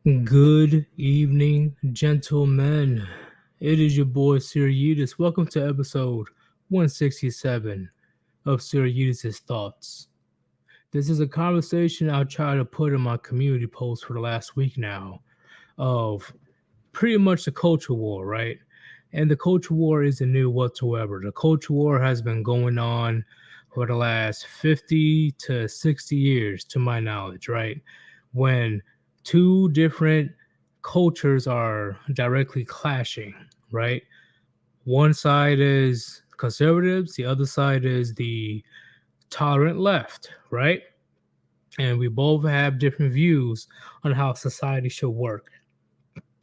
Good evening, gentlemen. It is your boy Sir Yeetus. Welcome to episode 167 of Sir Yeetus' Thoughts. This is a conversation I'll try to put in my community post for the last week now of pretty much the culture war, right? And the culture war isn't new whatsoever. The culture war has been going on for the last 50 to 60 years, to my knowledge, right? When two different cultures are directly clashing, right? One side is conservatives, the other side is the tolerant left, right? And we both have different views on how society should work.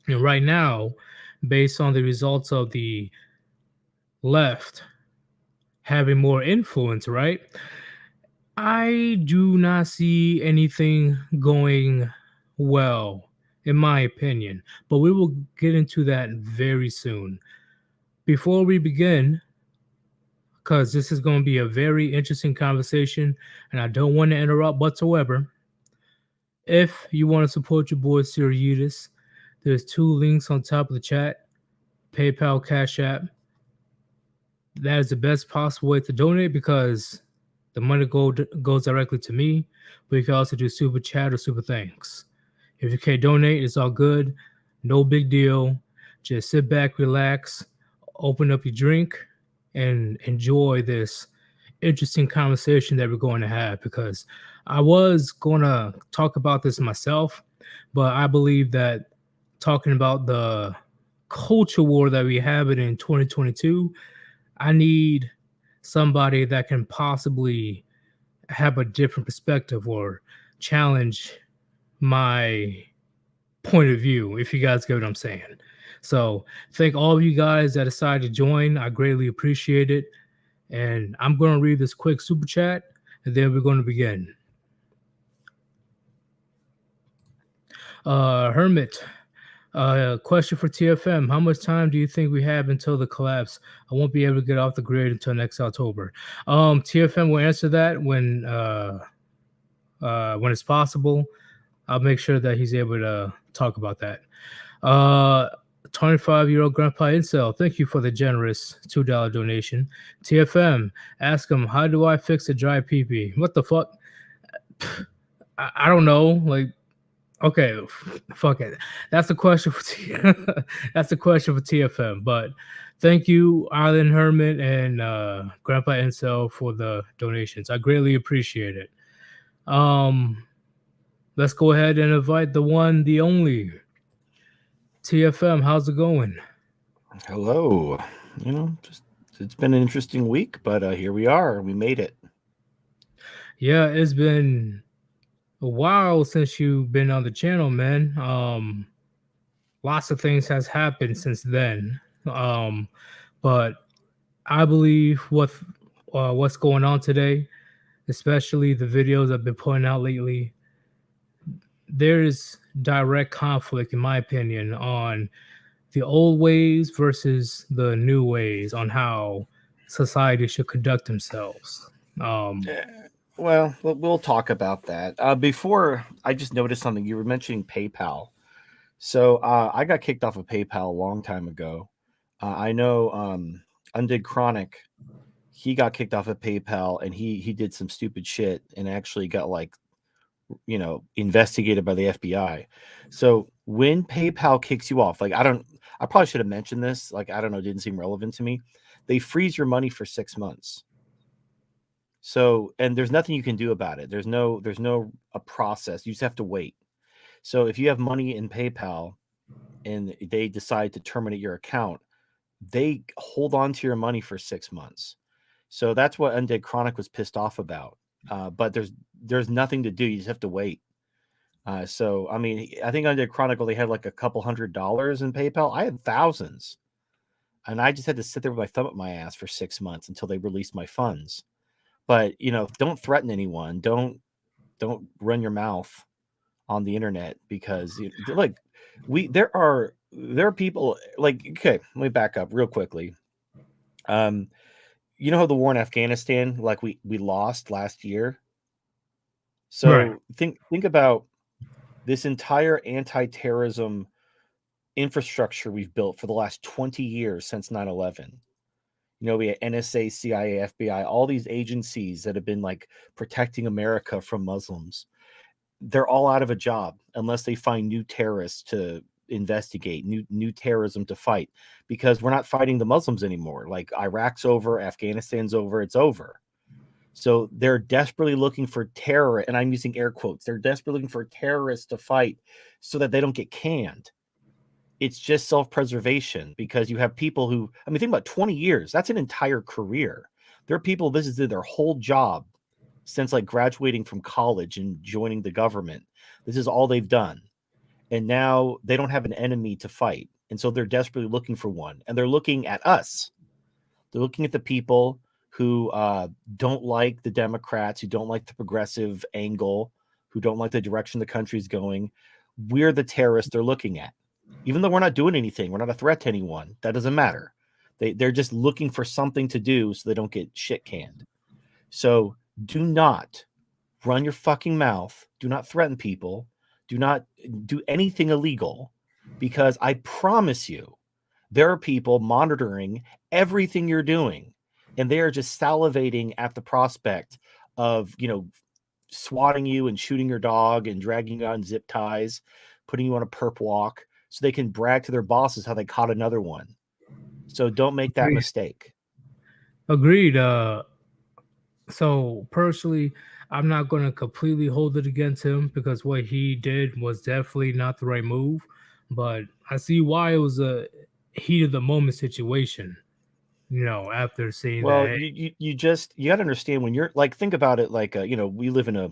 And right now, based on the results of the left having more influence, right? I do not see anything going well, in my opinion, but we will get into that very soon. Before we begin, because this is going to be a very interesting conversation and I don't want to interrupt whatsoever, if you want to support your boy Sir Yeetus, there's two links on top of the chat: PayPal, Cash App. That is the best possible way to donate because the money goes directly to me, but you can also do super chat or super thanks. If you can't donate, it's all good. No big deal. Just sit back, relax, open up your drink, and enjoy this interesting conversation that we're going to have because I was going to talk about this myself, but I believe that talking about the culture war that we have it in 2022, I need somebody that can possibly have a different perspective or challenge my point of view, if you guys get what I'm saying. So, thank all of you guys that decided to join. I greatly appreciate it. And I'm going to read this quick super chat and then we're going to begin. Hermit, question for TFM. How much time do you think we have until the collapse? I won't be able to get off the grid until next October. TFM will answer that when it's possible. I'll make sure that he's able to talk about that. 25-year-old Grandpa Incel, thank you for the generous $2 donation. TFM, ask him, how do I fix a dry pee-pee? What the fuck? I don't know. Like, okay, fuck it. That's the question for that's the question for TFM. But thank you, Island Hermit and Grandpa Incel, for the donations. I greatly appreciate it. Let's go ahead and invite the one, the only TFM. How's it going? Hello. It's been an interesting week, but here we are. We made it. Yeah, it's been a while since you've been on the channel, man. Lots of things has happened since then. But I believe what's going on today, especially the videos I've been putting out lately, there's direct conflict, in my opinion, on the old ways versus the new ways on how society should conduct themselves. Um, Eh, Well, we'll talk about that. Before, I just noticed something. You were mentioning PayPal. So I got kicked off of PayPal a long time ago. I know Undid Chronic, he got kicked off of PayPal and he did some stupid shit and actually got investigated by the FBI. So when PayPal kicks you off, I probably should have mentioned this. Like, I don't know, it didn't seem relevant to me. They freeze your money for 6 months. So, and there's nothing you can do about it. There's no a process. You just have to wait. So if you have money in PayPal and they decide to terminate your account, they hold on to your money for 6 months. So that's what Undead Chronic was pissed off about. But there's nothing to do. You just have to wait. So I mean, I think Undead Chronicle they had like a couple $100 in PayPal. I had thousands, and I just had to sit there with my thumb up my ass for 6 months until they released my funds. But don't threaten anyone. Don't run your mouth on the internet because like there are people like, okay, let me back up real quickly. You know how the war in Afghanistan, like we lost last year. right. So think about this entire anti-terrorism infrastructure we've built for the last 20 years since 9/11. We had NSA, CIA, FBI, all these agencies that have been like protecting America from Muslims. They're all out of a job unless they find new terrorists to investigate, new terrorism to fight, because we're not fighting the Muslims anymore. Like Iraq's over, Afghanistan's over, it's over. So they're desperately looking for terror, and I'm using air quotes. They're desperately looking for terrorists to fight so that they don't get canned. It's just self-preservation, because you have people who, I mean, think about 20 years. That's an entire career. There are people, this is their whole job since like graduating from college and joining the government. This is all they've done. And now they don't have an enemy to fight. And so they're desperately looking for one. And they're looking at us. They're looking at the people who don't like the Democrats, who don't like the progressive angle, who don't like the direction the country's going. We're the terrorists they're looking at. Even though we're not doing anything, we're not a threat to anyone. That doesn't matter. They're just looking for something to do so they don't get shit canned. So do not run your fucking mouth. Do not threaten people. Do not do anything illegal, because I promise you, there are people monitoring everything you're doing, and they are just salivating at the prospect of, swatting you and shooting your dog and dragging you on zip ties, putting you on a perp walk so they can brag to their bosses how they caught another one. So don't make that mistake. Agreed. So personally, I'm not going to completely hold it against him, because what he did was definitely not the right move. But I see why it was a heat of the moment situation. After seeing Well, that. you got to understand, when you're like, think about it like, we live in a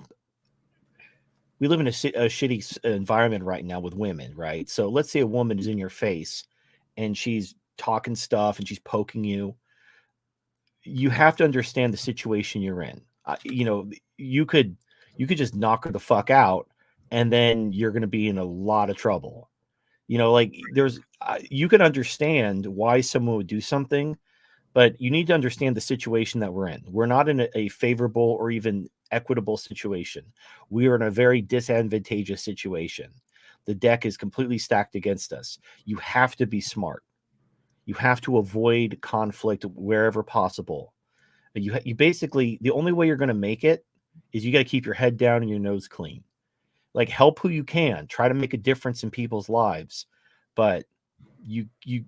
shitty environment right now with women, right? So let's say a woman is in your face and she's talking stuff and she's poking you. You have to understand the situation you're in. You could just knock her the fuck out, and then you're going to be in a lot of trouble. Like you can understand why someone would do something, but you need to understand the situation that we're in. We're not in a favorable or even equitable situation. We are in a very disadvantageous situation. The deck is completely stacked against us. You have to be smart. You have to avoid conflict wherever possible. You basically, the only way you're going to make it is you got to keep your head down and your nose clean. Like, help who you can, try to make a difference in people's lives, but you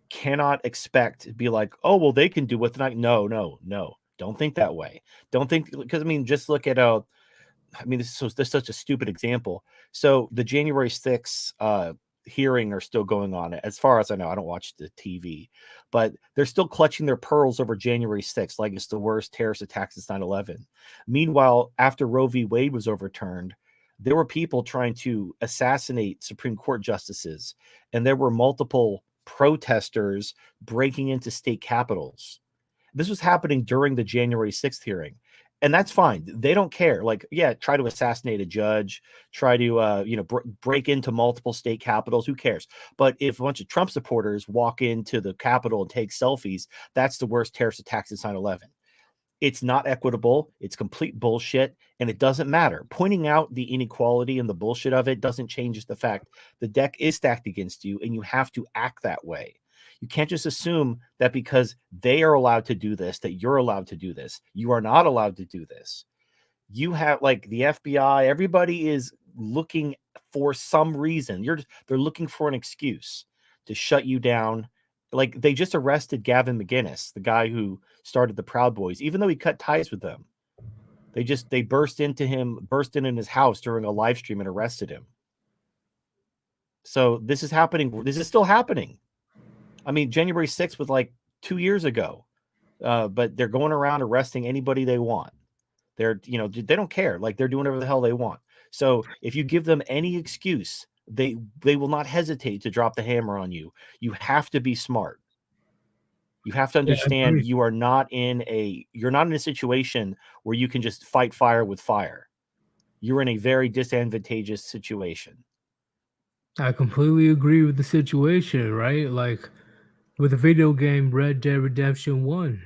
cannot expect to be like, oh, well, they can do what tonight. No, don't think that way. Don't think, because I mean, just look at this is such a stupid example. So the January 6th hearing are still going on. As far as I know, I don't watch the TV, but they're still clutching their pearls over January 6th like it's the worst terrorist attack since 9/11. Meanwhile, after Roe v. Wade was overturned, there were people trying to assassinate Supreme Court justices, and there were multiple protesters breaking into state capitals. This was happening during the January 6th hearing. And that's fine. They don't care. Like, yeah, try to assassinate a judge, try to, break into multiple state capitals. Who cares? But if a bunch of Trump supporters walk into the Capitol and take selfies, that's the worst terrorist attack since 9/11. It's not equitable. It's complete bullshit. And it doesn't matter. Pointing out the inequality and the bullshit of it doesn't change the fact the deck is stacked against you, and you have to act that way. You can't just assume that because they are allowed to do this, that you're allowed to do this. You are not allowed to do this. You have, like, the FBI, everybody is looking for some reason. They're looking for an excuse to shut you down. Like, they just arrested Gavin McInnes, the guy who started the Proud Boys, even though he cut ties with them. They burst in his house during a live stream and arrested him. So this is happening. This is still happening. I mean, January 6th was like 2 years ago, but they're going around arresting anybody they want. They don't care. Like, they're doing whatever the hell they want. So if you give them any excuse, they will not hesitate to drop the hammer on you. You have to be smart. You have to understand you're not in a situation where you can just fight fire with fire. You're in a very disadvantageous situation. I completely agree with the situation, right? Like with the video game Red Dead Redemption 1,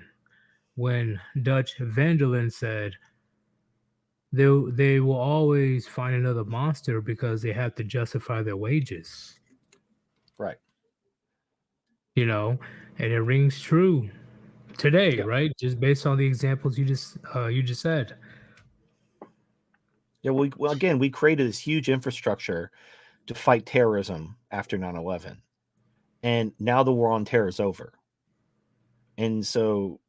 when Dutch Vanderlyn said, they will always find another monster because they have to justify their wages, Right. you know, and it rings true today, Yeah. right? Just based on the examples you just said. Yeah. Well, again, we created this huge infrastructure to fight terrorism after 9/11, and now the war on terror is over. And so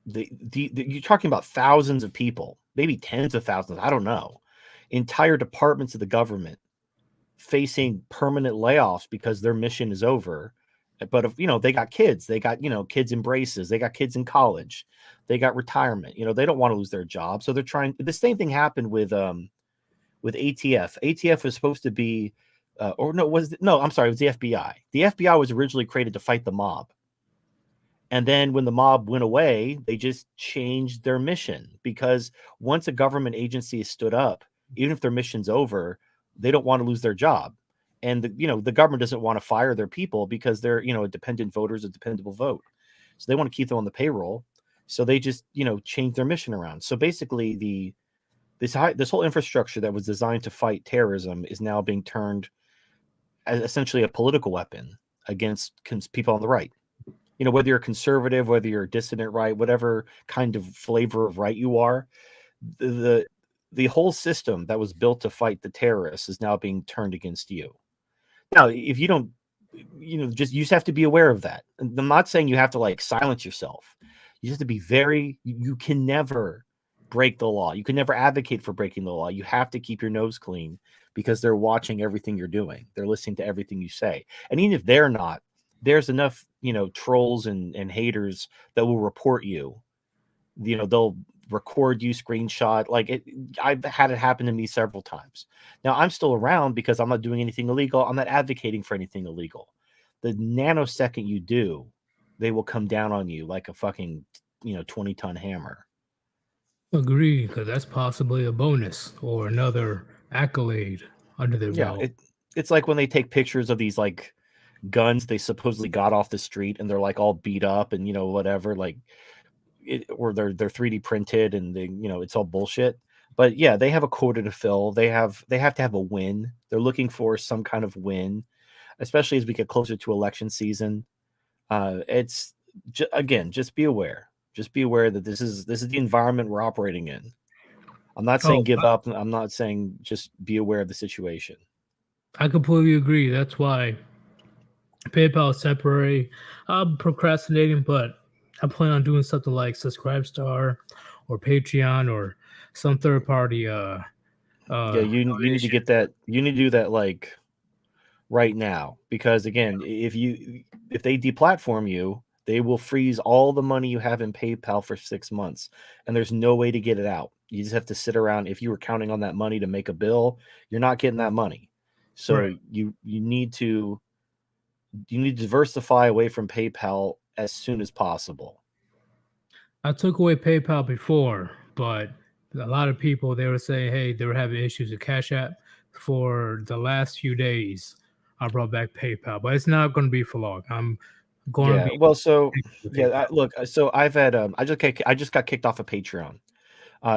you're talking about thousands of people, maybe tens of thousands, I don't know, entire departments of the government facing permanent layoffs because their mission is over. But if they got kids, they got kids in braces, they got kids in college, they got retirement. They don't want to lose their job, so they're trying. The same thing happened with ATF. ATF was supposed to be, or no, no, I'm sorry, it was the FBI. The FBI was originally created to fight the mob. And then when the mob went away, they just changed their mission because once a government agency is stood up, even if their mission's over, they don't want to lose their job. And the government doesn't want to fire their people because they're, a dependent voter is a dependable vote. So they want to keep them on the payroll. So they just, change their mission around. So basically this whole infrastructure that was designed to fight terrorism is now being turned as essentially a political weapon against people on the right. Whether you're conservative, whether you're dissident right, whatever kind of flavor of right you are, the the whole system that was built to fight the terrorists is now being turned against you. Now, if you don't, you just have to be aware of that. And I'm not saying you have to like silence yourself. You have to be you can never break the law. You can never advocate for breaking the law. You have to keep your nose clean because they're watching everything you're doing. They're listening to everything you say. And even if they're not, there's enough, trolls and haters that will report you. They'll record you, screenshot. Like I've had it happen to me several times. Now I'm still around because I'm not doing anything illegal. I'm not advocating for anything illegal. The nanosecond you do, they will come down on you like a fucking 20-ton hammer. Agree, because that's possibly a bonus or another accolade under their Yeah, belt. it's like when they take pictures of these like guns they supposedly got off the street and they're like all beat up and whatever, like or they're 3D printed and it's all bullshit. But yeah, they have a quota to fill. They have to have a win. They're looking for some kind of win, especially as we get closer to election season. It's again, just be aware. Just be aware that this is the environment we're operating in. I'm not saying Oh, give up. I'm not saying just be aware of the situation. I completely agree. That's why PayPal is temporary. I'm procrastinating, but I plan on doing something like Subscribestar or Patreon or some third party Yeah, you need to donation. get that. You need to do that like right now because again, if they deplatform you, they will freeze all the money you have in PayPal for 6 months and there's no way to get it out. You just have to sit around. If you were counting on that money to make a bill, you're not getting that money. So Right. you need to diversify away from PayPal as soon as possible. I took away PayPal before, but a lot of people they were saying, hey, they were having issues with Cash App for the last few days. I brought back PayPal, but it's not going to be for long. I'm going to Yeah, be well, so with yeah, PayPal. look, so I've had I just got kicked off of Patreon.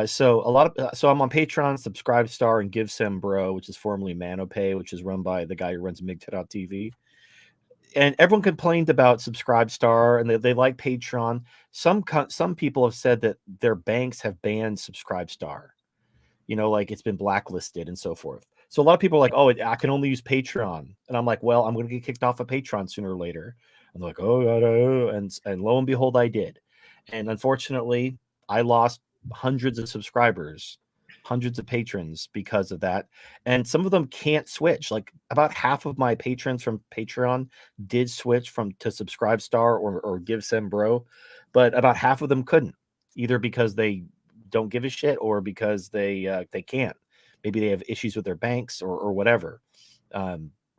So I'm on Patreon, Subscribestar, and Give Sem Bro, which is formerly ManoPay, which is run by the guy who runs MigTV. And everyone complained about Subscribestar, and they like Patreon. Some people have said that their banks have banned Subscribestar. Like it's been blacklisted and so forth. So a lot of people are like, "Oh, I can only use Patreon," and I'm like, "Well, I'm going to get kicked off of Patreon sooner or later." And they're like, "Oh, God, oh," and lo and behold, I did. And unfortunately, I lost hundreds of subscribers, hundreds of patrons because of that. And some of them can't switch. Like about half of my patrons from Patreon did switch from to Subscribestar or Give Sem Bro, but about half of them couldn't, either because they don't give a shit or because they can't. Maybe they have issues with their banks or whatever.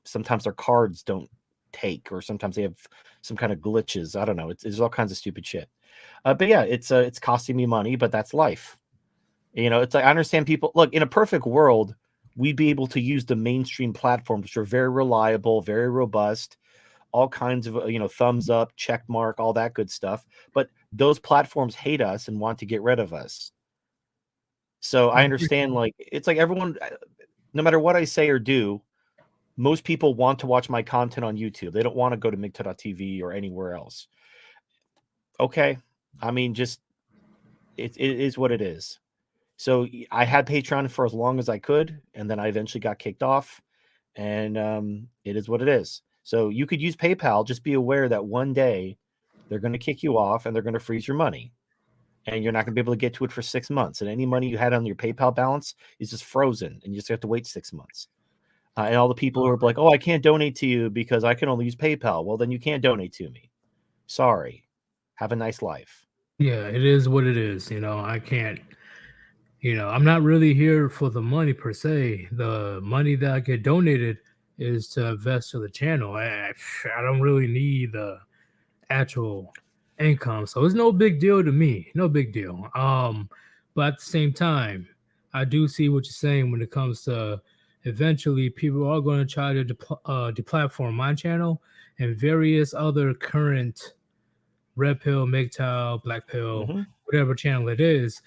Sometimes their cards don't take, or sometimes they have some kind of glitches. I don't know. It's all kinds of stupid shit. But yeah, it's costing me money, but that's life. It's like I understand people. Look, in a perfect world, we'd be able to use the mainstream platforms, which are very reliable, very robust, all kinds of thumbs up, check mark, all that good stuff. But those platforms hate us and want to get rid of us. So I I understand, like, it's like everyone, no matter what I say or do, most people want to watch my content on YouTube. They don't want to go to MGTOW or anywhere else. Okay. I mean, just it is what it is. So I had Patreon for as long as I could, and then I eventually got kicked off, and it is what it is. So you could use PayPal. Just be aware that one day they're going to kick you off and they're going to freeze your money, and you're not going to be able to get to it for 6 months. And any money you had on your PayPal balance is just frozen, and you just have to wait 6 months. And all the people who are like, "Oh, I can't donate to you because I can only use PayPal." Well, then you can't donate to me. Sorry. Have a nice life. Yeah, it is what it is. I can't. I'm not really here for the money per se. The money that I get donated is to invest to the channel. I don't really need the actual income, so it's no big deal to me. No big deal. But at the same time, I do see what you're saying when it comes to eventually people are going to try to deplatform my channel and various other current red pill, MGTOW, black pill, Mm-hmm. whatever channel it is.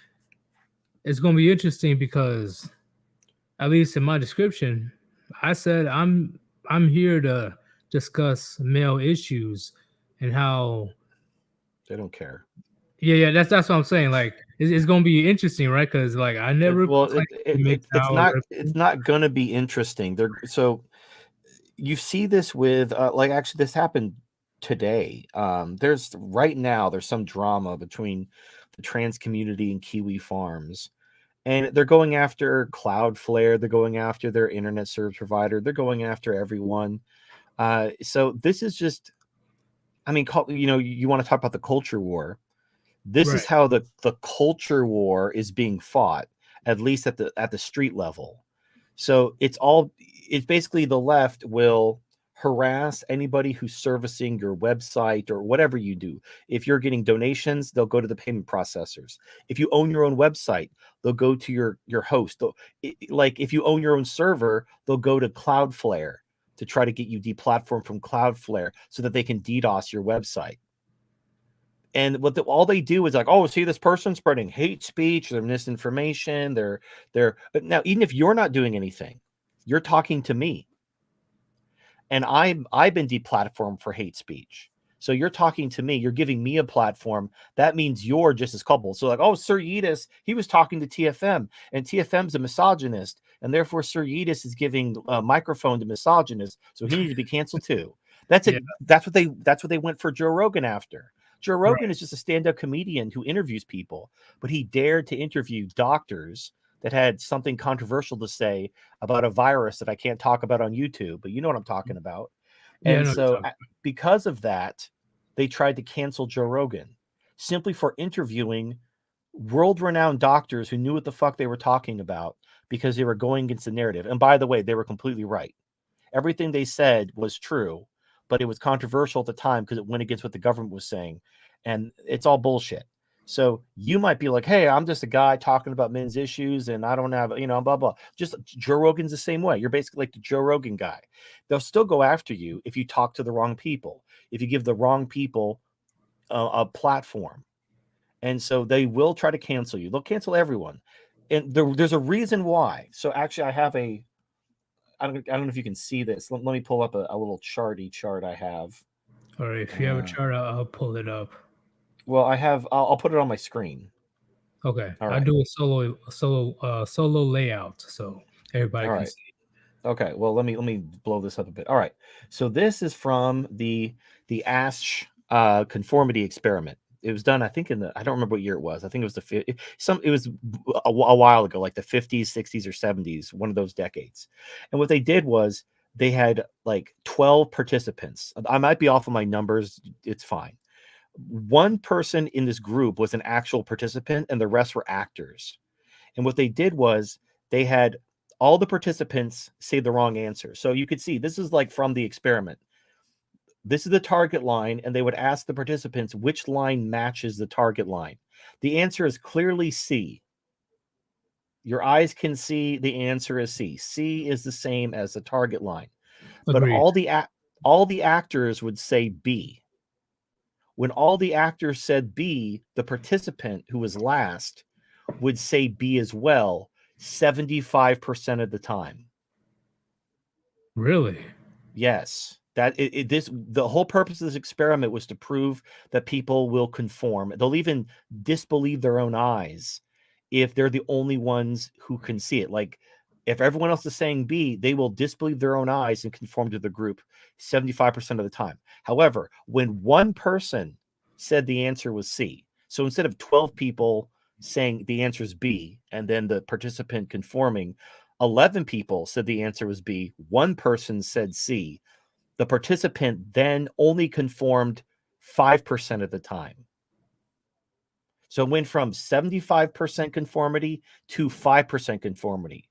It's going to be interesting because, at least in my description, I said I'm here to discuss male issues and how. They don't care. Yeah, that's what I'm saying. Like, it's gonna be interesting, right? Because like I never Well, claimed to make it's Tower not Ripple. gonna be interesting. So you see this with like, actually this happened today. There's right now there's some drama between the trans community and Kiwi Farms, and they're going after Cloudflare. They're going after their internet service provider. They're going after everyone. So this is just, I mean, you want to talk about the culture war. This Right. is how the culture war is being fought, at least at the street level. So it's basically the left will harass anybody who's servicing your website or whatever you do. If you're getting donations, they'll go to the payment processors. If you own your own website, they'll go to your host. Like if you own your own server, they'll go to Cloudflare to try to get you deplatformed from Cloudflare so that they can DDoS your website. And all they do is like, oh, see this person spreading hate speech, they're misinformation, they're now, even if you're not doing anything, you're talking to me, and I've been deplatformed for hate speech. So you're talking to me, you're giving me a platform. That means you're just as culpable. So like, oh, Sir Yeetus, he was talking to TFM, and TFM's a misogynist, and therefore Sir Yeetus is giving a microphone to misogynists, so he needs to be canceled too. That's Yeah. it. That's what they went for Joe Rogan after. Joe Rogan Right. is just a stand-up comedian who interviews people, but he dared to interview doctors that had something controversial to say about a virus that I can't talk about on YouTube, but you know what I'm talking about. Yeah. I And know what you're so talking because of that, they tried to cancel Joe Rogan simply for interviewing world-renowned doctors who knew what the fuck they were talking about because they were going against the narrative. And by the way, they were completely right. Everything they said was true, but it was controversial at the time because it went against what the government was saying. And it's all bullshit. So you might be like, hey, I'm just a guy talking about men's issues and I don't have, blah, blah. Just Joe Rogan's the same way. You're basically like the Joe Rogan guy. They'll still go after you if you talk to the wrong people, if you give the wrong people a platform. And so they will try to cancel you. They'll cancel everyone. And there's a reason why. So actually, I don't know if you can see this. Let me pull up a little chart I have. about. All right. If you have a Uh, chart, I'll pull it up. well, I'll put it on my screen. Okay. All I right. do a solo layout so everybody All can right. see. Okay. Well, let me blow this up a bit. All right. So this is from the ASH conformity experiment. It was done, I think, I don't remember what year it was. I think it was it was a while ago, like the 50s, 60s, or 70s, one of those decades. And what they did was they had like 12 participants. I might be off of my numbers. It's fine. One person in this group was an actual participant, and the rest were actors. And what they did was they had all the participants say the wrong answer. So you could see this is like from the experiment. This is the target line, and they would ask the participants which line matches the target line. The answer is clearly C. Your eyes can see the answer is C. C is the same as the target line. But Agreed. all the actors would say B. When all the actors said B, the participant who was last would say B as well 75% of the time. Really? Yes. The whole purpose of this experiment was to prove that people will conform. They'll even disbelieve their own eyes if they're the only ones who can see it. Like if everyone else is saying B, they will disbelieve their own eyes and conform to the group 75% of the time. However, when one person said the answer was C, so instead of 12 people saying the answer is B and then the participant conforming, 11 people said the answer was B. One person said C. The participant then only conformed 5% of the time. So it went from 75% conformity to 5% conformity.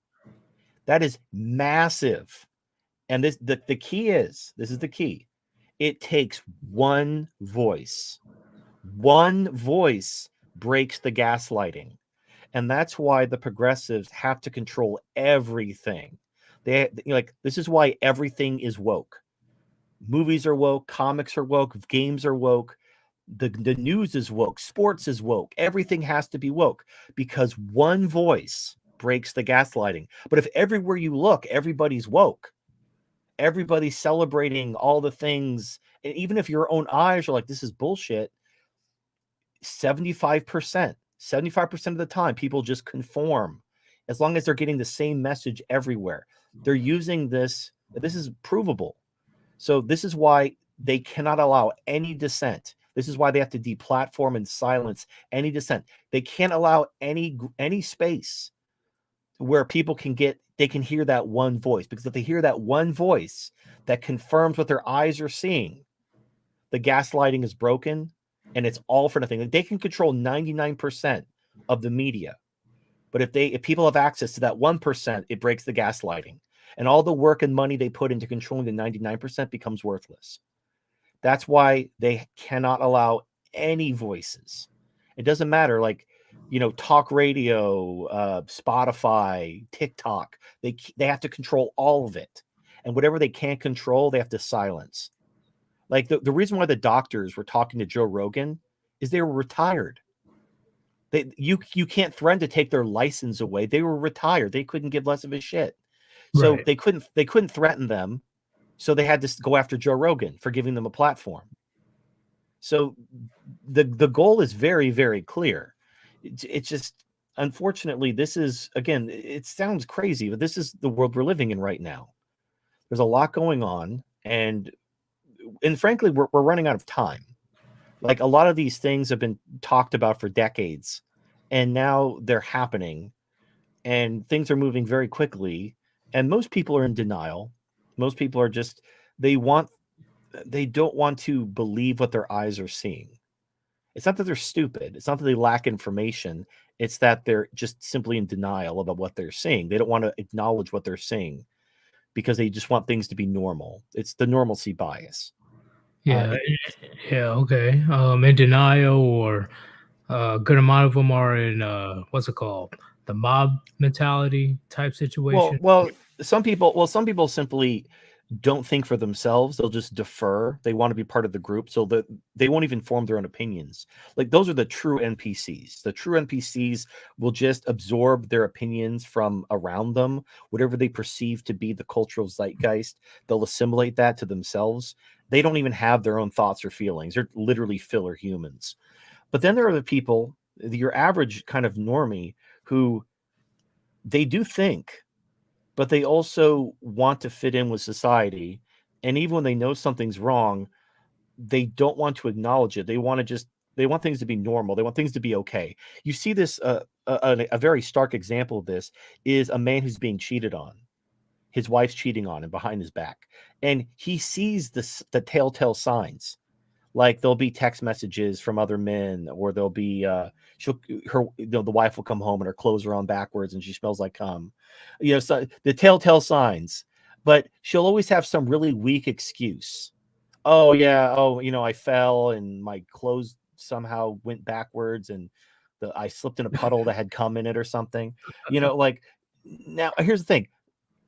That is massive. And the key is, this is the key. It takes one voice. One voice breaks the gaslighting. And that's why the progressives have to control everything. This is why everything is woke. Movies are woke, comics are woke, games are woke, the news is woke, sports is woke. Everything has to be woke because one voice breaks the gaslighting. But if everywhere you look, everybody's woke, everybody's celebrating all the things, and even if your own eyes are like, this is bullshit, 75%, 75% of the time, people just conform as long as they're getting the same message everywhere. They're using this is provable. So this is why they cannot allow any dissent. This is why they have to deplatform and silence any dissent. They can't allow any space where people can hear that one voice, because if they hear that one voice that confirms what their eyes are seeing, the gaslighting is broken and it's all for nothing. They can control 99% of the media. But if people have access to that 1%, it breaks the gaslighting. And all the work and money they put into controlling the 99% becomes worthless. That's why they cannot allow any voices. It doesn't matter, talk radio, Spotify, TikTok. They have to control all of it. And whatever they can't control, they have to silence. Like the reason why the doctors were talking to Joe Rogan is they were retired. You can't threaten to take their license away. They were retired. They couldn't give less of a shit. So Right. they couldn't threaten them. So they had to go after Joe Rogan for giving them a platform. So the goal is very, very clear. It's just, unfortunately, this is, again, it sounds crazy, but this is the world we're living in right now. There's a lot going on, and frankly, we're running out of time. Like a lot of these things have been talked about for decades, and now they're happening, and things are moving very quickly. And most people are in denial. Most people are just, they don't want to believe what their eyes are seeing. It's not that they're stupid. It's not that they lack information. It's that they're just simply in denial about what they're seeing. They don't want to acknowledge what they're seeing because they just want things to be normal. It's the normalcy bias. Yeah. Yeah. Okay. In denial, or a good amount of them are in what's it called? The mob mentality type situation. Some people simply don't think for themselves. They'll just defer. They want to be part of the group, so that they won't even form their own opinions. Like those are the true NPCs. The true NPCs will just absorb their opinions from around them, whatever they perceive to be the cultural zeitgeist. They'll assimilate that to themselves. They don't even have their own thoughts or feelings. They're literally filler humans. But then there are the people, your average kind of normie, who they do think, but they also want to fit in with society. And even when they know something's wrong, they don't want to acknowledge it. They want things to be normal. They want things to be okay. You see this, a very stark example of this is a man who's being cheated on. His wife's cheating on him behind his back. And he sees the telltale signs. Like there'll be text messages from other men, or there'll be the wife will come home and her clothes are on backwards and she smells like cum. So the telltale signs. But she'll always have some really weak excuse. Oh yeah, I fell and my clothes somehow went backwards and I slipped in a puddle that had cum in it or something. Now here's the thing.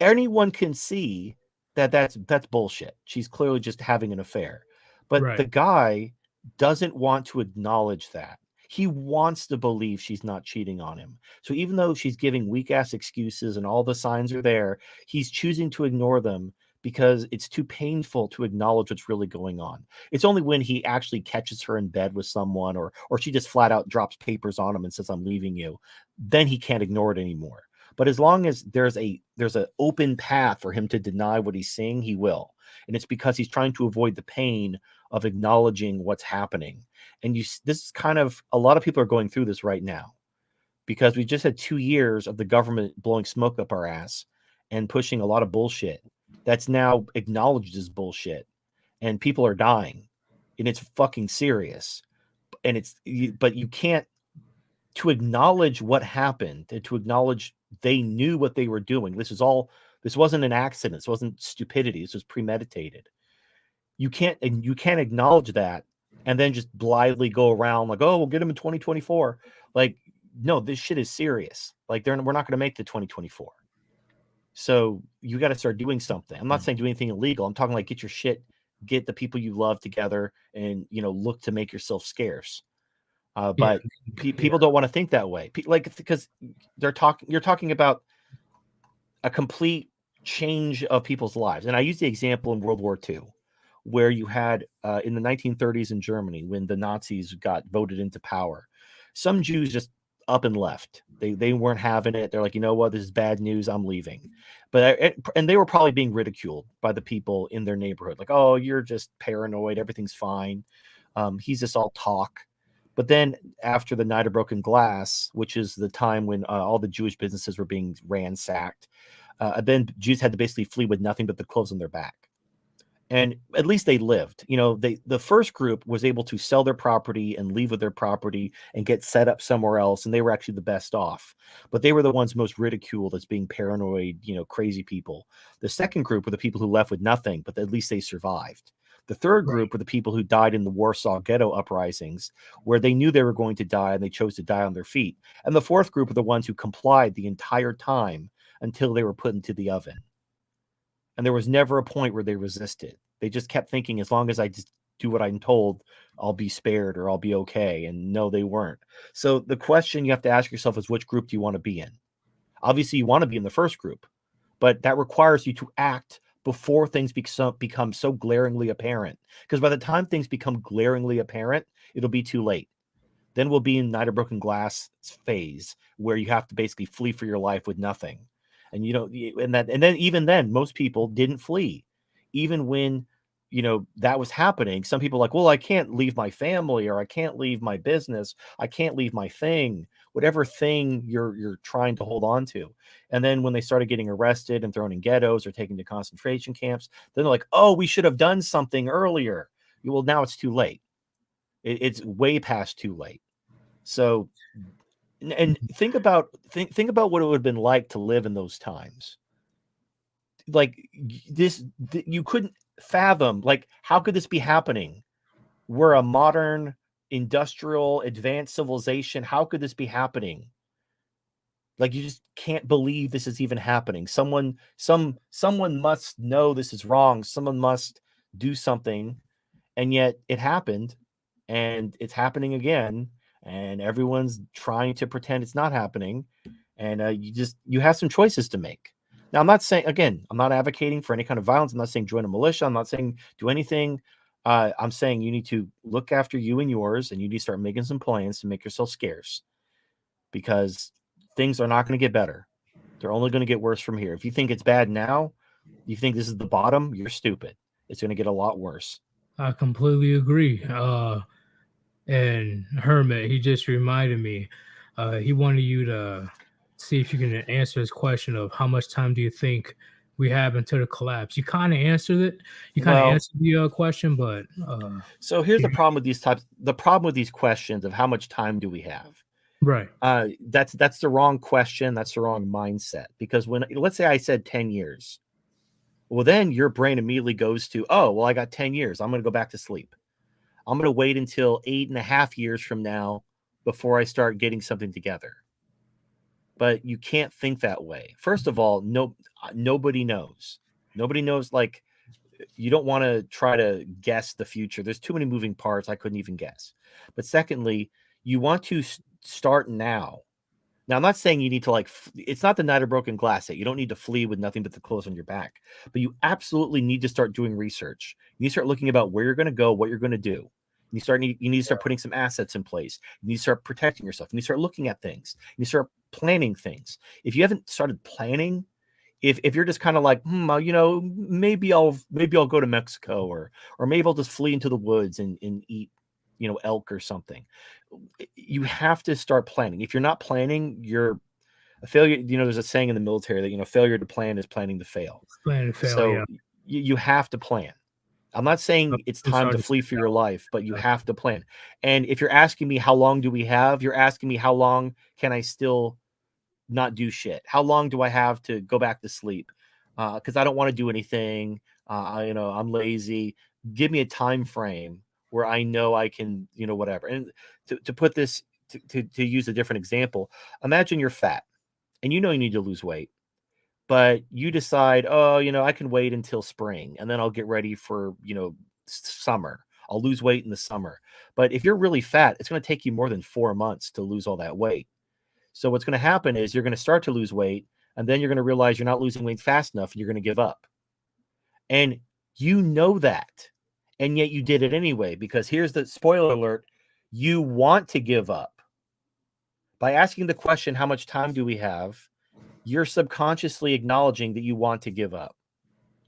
Anyone can see that that's bullshit. She's clearly just having an affair. But Right. the guy doesn't want to acknowledge that. He wants to believe she's not cheating on him. So even though she's giving weak ass excuses and all the signs are there, he's choosing to ignore them because it's too painful to acknowledge what's really going on. It's only when he actually catches her in bed with someone, or she just flat out drops papers on him and says, I'm leaving you, then he can't ignore it anymore. But as long as there's an open path for him to deny what he's seeing, he will. And it's because he's trying to avoid the pain of acknowledging what's happening. And this is kind of, a lot of people are going through this right now because we just had 2 years of the government blowing smoke up our ass and pushing a lot of bullshit that's now acknowledged as bullshit, and people are dying, and it's fucking serious. And but you can't, to acknowledge what happened and to acknowledge they knew what they were doing. This wasn't an accident. This wasn't stupidity. This was premeditated. You can't acknowledge that and then just blithely go around like, oh, we'll get him in 2024. Like, no, this shit is serious. Like, we're not going to make the 2024. So you got to start doing something. I'm not saying do anything illegal. I'm talking like get your shit, get the people you love together, and look to make yourself scarce. But people don't want to think that way. Like, because you're talking about a complete change of people's lives. And I use the example in World War II, where you had in the 1930s in Germany, when the Nazis got voted into power, some Jews just up and left. They weren't having it. They're like, you know what, this is bad news, I'm leaving. And they were probably being ridiculed by the people in their neighborhood, like, oh, you're just paranoid, everything's fine, he's just all talk. But then after the Night of Broken Glass, which is the time when all the Jewish businesses were being ransacked, then Jews had to basically flee with nothing but the clothes on their back. And at least they lived. The first group was able to sell their property and leave with their property and get set up somewhere else, and they were actually the best off. But they were the ones most ridiculed as being paranoid, crazy people. The second group were the people who left with nothing, but at least they survived. The third group were the people who died in the Warsaw Ghetto uprisings, where they knew they were going to die and they chose to die on their feet. And the fourth group were the ones who complied the entire time until they were put into the oven. And there was never a point where they resisted. They just kept thinking, as long as I just do what I'm told, I'll be spared or I'll be okay. And no, they weren't. So the question you have to ask yourself is, which group do you want to be in? Obviously, you want to be in the first group, but that requires you to act before things become so glaringly apparent. Because by the time things become glaringly apparent, it'll be too late. Then we'll be in Night of Broken Glass phase, where you have to basically flee for your life with nothing. And then even then, most people didn't flee. Even when that was happening, some people were like, well, I can't leave my family, or I can't leave my business, I can't leave my thing, whatever thing you're trying to hold on to. And then when they started getting arrested and thrown in ghettos or taken to concentration camps, then they're like, oh, we should have done something earlier. Well, now it's too late. It's way past too late. So, and think about what it would have been like to live in those times. Like you couldn't fathom, like, how could this be happening? We're a modern, industrial, advanced civilization. How could this be happening? Like, you just can't believe this is even happening. Someone must know this is wrong. Someone must do something, and yet it happened, and it's happening again, and everyone's trying to pretend it's not happening, and you have some choices to make. Now, I'm not saying, again, I'm not advocating for any kind of violence. I'm not saying join a militia. I'm not saying do anything. I'm saying you need to look after you and yours, and you need to start making some plans to make yourself scarce, because things are not going to get better. They're only going to get worse from here. If you think it's bad now, you think this is the bottom, you're stupid. It's going to get a lot worse. I completely agree. And Hermit, he just reminded me, he wanted you to see if you can answer his question of how much time do you think we have until the collapse. You kind of answered it. You kind of answered the question, but so here's the problem with these questions of how much time do we have. Right. That's the wrong question. That's the wrong mindset. Because let's say I said 10 years, well, then your brain immediately goes to, oh, well, I got 10 years. I'm going to go back to sleep. I'm going to wait until 8.5 years from now before I start getting something together. But you can't think that way. First of all, nobody knows. Nobody knows. Like, you don't want to try to guess the future. There's too many moving parts. I couldn't even guess. But secondly, you want to start now. Now, I'm not saying you need to it's not the night of broken glass that you don't need to flee with nothing but the clothes on your back, but you absolutely need to start doing research. You need to start looking about where you're going to go, what you're going to do. You need to start putting some assets in place. You need to start protecting yourself. You need to start looking at things. You need to start planning things. If you haven't started planning, if you're just kind of like, maybe I'll go to Mexico, or maybe I'll just flee into the woods and eat, elk or something. You have to start planning. If you're not planning, you're a failure. There's a saying in the military that, failure to plan is planning to fail. Plan to fail, So yeah. you have to plan. I'm not saying it's I'm time sorry to to flee say for your that. life, but you have to plan. And if you're asking me how long do we have, you're asking me how long can I still not do shit? How long do I have to go back to sleep? Because I don't want to do anything. I'm lazy. Give me a time frame where I know I can, whatever. And to put this to use a different example, imagine you're fat and you need to lose weight, but you decide, oh, I can wait until spring and then I'll get ready for, summer. I'll lose weight in the summer. But if you're really fat, it's going to take you more than 4 months to lose all that weight. So what's going to happen is you're going to start to lose weight, and then you're going to realize you're not losing weight fast enough, and you're going to give up. And you know that, and yet you did it anyway, because here's the spoiler alert: you want to give up. By asking the question, how much time do we have? You're subconsciously acknowledging that you want to give up.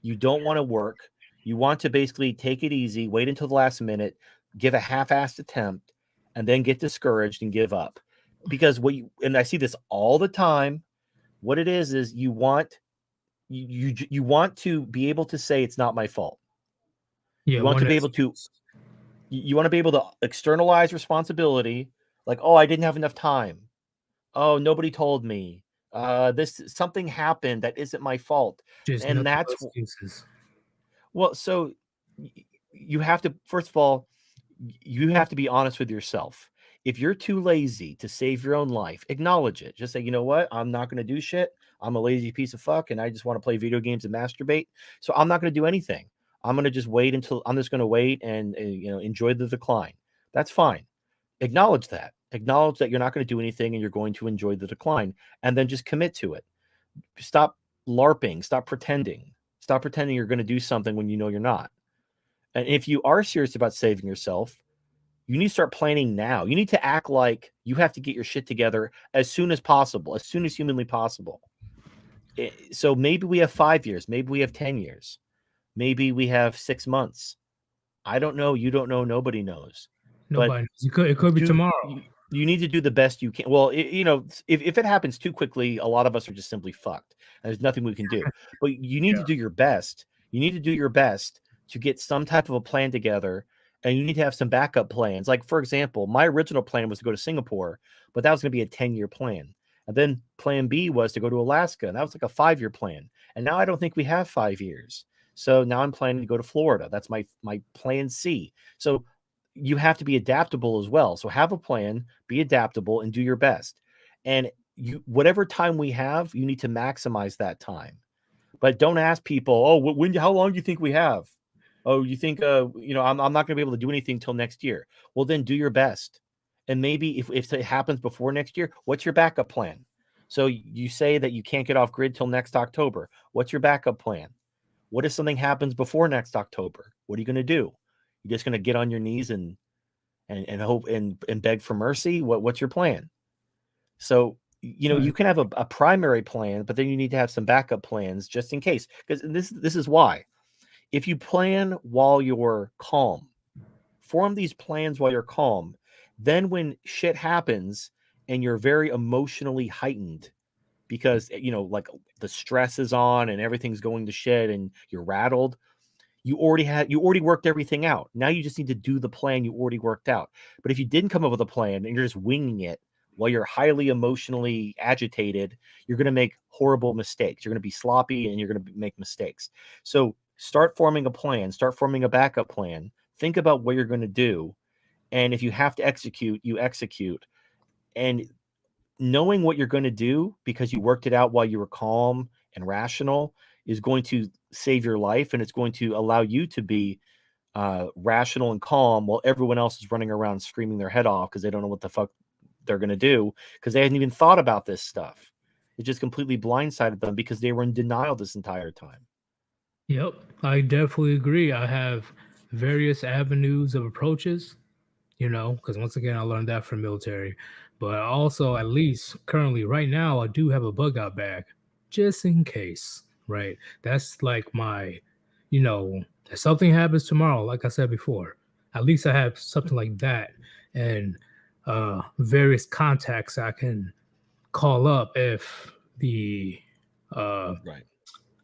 You don't want to work. You want to basically take it easy, wait until the last minute, give a half-assed attempt, and then get discouraged and give up. Because and I see this all the time, what it is you want you want to be able to say it's not my fault. Yeah, You want to one be able to excuse. you want to be able to externalize responsibility, like, oh, I didn't have enough time. Oh, nobody told me. This something happened that isn't my fault. Just And nothing but that's excuses. well, so you have to, first of all, you have to be honest with yourself. If you're too lazy to save your own life, acknowledge it. Just say, you know what? I'm not going to do shit. I'm a lazy piece of fuck and I just want to play video games and masturbate. So I'm not going to do anything. I'm going to just wait until I'm just going to wait and enjoy the decline. That's fine. Acknowledge that. Acknowledge that you're not going to do anything and you're going to enjoy the decline, and then just commit to it. Stop LARPing. Stop pretending. Stop pretending you're going to do something when you know you're not. And if you are serious about saving yourself, you need to start planning now. You need to act like you have to get your shit together as soon as possible, as soon as humanly possible. So maybe we have 5 years, maybe we have 10 years, maybe we have 6 months. I don't know, you don't know, nobody knows. But Nobody knows. It could be do tomorrow. you need to do the best you can. Well, if it happens too quickly, a lot of us are just simply fucked. There's nothing we can do. But you need to do your best. You need to do your best to get some type of a plan together, and you need to have some backup plans. Like, for example, my original plan was to go to Singapore, but that was going to be a 10-year plan. And then plan B was to go to Alaska, and that was like a 5-year plan. And now I don't think we have 5 years. So now I'm planning to go to Florida. That's my plan C. So you have to be adaptable as well. So have a plan, be adaptable, and do your best. And whatever time we have, you need to maximize that time. But don't ask people, oh, how long do you think we have? Oh, you think, I'm not going to be able to do anything till next year. Well, then do your best. And maybe if it happens before next year, what's your backup plan? So you say that you can't get off grid till next October. What's your backup plan? What if something happens before next October? What are you going to do? You're just going to get on your knees and hope and beg for mercy? What's your plan? So Right. you can have a primary plan, but then you need to have some backup plans just in case. Because this is why. If you plan while you're calm, form these plans while you're calm, then when shit happens and you're very emotionally heightened because like the stress is on and everything's going to shit and you're rattled, you already worked everything out. Now you just need to do the plan you already worked out. But if you didn't come up with a plan and you're just winging it while you're highly emotionally agitated, you're going to make horrible mistakes. You're going to be sloppy and you're going to make mistakes. So start forming a plan, start forming a backup plan. Think about what you're going to do. And if you have to execute, you execute. And knowing what you're going to do because you worked it out while you were calm and rational is going to save your life, and it's going to allow you to be rational and calm while everyone else is running around screaming their head off because they don't know what the fuck they're going to do because they hadn't even thought about this stuff. It just completely blindsided them because they were in denial this entire time. Yep, I definitely agree. I have various avenues of approaches, because once again, I learned that from military. But also, at least currently, right now, I do have a bug out bag just in case, right? That's like my, if something happens tomorrow, like I said before, at least I have something like that and various contacts I can call up if the uh, Right.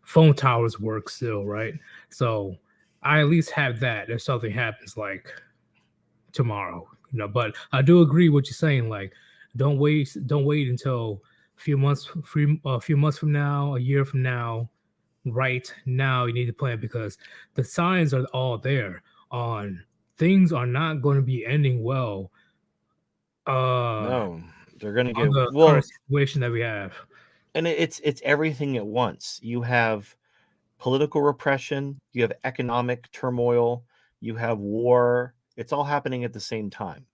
phone towers work still, right? So I at least have that if something happens like tomorrow, But I do agree what you're saying. Like, don't wait until a few months from now, a year from now. Right now, you need to plan because the signs are all there on things are not going to be ending well. No, they're going to On get the current well, situation that we have. and it's everything at once. You have political repression, you have economic turmoil, you have war. It's all happening at the same time.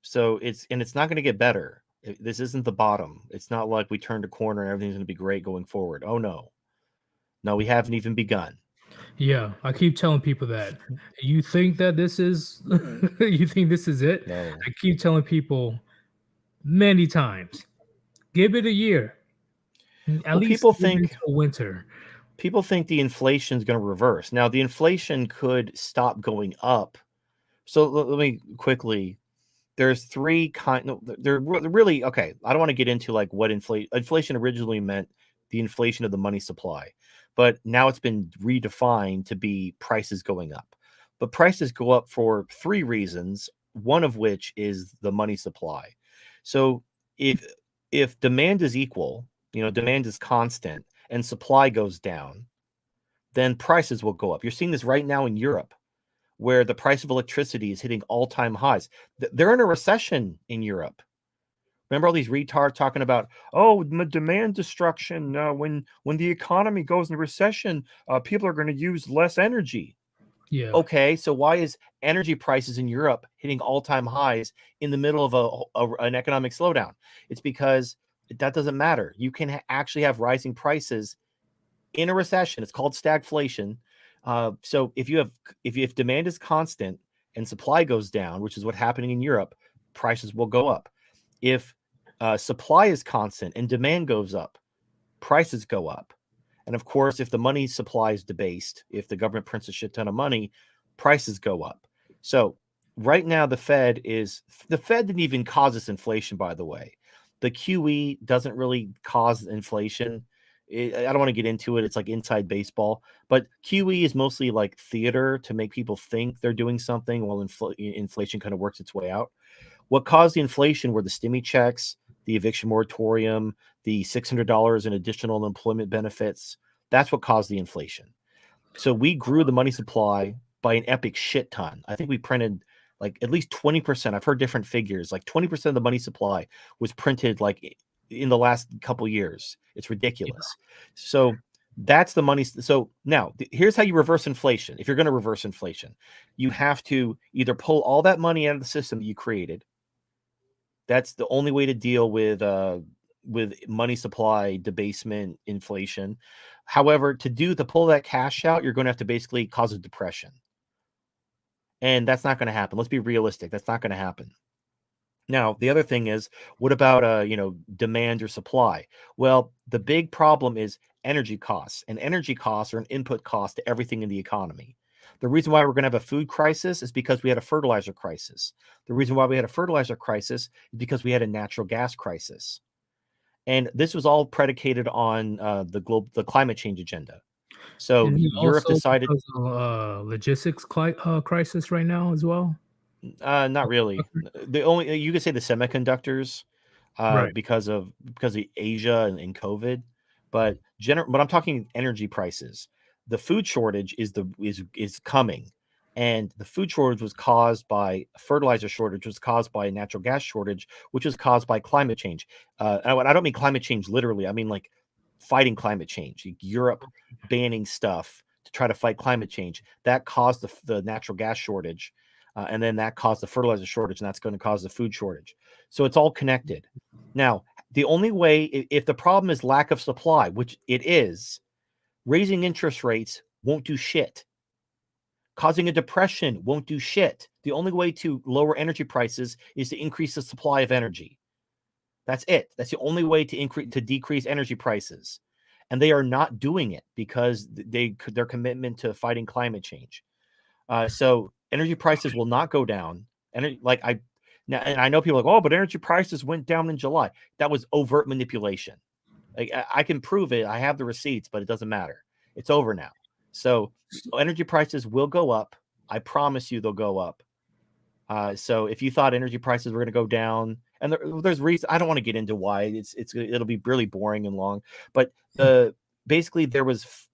So it's not going to get better. This isn't the bottom. It's not like we turned a corner and everything's going to be great going forward. Oh no. No, we haven't even begun. Yeah, I keep telling people that. You think that this is you think this is it? No. I keep telling people many times. Give it a year. At Well, least give it until winter. people think the inflation is going to reverse. Now, the inflation could stop going up. So let me quickly. There's three kind. No, they're really okay. I don't want to get into like what inflation originally meant, the inflation of the money supply, but now it's been redefined to be prices going up. But prices go up for three reasons. One of which is the money supply. So if demand is equal, demand is constant, and supply goes down, then prices will go up. You're seeing this right now in Europe where the price of electricity is hitting all-time highs. They're in a recession in Europe. Remember all these retards talking about, oh, demand destruction. When the economy goes into recession, people are going to use less energy. Yeah. Okay, so why is energy prices in Europe hitting all-time highs in the middle of an economic slowdown? It's because that doesn't matter. You can actually have rising prices in a recession. It's called stagflation. So if demand is constant and supply goes down, which is what's happening in Europe, prices will go up. If supply is constant and demand goes up, prices go up. And of course, if the money supply is debased, if the government prints a shit ton of money, prices go up. So right now, the Fed didn't even cause this inflation, by the way. The QE doesn't really cause inflation. I don't want to get into it. It's like inside baseball, but QE is mostly like theater to make people think they're doing something while inflation kind of works its way out. What caused the inflation were the stimmy checks, the eviction moratorium, the $600 in additional employment benefits. That's what caused the inflation. So we grew the money supply by an epic shit ton. I think we printed like at least 20%. I've heard different figures. Like 20% of the money supply was printed like in the last couple years. It's ridiculous. So that's the money. So now here's how you reverse inflation. If you're going to reverse inflation, you have to either pull all that money out of the system that you created. That's the only way to deal with money supply debasement, inflation. However, to pull that cash out, you're going to have to basically cause a depression, and that's not going to happen. Let's be realistic. That's not going to happen. Now, the other thing is, what about demand or supply? Well, the big problem is energy costs, and energy costs are an input cost to everything in the economy. The reason why we're going to have a food crisis is because we had a fertilizer crisis. The reason why we had a fertilizer crisis is because we had a natural gas crisis. And this was all predicated on the climate change agenda. So And he Europe also decided, because of logistics crisis right now as well. not really. The only you could say the semiconductors, Right. because of Asia and COVID, but I'm talking energy prices. The food shortage is coming, and the food shortage was caused by a fertilizer shortage, was caused by a natural gas shortage, which was caused by climate change. I don't mean climate change literally. I mean like fighting climate change. Europe banning stuff to try to fight climate change that caused the natural gas shortage. and then that caused the fertilizer shortage, and that's going to cause the food shortage. So it's all connected. Now, the only way, if the problem is lack of supply, which it is, raising interest rates won't do shit. Causing a depression won't do shit. The only way to lower energy prices is to increase the supply of energy. That's it. That's the only way to decrease energy prices. And they are not doing it because their commitment to fighting climate change. So energy prices will not go down. And I know people are like, oh, but energy prices went down in July. That was overt manipulation. I can prove it. I have the receipts, but it doesn't matter. It's over now. So energy prices will go up. I promise you they'll go up. So if you thought energy prices were going to go down, and there's reason, I don't want to get into why. It'll be really boring and long. But basically there was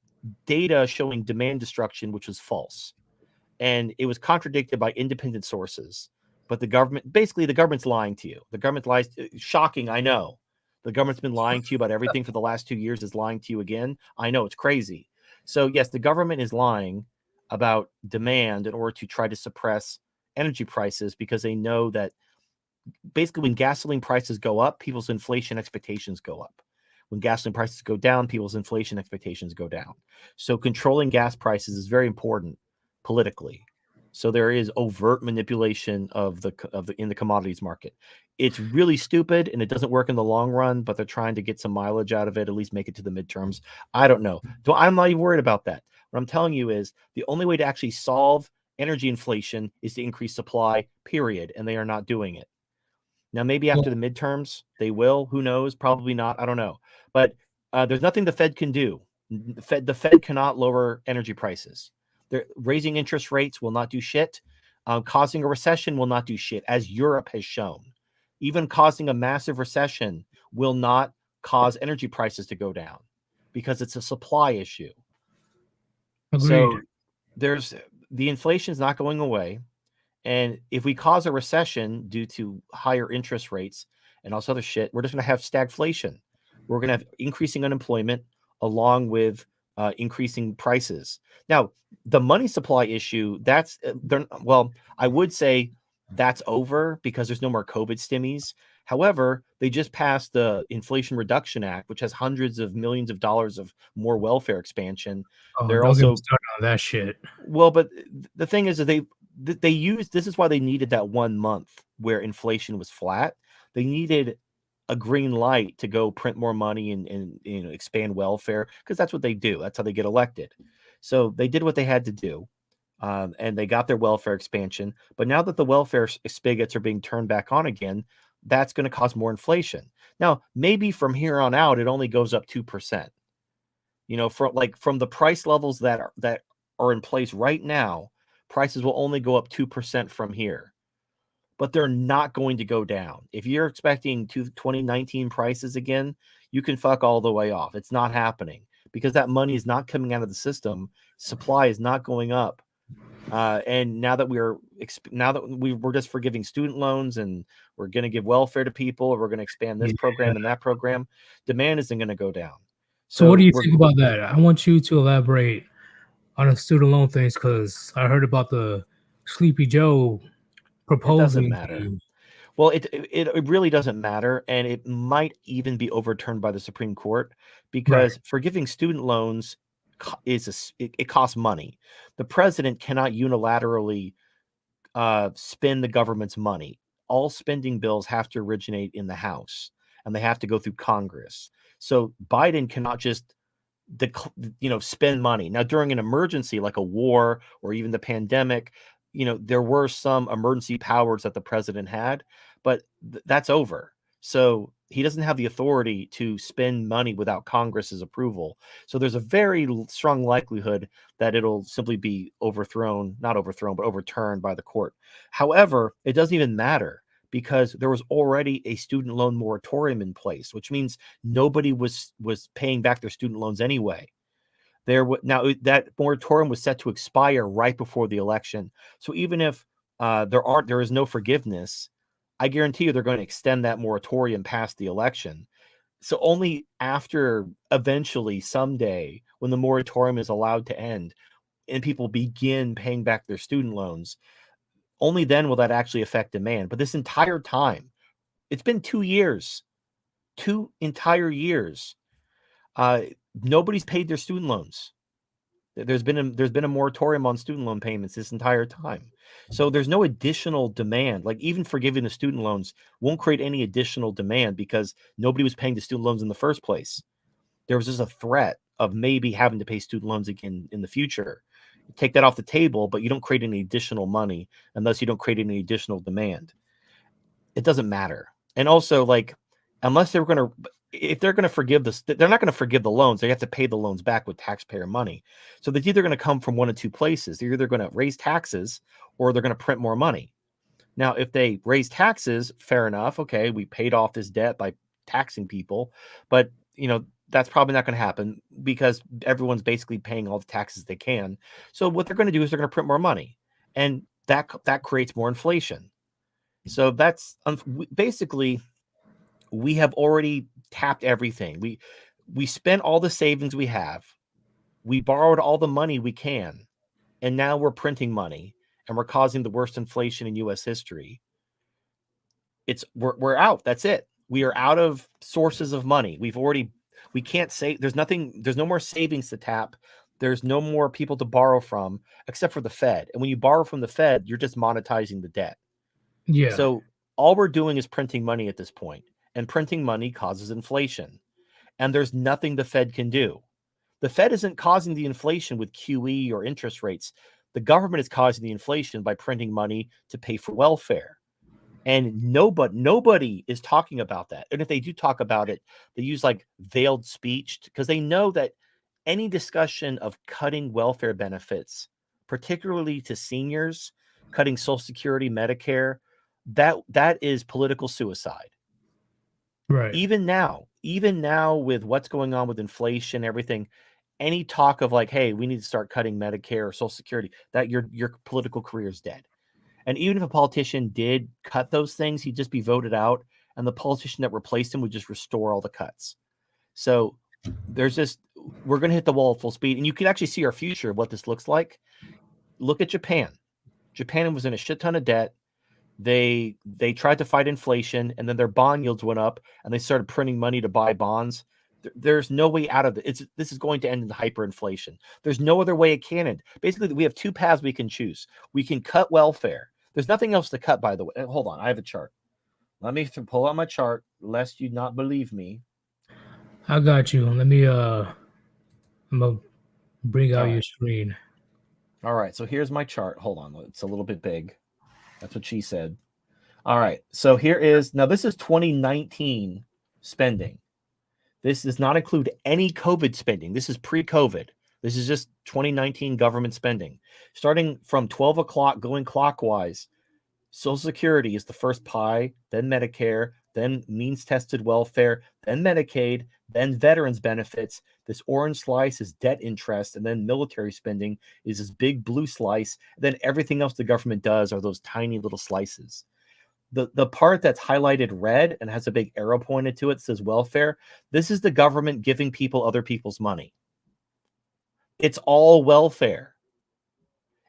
data showing demand destruction, which was false, and it was contradicted by independent sources. But the government's lying to you. The government lies. Shocking, I know. The government's been lying to you about everything for the last 2 years. Is lying to you again. I know, it's crazy. So yes, the government is lying about demand in order to try to suppress energy prices, because they know that basically when gasoline prices go up, people's inflation expectations go up. When gasoline prices go down, people's inflation expectations go down. So controlling gas prices is very important politically. So there is overt manipulation of the in the commodities market. It's really stupid and it doesn't work in the long run, but they're trying to get some mileage out of it, at least make it to the midterms. I don't know. I'm not even worried about that. What I'm telling you is the only way to actually solve energy inflation is to increase supply, period, and they are not doing it. Now, maybe after the midterms, they will. Who knows? Probably not. I don't know. But there's nothing the Fed can do. The Fed cannot lower energy prices. Raising interest rates will not do shit. Causing a recession will not do shit, as Europe has shown. Even causing a massive recession will not cause energy prices to go down because it's a supply issue. Agreed. So the inflation is not going away. And if we cause a recession due to higher interest rates and all this other shit, we're just going to have stagflation. We're going to have increasing unemployment along with increasing prices. Now, the money supply issue, I would say that's over because there's no more COVID stimmies. However, they just passed the Inflation Reduction Act, which has hundreds of millions of dollars of more welfare expansion. Oh, They're don't get me also started on that shit. well, but the thing is that they used, this is why they needed that 1 month where inflation was flat. They needed a green light to go print more money and expand welfare, because that's what they do. That's how they get elected. So they did what they had to do, and they got their welfare expansion. But now that the welfare spigots are being turned back on again, that's going to cause more inflation. Now, maybe from here on out, it only goes up 2%. From the price levels that are in place right now, prices will only go up 2% from here, but they're not going to go down. If you're expecting 2019 prices again, you can fuck all the way off. It's not happening because that money is not coming out of the system. Supply is not going up. And now that we're just forgiving student loans and we're going to give welfare to people, or we're going to expand this program and that program, demand isn't going to go down. So what do you we're think about that? I want you to elaborate on the student loan things, because I heard about the Sleepy Joe It doesn't proposing. matter. Well, it really doesn't matter, and it might even be overturned by the Supreme Court, Right. because forgiving student loans it costs money. The president cannot unilaterally spend the government's money. All spending bills have to originate in the House, and they have to go through Congress. So Biden cannot just spend money. Now, during an emergency like a war or even the pandemic, there were some emergency powers that the president had, but that's over. So he doesn't have the authority to spend money without Congress's approval. So there's a very strong likelihood that it'll simply be not overthrown, but overturned by the court. However, it doesn't even matter, because there was already a student loan moratorium in place, which means nobody was paying back their student loans anyway. Now that moratorium was set to expire right before the election. So even if there is no forgiveness, I guarantee you they're going to extend that moratorium past the election. So only after, eventually someday, when the moratorium is allowed to end and people begin paying back their student loans, Only then will that actually affect demand. But this entire time, it's been 2 years, 2 entire years. Nobody's paid their student loans. There's been a moratorium on student loan payments this entire time. So there's no additional demand. Like even forgiving the student loans won't create any additional demand because nobody was paying the student loans in the first place. There was just a threat of maybe having to pay student loans again in the future. You take that off the table, but you don't create any additional money unless you don't create any additional demand. It doesn't matter. And also, like, unless they're going to, if they're going to forgive this, they're not going to forgive the loans. They have to pay the loans back with taxpayer money. So that's either going to come from one of two places. They're either going to raise taxes or they're going to print more money. Now, if they raise taxes, fair enough. Okay, we paid off this debt by taxing people, but that's probably not going to happen because everyone's basically paying all the taxes they can. So what they're going to do is they're going to print more money, and that creates more inflation. So that's basically we have already tapped everything. We spent all the savings we have. We borrowed all the money we can, and now we're printing money and we're causing the worst inflation in US history. We're out. That's it. We are out of sources of money. We can't say there's no more savings to tap. There's no more people to borrow from except for the Fed. And when you borrow from the Fed, you're just monetizing the debt. Yeah. So all we're doing is printing money at this point, and printing money causes inflation. And there's nothing the Fed can do. The Fed isn't causing the inflation with QE or interest rates. The government is causing the inflation by printing money to pay for welfare. And nobody is talking about that. And if they do talk about it, they use like veiled speech because they know that any discussion of cutting welfare benefits, particularly to seniors, cutting Social Security, Medicare, that is political suicide. Right. Even now with what's going on with inflation, everything, any talk of like, hey, we need to start cutting Medicare or Social Security, that your political career is dead. And even if a politician did cut those things, he'd just be voted out, and the politician that replaced him would just restore all the cuts. So we're going to hit the wall at full speed, and you can actually see our future of what this looks like. Look at Japan. Japan was in a shit ton of debt. They tried to fight inflation, and then their bond yields went up, and they started printing money to buy bonds. There's no way out of it. This is going to end in hyperinflation. There's no other way it can end. Basically, we have two paths we can choose. We can cut welfare. There's nothing else to cut, by the way. Hold on, I have a chart. Let me pull out my chart, lest you not believe me. I got you. Let me I'm gonna bring out All your right. screen. All right, so here's my chart. Hold on, it's a little bit big. That's what she said. All right, so this is 2019 spending. This does not include any COVID spending. This is pre-COVID. This is just 2019 government spending. Starting from 12 o'clock going clockwise, Social Security is the first pie, then Medicare, then means-tested welfare, then Medicaid, then veterans benefits. This orange slice is debt interest, and then military spending is this big blue slice. Then everything else the government does are those tiny little slices. The part that's highlighted red and has a big arrow pointed to it says welfare. This is the government giving people other people's money. It's all welfare.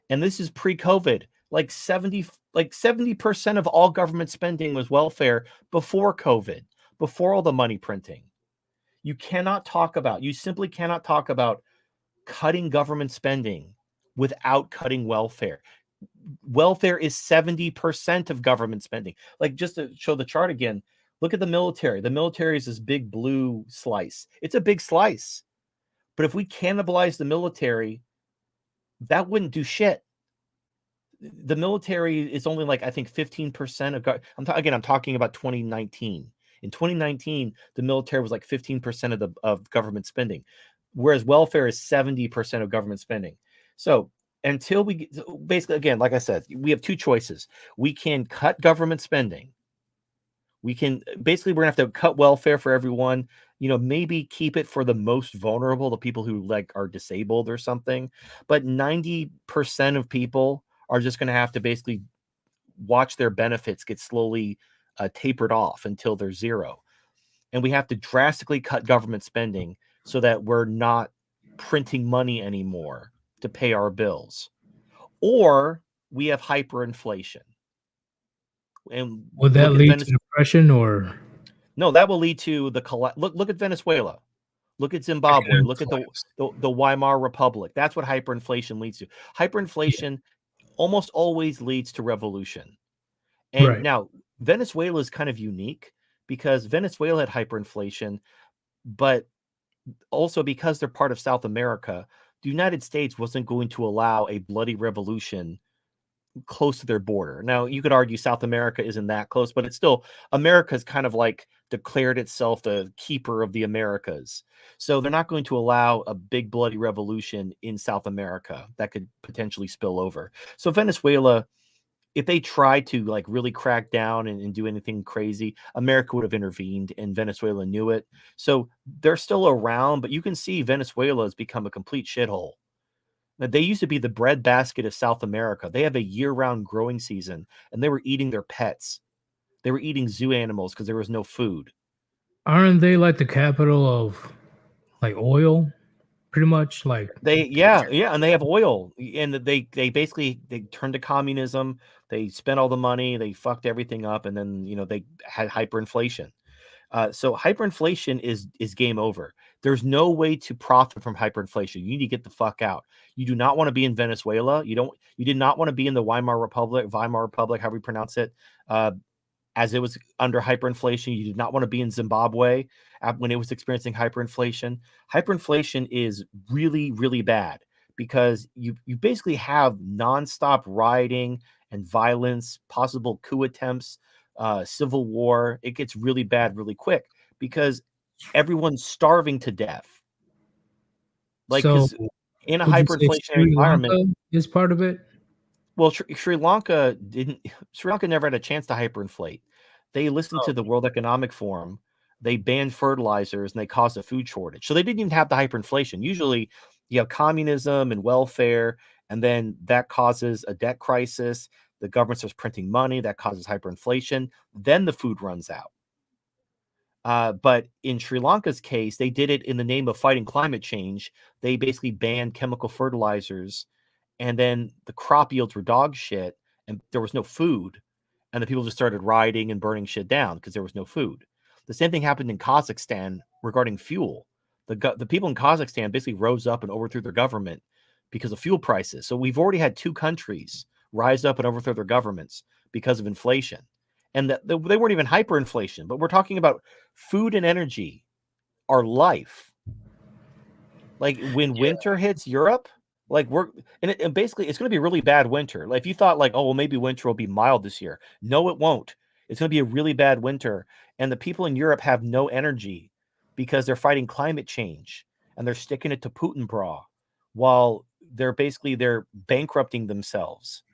And this is pre-COVID. Like 70% of all government spending was welfare before COVID, before all the money printing. You simply cannot talk about cutting government spending without cutting welfare. Welfare is 70% of government spending. Like, just to show the chart again, look at the military. The military is this big blue slice. It's a big slice. But if we cannibalize the military, that wouldn't do shit. The military is only like, I think 15% of I'm talking about 2019. In 2019, the military was like 15% of government spending, whereas welfare is 70% of government spending. So until basically, again, like I said, we have two choices. We can cut government spending. We're gonna have to cut welfare for everyone, maybe keep it for the most vulnerable, the people who like are disabled or something. But 90% of people are just gonna have to basically watch their benefits get slowly tapered off until they're zero. And we have to drastically cut government spending so that we're not printing money anymore to pay our bills. Or we have hyperinflation. And Would that look at lead to Venezuela. depression or No, that will lead to the look at Venezuela. Look at Zimbabwe. economic Look at collapse? the Weimar Republic. That's what hyperinflation leads to. Yeah, Hyperinflation almost always leads to revolution. And right. now Venezuela is kind of unique because Venezuela had hyperinflation, but also because they're part of South America, the United States wasn't going to allow a bloody revolution close to their border. Now, you could argue South America isn't that close, but it's still America's kind of like declared itself the keeper of the Americas. So they're not going to allow a big bloody revolution in South America that could potentially spill over. So Venezuela, if they tried to like really crack down and do anything crazy, America would have intervened and Venezuela knew it. So they're still around, but you can see Venezuela has become a complete shithole. They used to be the breadbasket of South America. They have a year-round growing season, and they were eating their pets. They were eating zoo animals because there was no food. Aren't they like the capital of like oil? Pretty much like Yeah, and they have oil, and they basically they turned to communism. They spent all the money, they fucked everything up, and then they had hyperinflation. So hyperinflation is game over. There's no way to profit from hyperinflation. You need to get the fuck out. You do not want to be in Venezuela. You did not want to be in the Weimar Republic, however you pronounce it, as it was under hyperinflation. You did not want to be in Zimbabwe when it was experiencing hyperinflation. Hyperinflation is really, really bad because you basically have nonstop rioting and violence, possible coup attempts, civil war. It gets really bad really quick because everyone's starving to death. Like, so. because in a Would you say hyperinflationary Sri environment, Lanka is part of it? well, Sri Lanka didn't. Sri Lanka never had a chance to hyperinflate. They listened Oh, to the World Economic Forum. They banned fertilizers and they caused a food shortage. So they didn't even have the hyperinflation. Usually, you have communism and welfare, and then that causes a debt crisis. The government starts printing money that causes hyperinflation. Then the food runs out. But in Sri Lanka's case, they did it in the name of fighting climate change. They basically banned chemical fertilizers, and then the crop yields were dog shit, and there was no food, and the people just started rioting and burning shit down because there was no food. The same thing happened in Kazakhstan regarding fuel. The people in Kazakhstan basically rose up and overthrew their government because of fuel prices. So we've already had two countries rise up and overthrow their governments because of inflation. And that they weren't even hyperinflation, but we're talking about food and energy, our life. Like when yeah. winter hits Europe, like and basically it's going to be a really bad winter. Like if you thought like, oh, well, maybe winter will be mild this year. No, it won't. It's going to be a really bad winter. And the people in Europe have no energy because they're fighting climate change and they're sticking it to Putin bra while they're bankrupting themselves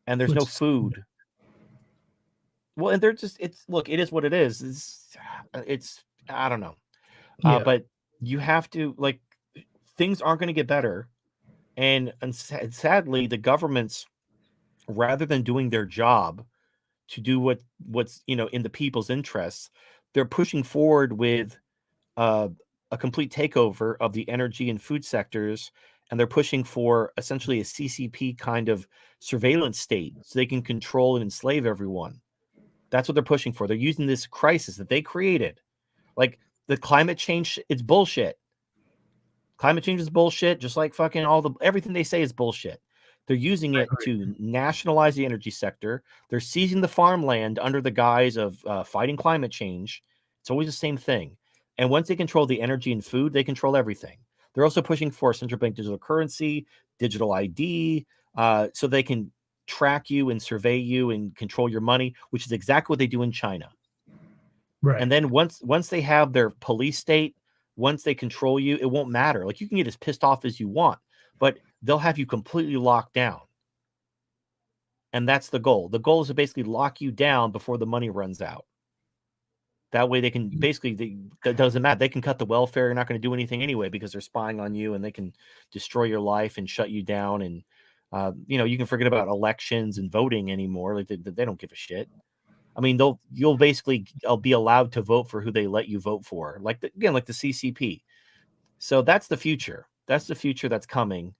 and there's no Which is food. Well, and they're just it is what it is. It's I don't know. yeah. But you have to like things aren't going to get better. And sadly, the governments, rather than doing their job to do what's in the people's interests, they're pushing forward with uh, a complete takeover of the energy and food sectors, and they're pushing for essentially a CCP kind of surveillance state so they can control and enslave everyone. That's what they're pushing for. They're using this crisis that they created, like the climate change. It's bullshit. Climate change is bullshit, just like fucking everything they say is bullshit. They're using it to nationalize the energy sector. They're seizing the farmland under the guise of fighting climate change. It's always the same thing. And once they control the energy and food, they control everything. They're also pushing for central bank digital currency, digital ID, so they can track you and survey you and control your money, which is exactly what they do in China. Right. And then once they have their police state, once they control you, it won't matter. Like you can get as pissed off as you want, but they'll have you completely locked down. And that's the goal. The goal is to basically lock you down before the money runs out. That way they can that doesn't matter. They can cut the welfare. You're not going to do anything anyway because they're spying on you and they can destroy your life and shut you down. And, you can forget about elections and voting anymore. Like they don't give a shit. I mean, you'll basically be allowed to vote for who they let you vote for, like the CCP. So that's the future. That's the future that's coming.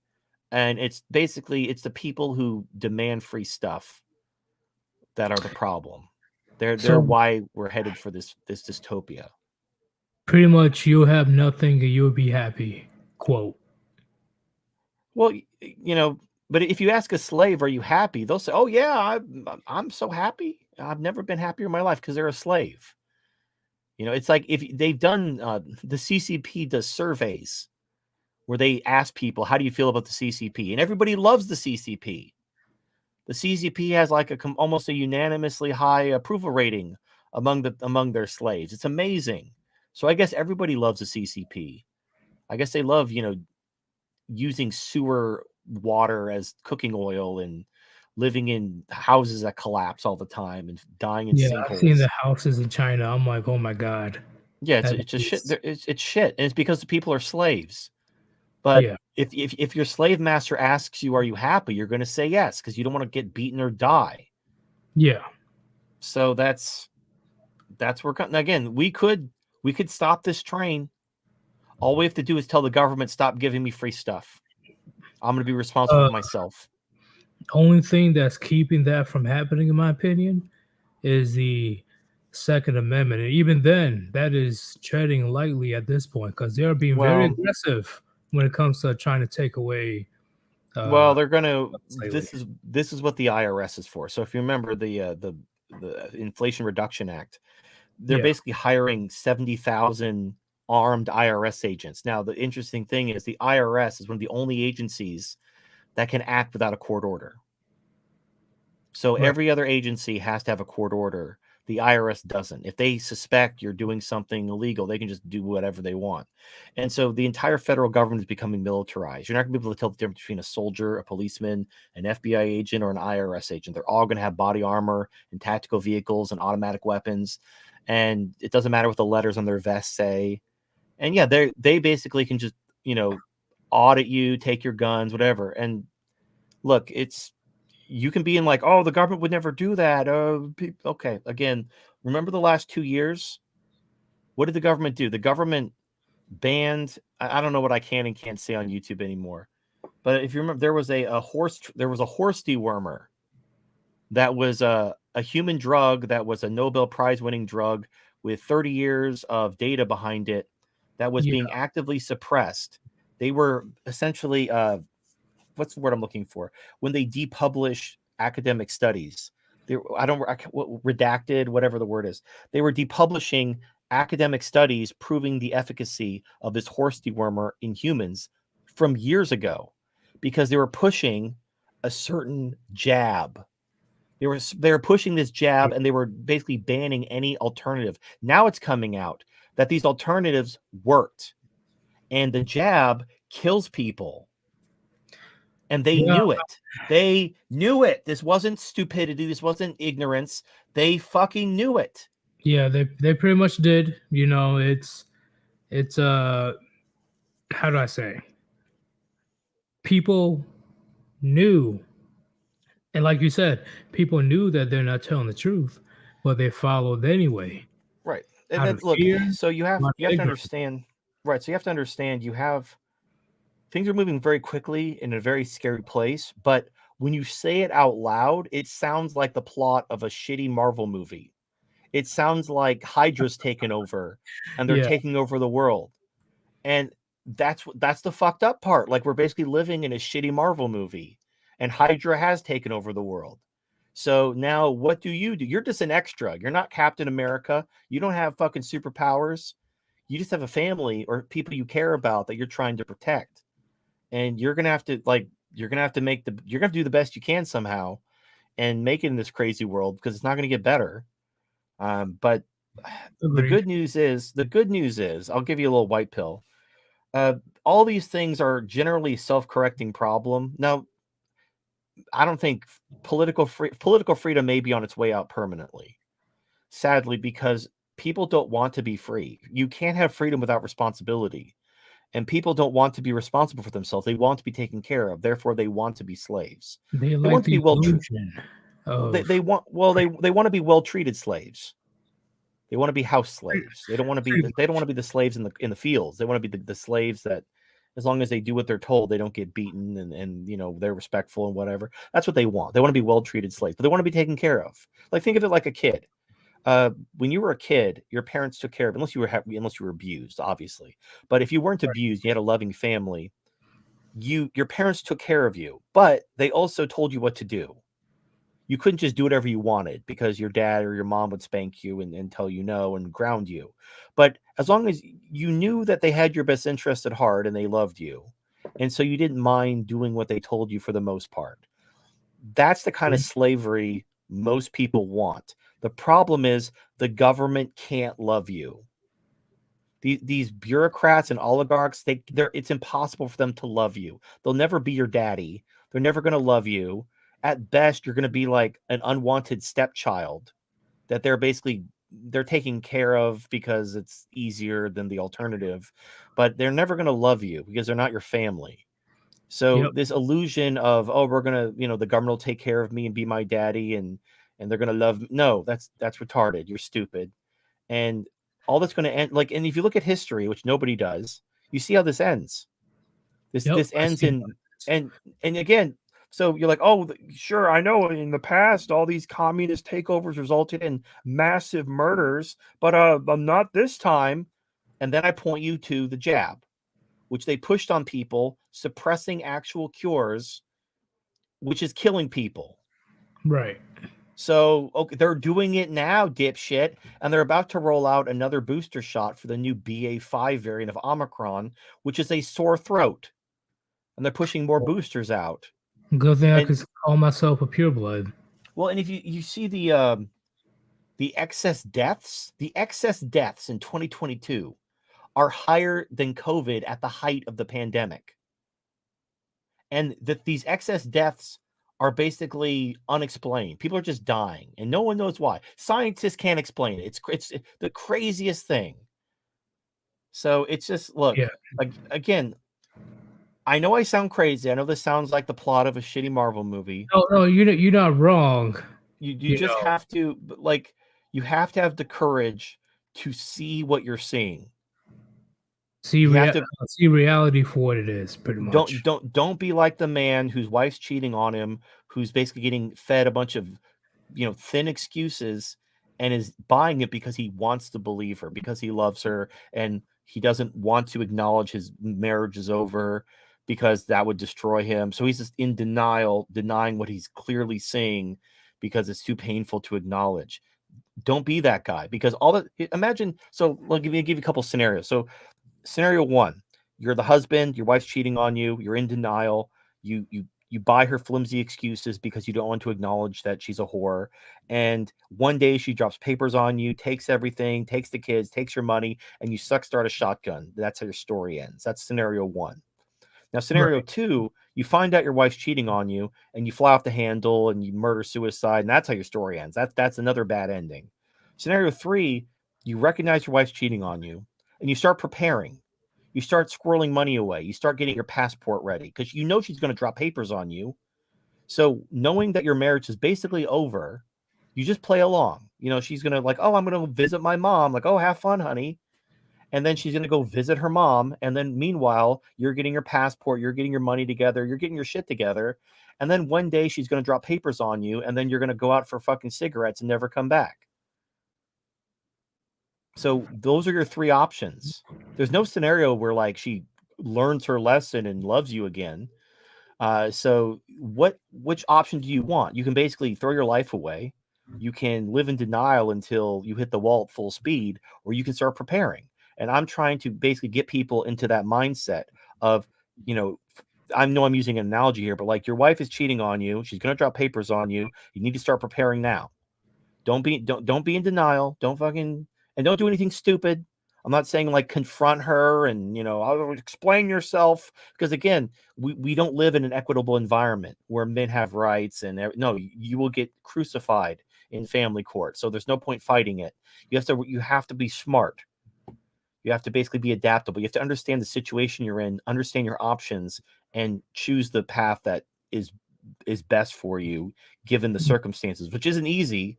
And it's basically it's the people who demand free stuff that are the problem. They're So why we're headed for this dystopia. pretty much, you'll have nothing and you'll be happy. Quote. Well, but if you ask a slave, "Are you happy?" They'll say, "Oh yeah, I'm so happy. I've never been happier in my life," because they're a slave. It's like if they've done the CCP does surveys where they ask people, "How do you feel about the CCP?" And everybody loves the CCP. The CCP has like almost a unanimously high approval rating among their slaves. It's amazing. So I guess everybody loves the CCP. I guess they love, using sewer water as cooking oil and living in houses that collapse all the time and dying in Yeah, I've seen the sinkholes. houses in China. I'm like, oh my god, Yeah, that it's just shit. is. It's shit, and it's because the people are slaves. But Yeah, if your slave master asks you, "Are you happy?" You're going to say yes because you don't want to get beaten or die. yeah. So that's where again we could stop this train. All we have to do is tell the government, "Stop giving me free stuff. I'm going to be responsible Uh, for myself." only thing that's keeping that from happening, in my opinion, is the Second Amendment, and even then, that is treading lightly at this point because they are being very Well, aggressive when it comes to trying to take away they're going to. lately. This is what the IRS is for. So if you remember the Inflation Reduction Act, they're Yeah, basically hiring 70,000 armed IRS agents. Now, the interesting thing is the IRS is one of the only agencies that can act without a court order. So right. every other agency has to have a court order. The IRS doesn't. If they suspect you're doing something illegal, they can just do whatever they want. And so the entire federal government is becoming militarized. You're not going to be able to tell the difference between a soldier, a policeman, an FBI agent, or an IRS agent. They're all going to have body armor and tactical vehicles and automatic weapons. And it doesn't matter what the letters on their vest say. And yeah, they basically can just, audit you, take your guns, whatever. And look, you can be in like, "Oh, the government would never do that." Okay. Again, remember the last 2 years? What did the government do? The government banned. I don't know what I can and can't say on YouTube anymore. But if you remember, there was a horse dewormer that was a human drug that was a Nobel Prize winning drug with 30 years of data behind it that was Yeah, being actively suppressed. They were essentially what's the word I'm looking for? When they depublish academic studies, redacted, whatever the word is. They were depublishing academic studies proving the efficacy of this horse dewormer in humans from years ago because they were pushing a certain jab. They were pushing this jab and they were basically banning any alternative. Now it's coming out that these alternatives worked and the jab kills people. And they yeah, knew it. They knew it. This wasn't stupidity. This wasn't ignorance. They fucking knew it. yeah. They pretty much did. It's how do I say? People knew, and like you said, people knew that they're not telling the truth, but they followed anyway Right. And out then of look, fear, so out of you have to ignorance. understand, right. So you have to understand you have things are moving very quickly in a very scary place, but when you say it out loud, it sounds like the plot of a shitty Marvel movie. It sounds like Hydra's taken over and they're Yeah, taking over the world. And that's the fucked up part. Like we're basically living in a shitty Marvel movie, and Hydra has taken over the world. So now what do? You're just an extra. You're not Captain America. You don't have fucking superpowers. You just have a family or people you care about that you're trying to protect. And you're gonna have to you're gonna have to do the best you can somehow and make it in this crazy world because it's not gonna get better. But agreed. the good news is I'll give you a little white pill. Uh, all these things are generally self-correcting problem. Now, I don't think political freedom may be on its way out permanently. Sadly, because people don't want to be free. You can't have freedom without responsibility. And people don't want to be responsible for themselves. They want to be taken care of. Therefore, they want to be slaves. They They like want to be the illusion they of want they want to be well-treated slaves. They want to be house slaves. They don't want to be the slaves in the fields. They want to be the slaves that as long as they do what they're told, they don't get beaten and they're respectful and whatever. That's what they want. They want to be well-treated slaves, but they want to be taken care of. Like, think of it like a kid. When you were a kid, your parents took care of, unless you were abused, obviously. But if you weren't abused, you had a loving family. Your parents took care of you, but they also told you what to do. You couldn't just do whatever you wanted because your dad or your mom would spank you and tell you no and ground you. But as long as you knew that they had your best interest at heart and they loved you, and so you didn't mind doing what they told you for the most part. That's the kind of slavery most people want. The problem is the government can't love you. These bureaucrats and oligarchs, it's impossible for them to love you. They'll never be your daddy. They're never going to love you. At best, you're going to be like an unwanted stepchild that they're taking care of because it's easier than the alternative, but they're never going to love you because they're not your family. So this illusion of, oh, we're going to, the government will take care of me and be my daddy and they're going to love me. No, that's retarded. You're stupid. And all that's going to end, like, and if you look at history, which nobody does, you see how this ends. This ends in, and again, so you're like, oh, sure, I know in the past all these communist takeovers resulted in massive murders, but not this time. And then I point you to the jab, which they pushed on people, suppressing actual cures, which is killing people. Right. So, okay, they're doing it now, dipshit, and they're about to roll out another booster shot for the new BA.5 variant of Omicron, which is a sore throat, and they're pushing more boosters out. Good thing I could call myself a pureblood. Well, and if you see the excess deaths, in 2022 are higher than COVID at the height of the pandemic, and that these excess deaths are basically unexplained. People are just dying, and no one knows why. Scientists can't explain it. It's the craziest thing. So it's just, look, again, I know I sound crazy. I know this sounds like the plot of a shitty Marvel movie. No, you're not wrong. You just have to, like, you have to have the courage to see what you're seeing. See reality for what it is, pretty much. Don't be like the man whose wife's cheating on him, who's basically getting fed a bunch of, thin excuses and is buying it because he wants to believe her, because he loves her, and he doesn't want to acknowledge his marriage is over because that would destroy him. So he's just in denial, denying what he's clearly seeing because it's too painful to acknowledge. Don't be that guy, because imagine, so I'll give you a couple scenarios. So scenario one, you're the husband, your wife's cheating on you, you're in denial, you buy her flimsy excuses because you don't want to acknowledge that she's a whore, and one day she drops papers on you, takes everything, takes the kids, takes your money, and you start a shotgun. That's how your story ends. That's scenario one. Now, scenario two, you find out your wife's cheating on you and you fly off the handle and you murder suicide, and that's how your story ends. That's another bad ending. Scenario three, you recognize your wife's cheating on you and you start preparing. You start squirreling money away. You start getting your passport ready because you know she's going to drop papers on you. So knowing that your marriage is basically over, you just play along. She's going to, like, oh, I'm going to visit my mom. Like, oh, have fun, honey. And then she's going to go visit her mom. And then meanwhile, you're getting your passport, you're getting your money together, you're getting your shit together. And then one day she's going to drop papers on you. And then you're going to go out for fucking cigarettes and never come back. So those are your three options. There's no scenario where, like, she learns her lesson and loves you again. So which option do you want? You can basically throw your life away. You can live in denial until you hit the wall at full speed, or you can start preparing. And I'm trying to basically get people into that mindset of, I know I'm using an analogy here, but like, your wife is cheating on you. She's going to drop papers on you. You need to start preparing now. Don't be in denial. Don't do anything stupid. I'm not saying, like, confront her and, I'll explain yourself, because again, we don't live in an equitable environment where men have rights, and no, you will get crucified in family court. So there's no point fighting it. You have to be smart. You have to basically be adaptable. You have to understand the situation you're in, understand your options, and choose the path that is best for you given the circumstances, which isn't easy.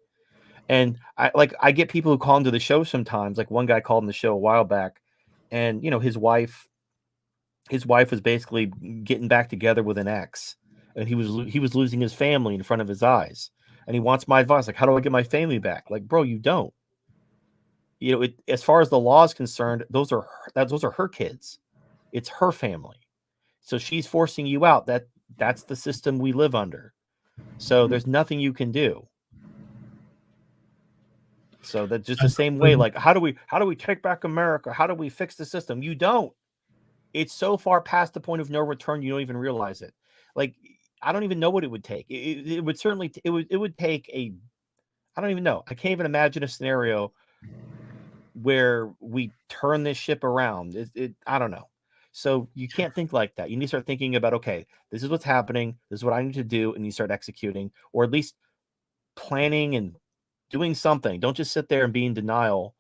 And I get people who call into the show sometimes. Like, one guy called in the show a while back, and his wife his wife was basically getting back together with an ex, and he was losing his family in front of his eyes, and he wants my advice, like, how do I get my family back? Like, bro, you don't. As far as the law is concerned, those are her kids. It's her family. So she's forcing you out. That's the system we live under. So there's nothing you can do. So that's just the same way. Like, how do we take back America? How do we fix the system? You don't. It's so far past the point of no return, you don't even realize it. Like, I don't even know what it would take. It would certainly it would take a, I don't even know. I can't even imagine a scenario where we turn this ship around. I don't know. So you can't think like that. You need to start thinking about, okay, this is what's happening. This is what I need to do, and you start executing, or at least planning and doing something. Don't just sit there and be in denial.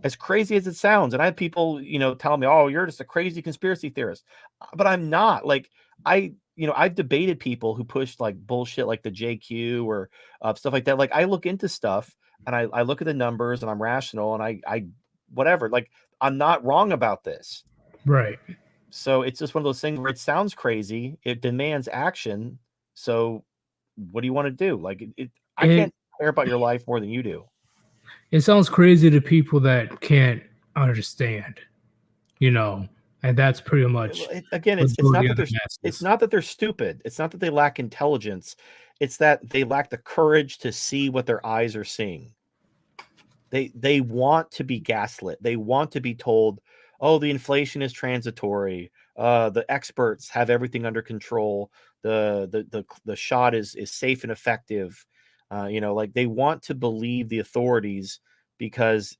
As crazy as it sounds, and I have people, tell me, "Oh, you're just a crazy conspiracy theorist," but I'm not. Like, I've debated people who push like bullshit, like the JQ or stuff like that. Like, I look into stuff and I look at the numbers and I'm rational and I whatever. Like, I'm not wrong about this. Right. So it's just one of those things where it sounds crazy. It demands action. So what do you want to do? Like, I can't care about your life more than you do. It sounds crazy to people that can't understand, and that's pretty much Again, it's not that they're stupid. It's not that they lack intelligence. It's that they lack the courage to see what their eyes are seeing. They want to be gaslit. They want to be told, "Oh, the inflation is transitory. The experts have everything under control. The shot is safe and effective." Like, they want to believe the authorities because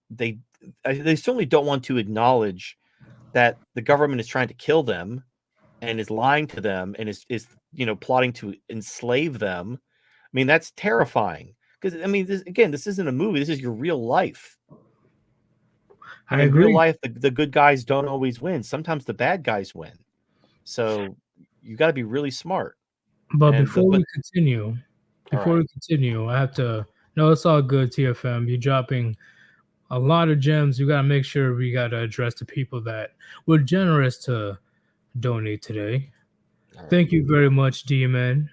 they certainly don't want to acknowledge that the government is trying to kill them and is lying to them and is plotting to enslave them. I mean, that's terrifying. Because, I mean, this isn't a movie. This is your real life. And in real life, the good guys don't always win. Sometimes the bad guys win. So you got to be really smart. But before we continue, I have to. No, it's all good, TFM. You're dropping a lot of gems. You got to make sure we got to address the people that were generous to donate today. Thank you very much, D-Man.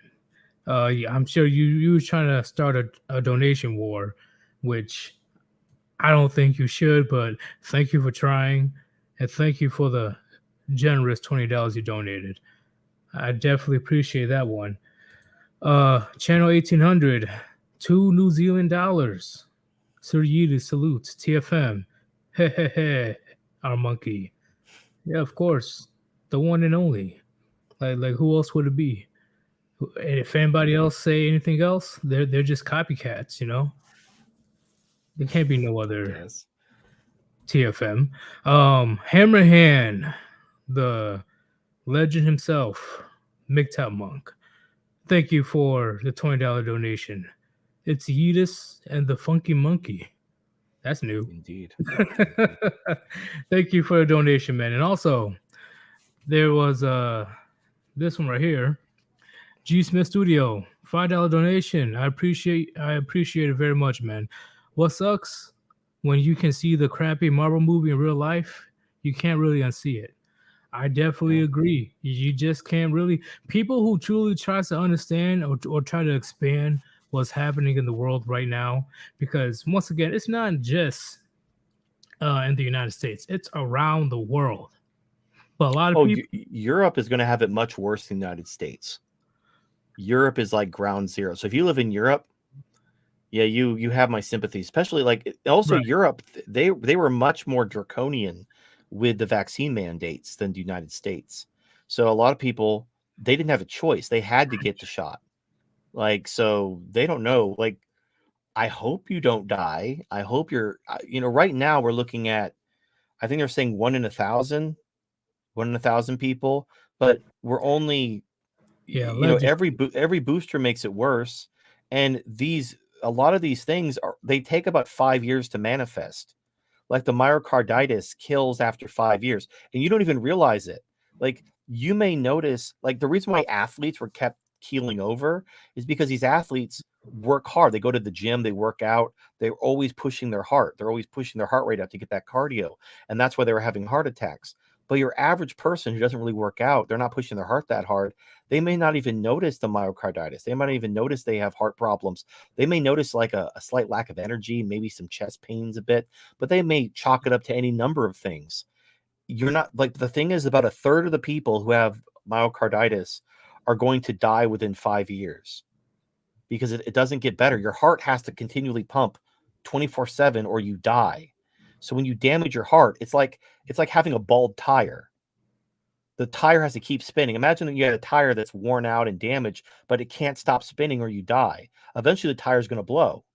I'm sure you were trying to start a donation war, which I don't think you should, but thank you for trying, and thank you for the generous $20 you donated. I definitely appreciate that one. Channel 1800, $2 New Zealand. Sir Yeetus salutes TFM. Hey, our monkey. Yeah, of course, the one and only. Like who else would it be? If anybody else say anything else, they're just copycats, There can't be no other TFM. Hammerhand, the legend himself, MGTOW Monk. Thank you for the $20 donation. It's Yeetus and the Funky Monkey. That's new. Indeed. Thank you for the donation, man. And also, there was this one right here. G Smith Studio, $5 donation. I appreciate it very much, man. What sucks when you can see the crappy Marvel movie in real life, you can't really unsee it. I definitely agree. You just can't really. People who truly tries to understand or try to expand what's happening in the world right now, because once again, it's not just in the United States; it's around the world. But a lot of people, Europe is going to have it much worse than the United States. Europe is like ground zero. So if you live in Europe, yeah, you have my sympathy. Especially Europe, they were much more draconian with the vaccine mandates than the United States. So a lot of people, they didn't have a choice. They had to get the shot. Like, so they don't know. Like, I hope you don't die. I hope you're, right now we're looking at, I think they're saying 1 in 1,000 people, but we're only, every booster makes it worse. And a lot of these things they take about 5 years to manifest. Like, the myocarditis kills after 5 years, and you don't even realize it. Like, you may notice, like, the reason why athletes were kept keeling over is because these athletes work hard. They go to the gym, they work out, they're always pushing their heart. They're always pushing their heart rate up to get that cardio. And that's why they were having heart attacks. But your average person who doesn't really work out, they're not pushing their heart that hard. They may not even notice the myocarditis. They might not even notice they have heart problems. They may notice like a slight lack of energy, maybe some chest pains a bit, but they may chalk it up to any number of things. You're not like the thing is about a third of the people who have myocarditis are going to die within 5 years because it doesn't get better. Your heart has to continually pump 24/7 or you die. So when you damage your heart, it's like having a bald tire. The tire has to keep spinning. Imagine that you had a tire that's worn out and damaged, but it can't stop spinning or you die. Eventually the tire is going to blow.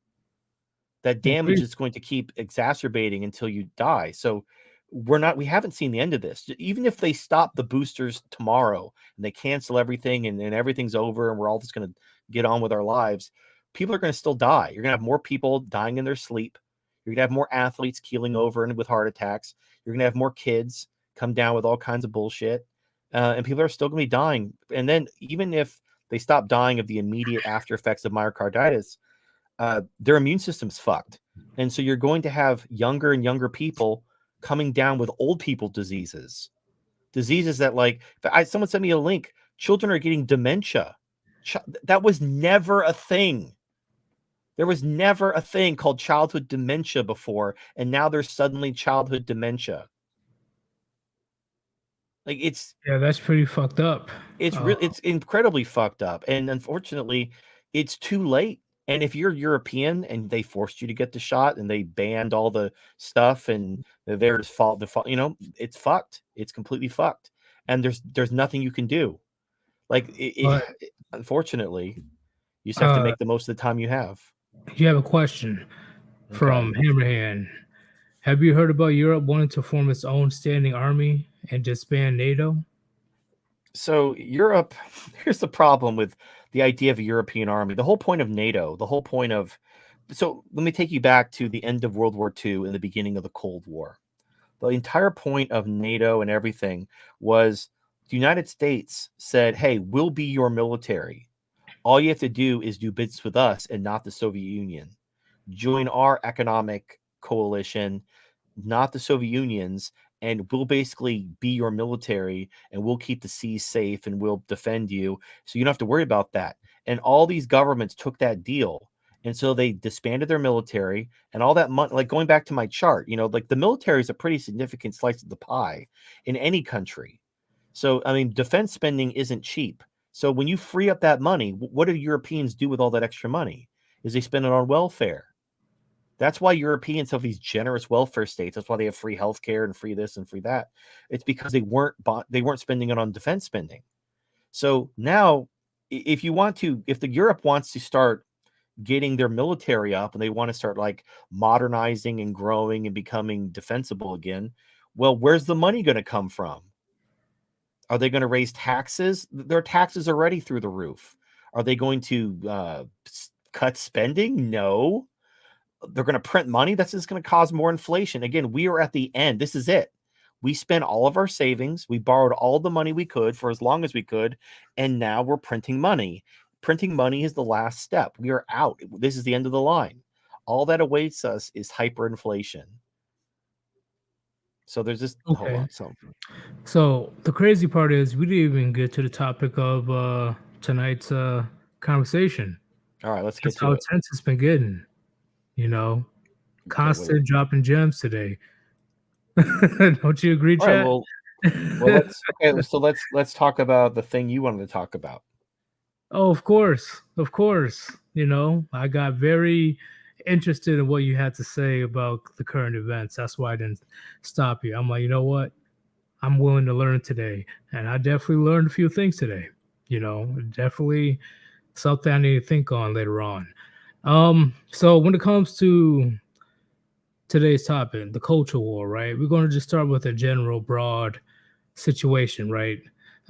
That damage Agreed. is going to keep exacerbating until you die. So we haven't seen the end of this. Even if they stop the boosters tomorrow and they cancel everything and everything's over and we're all just going to get on with our lives, people are going to still die. You're going to have more people dying in their sleep. You're going to have more athletes keeling over and with heart attacks. You're going to have more kids come down with all kinds of bullshit. And people are still going to be dying. And then even if they stop dying of the immediate after effects of myocarditis, their immune system's fucked. And so you're going to have younger and younger people coming down with old people diseases that like someone sent me a link. Children are getting dementia. That was never a thing. There was never a thing called childhood dementia before, and now there's suddenly childhood dementia. Like Yeah, that's pretty fucked up. it's incredibly fucked up, and unfortunately, it's too late. And if you're European and they forced you to get the shot and they banned all the stuff and they're just it's fucked. It's completely fucked. And there's nothing you can do. Like But unfortunately, you just have to uh, make the most of the time you have. you have a question Okay. from Hammerhand. Have you heard about Europe wanting to form its own standing army and disband NATO? So Europe, here's the problem with the idea of a European army. The whole point of NATO, so let me take you back to the end of World War II and the beginning of the Cold War. The entire point of NATO and everything was the United States said, hey, we'll be your military. All you have to do is do business with us and not the Soviet Union. Join our economic coalition, not the Soviet Union's, and we'll basically be your military and we'll keep the seas safe and we'll defend you. So you don't have to worry about that. And all these governments took that deal. And so they disbanded their military and all that money, like going back to my chart, like the military is a pretty significant slice of the pie in any country. So, I mean, defense spending isn't cheap. So when you free up that money, what do Europeans do with all that extra money? Is they spend it on welfare. That's why Europeans have these generous welfare states. That's why they have free healthcare and free this and free that. It's because they weren't spending it on defense spending. So now, if the Europe wants to start getting their military up and they want to start like modernizing and growing and becoming defensible again, well, where's the money going to come from? Are they going to raise taxes? Their taxes are already through the roof. Are they going to cut spending? No. They're going to print money. That's just going to cause more inflation. Again, we are at the end. This is it. We spent all of our savings. We borrowed all the money we could for as long as we could. And now we're printing money. Printing money is the last step. We are out. This is the end of the line. All that awaits us is hyperinflation. So there's this. Hold Okay. on. So the crazy part is we didn't even get to the topic of tonight's conversation. All right, let's get That's to how it. intense it's been getting. You know, Okay, constant dropping gems today. Don't you agree, all right. chat? Well, let's talk about the thing you wanted to talk about. Oh, of course. Of course. I got very interested in what you had to say about the current events. That's why I didn't stop you. I'm like, you know what? I'm willing to learn today. And I definitely learned a few things today. Definitely something I need to think on later on. So when it comes to today's topic, the culture war, right? We're going to just start with a general broad situation, right?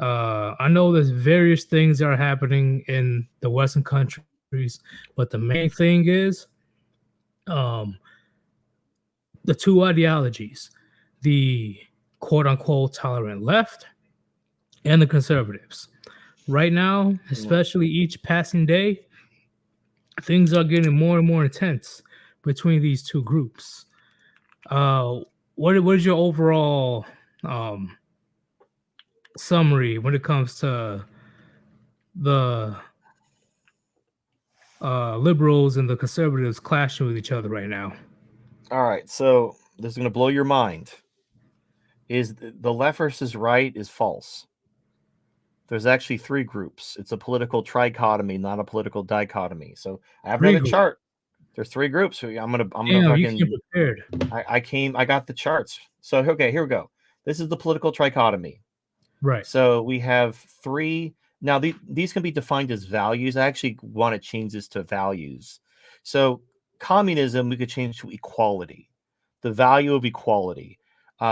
I know there's various things that are happening in the Western countries, but the main thing is um, the two ideologies, the quote unquote tolerant left and the conservatives. Right now, especially each passing day, things are getting more and more intense between these two groups. Uh, what is your overall summary when it comes to the liberals and the conservatives clashing with each other right now? All right, so this is going to blow your mind. Is the left versus right is false. There's actually three groups. It's a political trichotomy, not a political dichotomy. So I have another Regal. chart. There's three groups. So I'm gonna Damn, you came fucking prepared. I got the charts. So okay, here we go. This is the political trichotomy. Right. So we have three. Now these can be defined as values. I actually want to change this to values. So communism we could change to equality, the value of equality,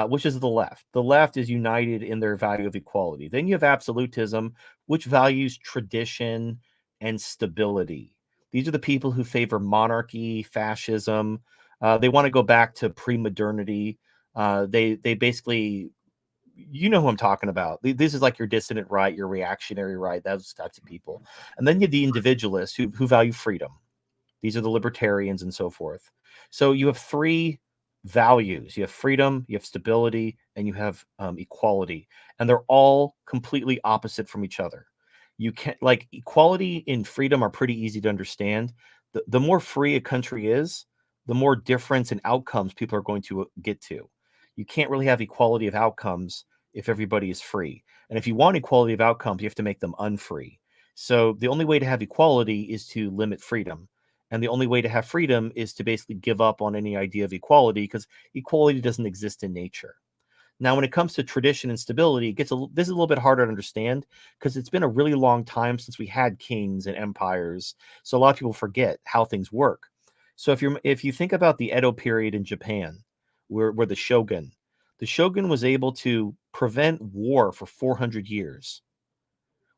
which is the left. The left is united in their value of equality. Then you have absolutism, which values tradition and stability. These are the people who favor monarchy, fascism. They want to go back to pre-modernity. They basically, you know who I'm talking about. This is like your dissident right, your reactionary right, those types of people. And then you have the individualists who value freedom. These are the libertarians and so forth. So you have three values. You have freedom, you have stability, and you have equality. And they're all completely opposite from each other. You can't, like, equality and freedom are pretty easy to understand. The more free a country is, the more difference in outcomes people are going to get to. You can't really have equality of outcomes if everybody is free. And if you want equality of outcomes, you have to make them unfree. So the only way to have equality is to limit freedom. And the only way to have freedom is to basically give up on any idea of equality, because equality doesn't exist in nature. Now, when it comes to tradition and stability, this is a little bit harder to understand because it's been a really long time since we had kings and empires. So a lot of people forget how things work. So if you think about the Edo period in Japan, where the shogun was able to prevent war for 400 years,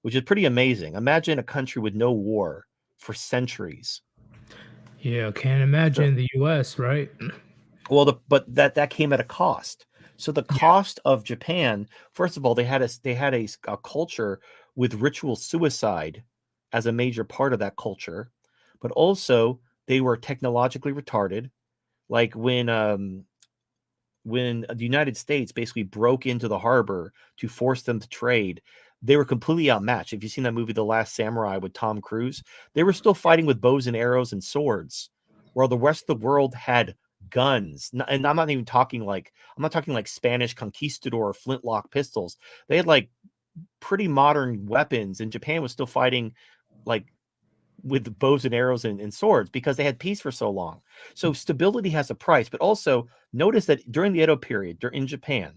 which is pretty amazing. Imagine a country with no war for centuries. Yeah, can't So, imagine the US, right? well, but that came at a cost. So the Yeah. cost of Japan, first of all, they had a culture with ritual suicide as a major part of that culture, but also they were technologically retarded. Like when the United States basically broke into the harbor to force them to trade, they were completely outmatched. If you've seen that movie, The Last Samurai with Tom Cruise, they were still fighting with bows and arrows and swords, while the rest of the world had guns. And I'm not talking like Spanish conquistador or flintlock pistols. They had like pretty modern weapons, and Japan was still fighting like with bows and arrows and swords because they had peace for so long. So stability has a price, but also notice that during the Edo period, in Japan,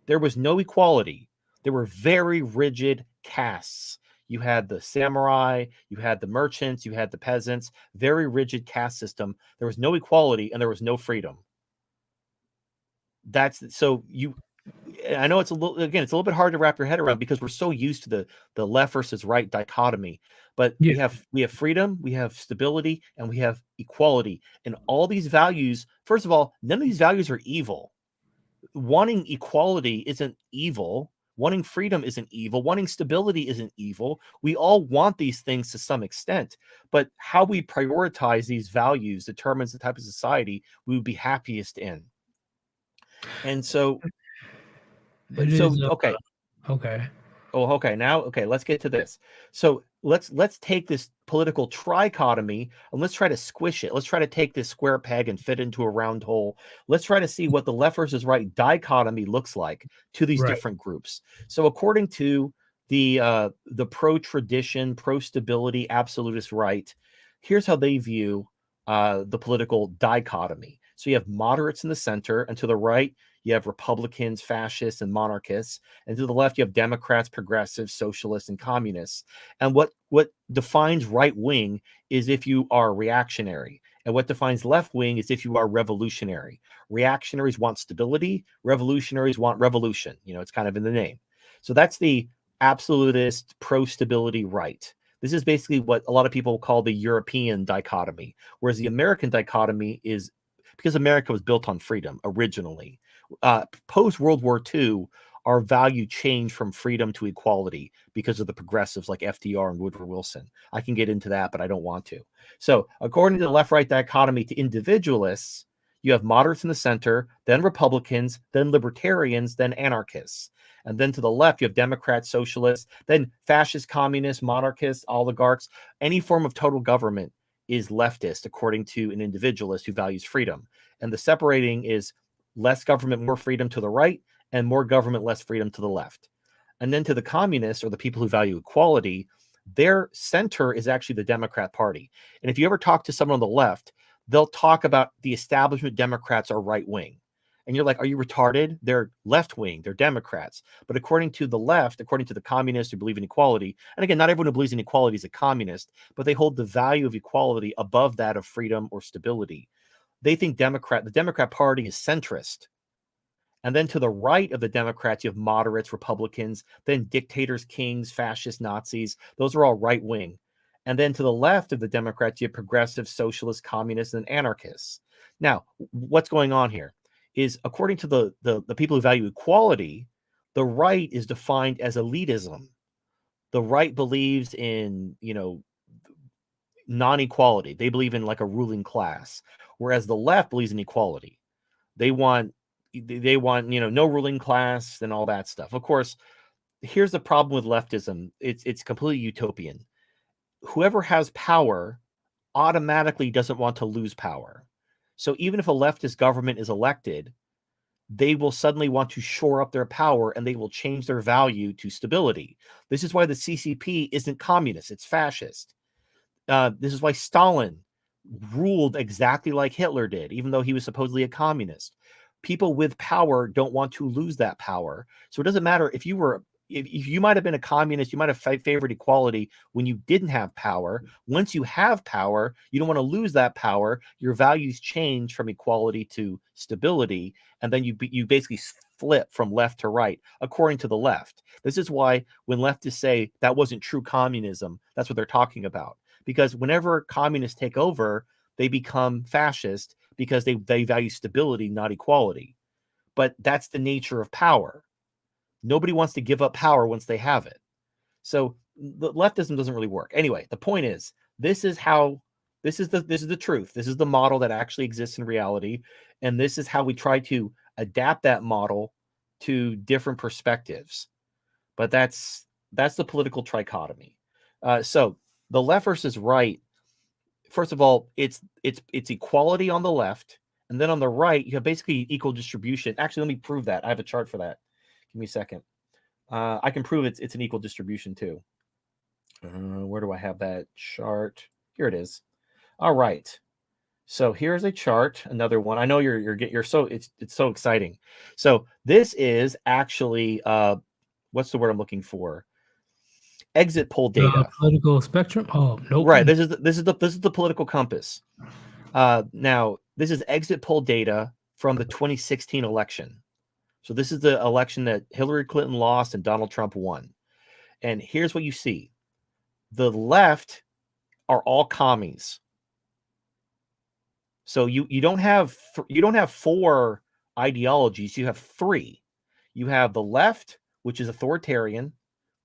there was no equality. There were very rigid castes. You had the samurai, you had the merchants, you had the peasants, very rigid caste system. There was no equality and there was no freedom. That's so you I know it's a little bit hard to wrap your head around because we're so used to the left versus right dichotomy. But Yeah. we have freedom, we have stability, and we have equality. And all these values, first of all, none of these values are evil. Wanting equality isn't evil. Wanting freedom isn't evil. Wanting stability isn't evil. We all want these things to some extent, but how we prioritize these values determines the type of society we would be happiest in. And so, It is okay, okay. oh, okay. Now, okay, let's get to this. So let's take this political trichotomy and let's try to squish it. Let's try to take this square peg and fit into a round hole. Let's try to see what the left versus right dichotomy looks like to these Right. different groups. So according to the pro tradition, pro stability, absolutist right, here's how they view the political dichotomy. So you have moderates in the center, and to the right you have Republicans, fascists, and monarchists. And to the left, you have Democrats, progressives, socialists, and communists. And what defines right wing is if you are reactionary. And what defines left wing is if you are revolutionary. Reactionaries want stability, revolutionaries want revolution. You know, it's kind of in the name. So that's the absolutist pro stability right. This is basically what a lot of people call the European dichotomy, whereas the American dichotomy is because America was built on freedom originally. Post World War II, our value changed from freedom to equality because of the progressives like FDR and Woodrow Wilson. I can get into that, but I don't want to. So, according to the left right dichotomy to individualists, You have moderates in the center, then Republicans, then libertarians, then anarchists. And then to the left, you have Democrats, socialists, then fascist, communists, monarchists, oligarchs. Any form of total government is leftist, according to an individualist who values freedom. And the separating is less government, more freedom to the right, and more government, less freedom to the left. And then to the communists, or the people who value equality, their center is actually the Democrat Party. And if you ever talk to someone on the left, they'll talk about the establishment Democrats are right wing. And you're like, are you retarded? They're left wing, they're Democrats. But according to the left, according to the communists who believe in equality, and again, not everyone who believes in equality is a communist, but they hold the value of equality above that of freedom or stability. They think the Democrat Party is centrist. And then to the right of the Democrats, you have moderates, Republicans, then dictators, kings, fascists, Nazis. Those are all right wing. And then to the left of the Democrats, you have progressive, socialists, communists, and anarchists. Now, what's going on here is, according to the people who value equality, the right is defined as elitism. The right believes in, non-equality. They believe in like a ruling class, whereas the left believes in equality. They want no ruling class and all that stuff. Of course, here's the problem with leftism. It's completely utopian. Whoever has power automatically doesn't want to lose power. So even if a leftist government is elected, they will suddenly want to shore up their power, and they will change their value to stability. This is why the CCP isn't communist, it's fascist. This is why Stalin ruled exactly like Hitler did, even though he was supposedly a communist. People with power don't want to lose that power. So it doesn't matter if you might have been a communist, you might have favored equality when you didn't have power. Once you have power, you don't want to lose that power. Your values change from equality to stability, and then you basically flip from left to right, according to the left. This is why when leftists say that wasn't true communism, that's what they're talking about. Because whenever communists take over, they become fascist because they value stability, not equality. But that's the nature of power. Nobody wants to give up power once they have it. So the leftism doesn't really work. Anyway, the point is, this is the truth. This is the model that actually exists in reality, and this is how we try to adapt that model to different perspectives. But that's the political trichotomy. So the left versus right. First of all, it's equality on the left, and then on the right, you have basically equal distribution. Actually, let me prove that. I have a chart for that. Give me a second. I can prove it's an equal distribution too. Where do I have that chart? Here it is. All right. So here's a chart, another one. I know you're so it's so exciting. So this is actually what's the word I'm looking for? Exit poll data. Political spectrum? Oh, nope. Right. This is the political compass. Now this is exit poll data from the 2016 election. So this is the election that Hillary Clinton lost and Donald Trump won. And here's what you see. The left are all commies. So you don't have four ideologies, you have three. You have the left, which is authoritarian.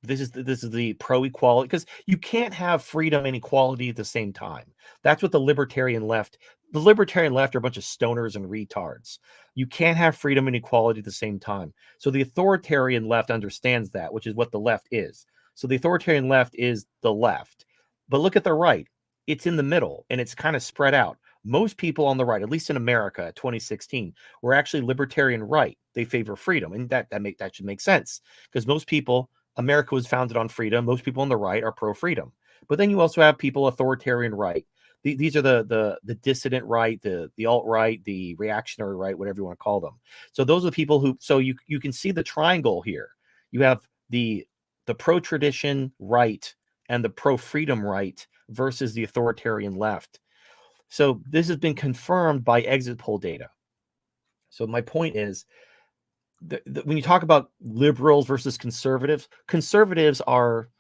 This is the pro-equality, because you can't have freedom and equality at the same time. That's what the libertarian left are a bunch of stoners and retards. You can't have freedom and equality at the same time. So the authoritarian left understands that, which is what the left is. So the authoritarian left is the left. But look at the right. It's in the middle, and it's kind of spread out. Most people on the right, at least in America, 2016, were actually libertarian right. They favor freedom, and that should make sense, because most people, America was founded on freedom. Most people on the right are pro-freedom. But then you also have people authoritarian right. These are the dissident right, the alt-right, the reactionary right, whatever you want to call them. So those are the people who, so you can see the triangle here. You have the pro-tradition right and the pro-freedom right versus the authoritarian left. So this has been confirmed by exit poll data. So my point is, when you talk about liberals versus conservatives are,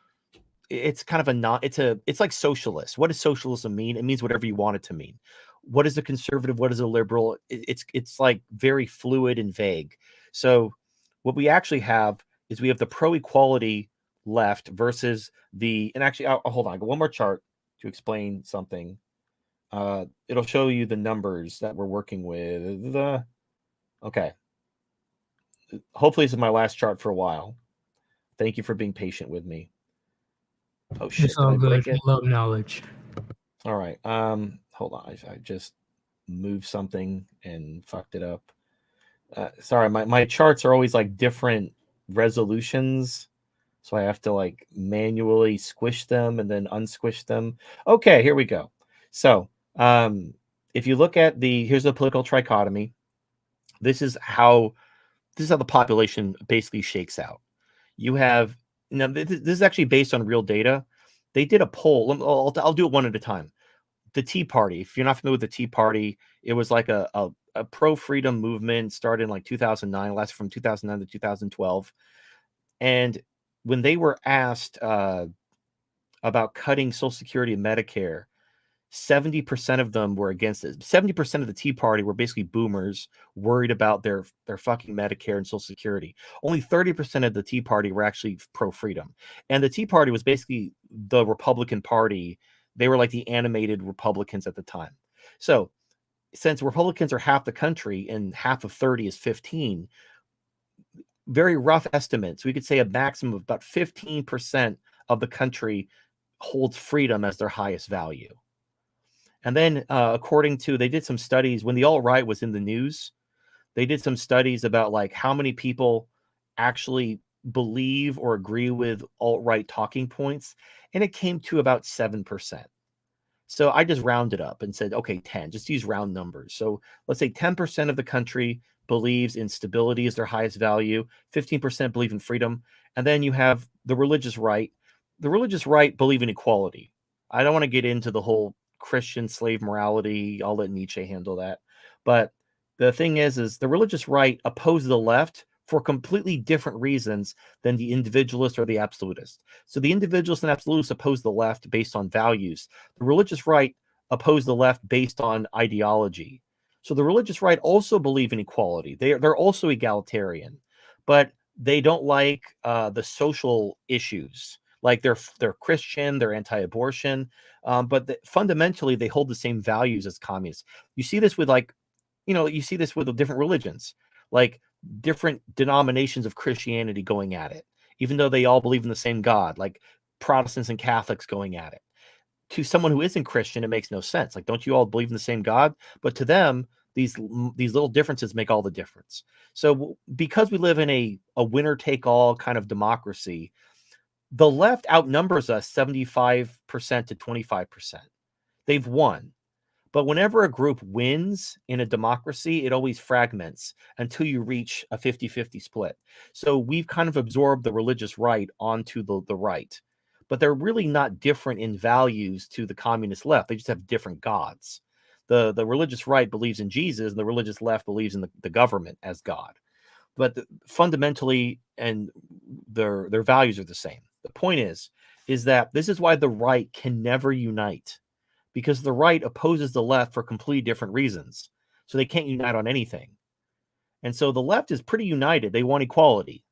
it's kind of it's like socialist. What does socialism mean? It means whatever you want it to mean. What is a conservative? What is a liberal? It's like very fluid and vague. So what we actually have is we have the pro-equality left versus and actually, I'll hold on, I got one more chart to explain something. It'll show you the numbers that we're working with. Okay. Hopefully this is my last chart for a while. Thank you for being patient with me. Oh It's shit, did all I good. break I it? love knowledge. All right. Hold on. I just moved something and fucked it up. Sorry, my charts are always like different resolutions. So I have to like manually squish them and then unsquish them. Okay, here we go. So if you look at here's the political trichotomy. This is how the population basically shakes out. You have now this is actually based on real data. They did a poll. I'll do it one at a time. The Tea Party. If you're not familiar with the Tea Party, it was like a pro freedom movement started in like 2009, lasted from 2009 to 2012. And when they were asked about cutting Social Security and Medicare, 70% of them were against it. 70% of the Tea Party were basically boomers worried about their fucking Medicare and Social Security. Only 30% of the Tea Party were actually pro freedom. And the Tea Party was basically the Republican Party. They were like the animated Republicans at the time. So since Republicans are half the country and half of 30 is 15, very rough estimates, we could say a maximum of about 15% of the country holds freedom as their highest value. And then, according to, they did some studies when the alt-right was in the news. They did some studies about like how many people actually believe or agree with alt-right talking points, and it came to about 7%. So I just rounded up and said, okay, 10, just use round numbers. So let's say 10% of the country believes in stability as their highest value, 15% believe in freedom, and then you have the religious right. The religious right believe in equality. I don't want to get into the whole Christian slave morality. I'll let Nietzsche handle that. But the thing is the religious right oppose the left for completely different reasons than the individualist or the absolutist. So the individualists and absolutists oppose the left based on values. The religious right oppose the left based on ideology. So the religious right also believe in equality. They're also egalitarian, but they don't like the social issues. Like they're Christian, they're anti-abortion, but fundamentally they hold the same values as communists. You see this with you see this with the different religions, like different denominations of Christianity going at it, even though they all believe in the same God, like Protestants and Catholics going at it. To someone who isn't Christian, it makes no sense. Like, don't you all believe in the same God? But to them, these little differences make all the difference. So because we live in a winner take all kind of democracy, the left outnumbers us 75% to 25%. They've won. But whenever a group wins in a democracy, it always fragments until you reach a 50-50 split. So we've kind of absorbed the religious right onto the right. But they're really not different in values to the communist left. They just have different gods. The religious right believes in Jesus, and the religious left believes in the government as God. But fundamentally, and their values are the same. The point is that this is why the right can never unite, because the right opposes the left for completely different reasons. So they can't unite on anything. And so the left is pretty united. They want equality.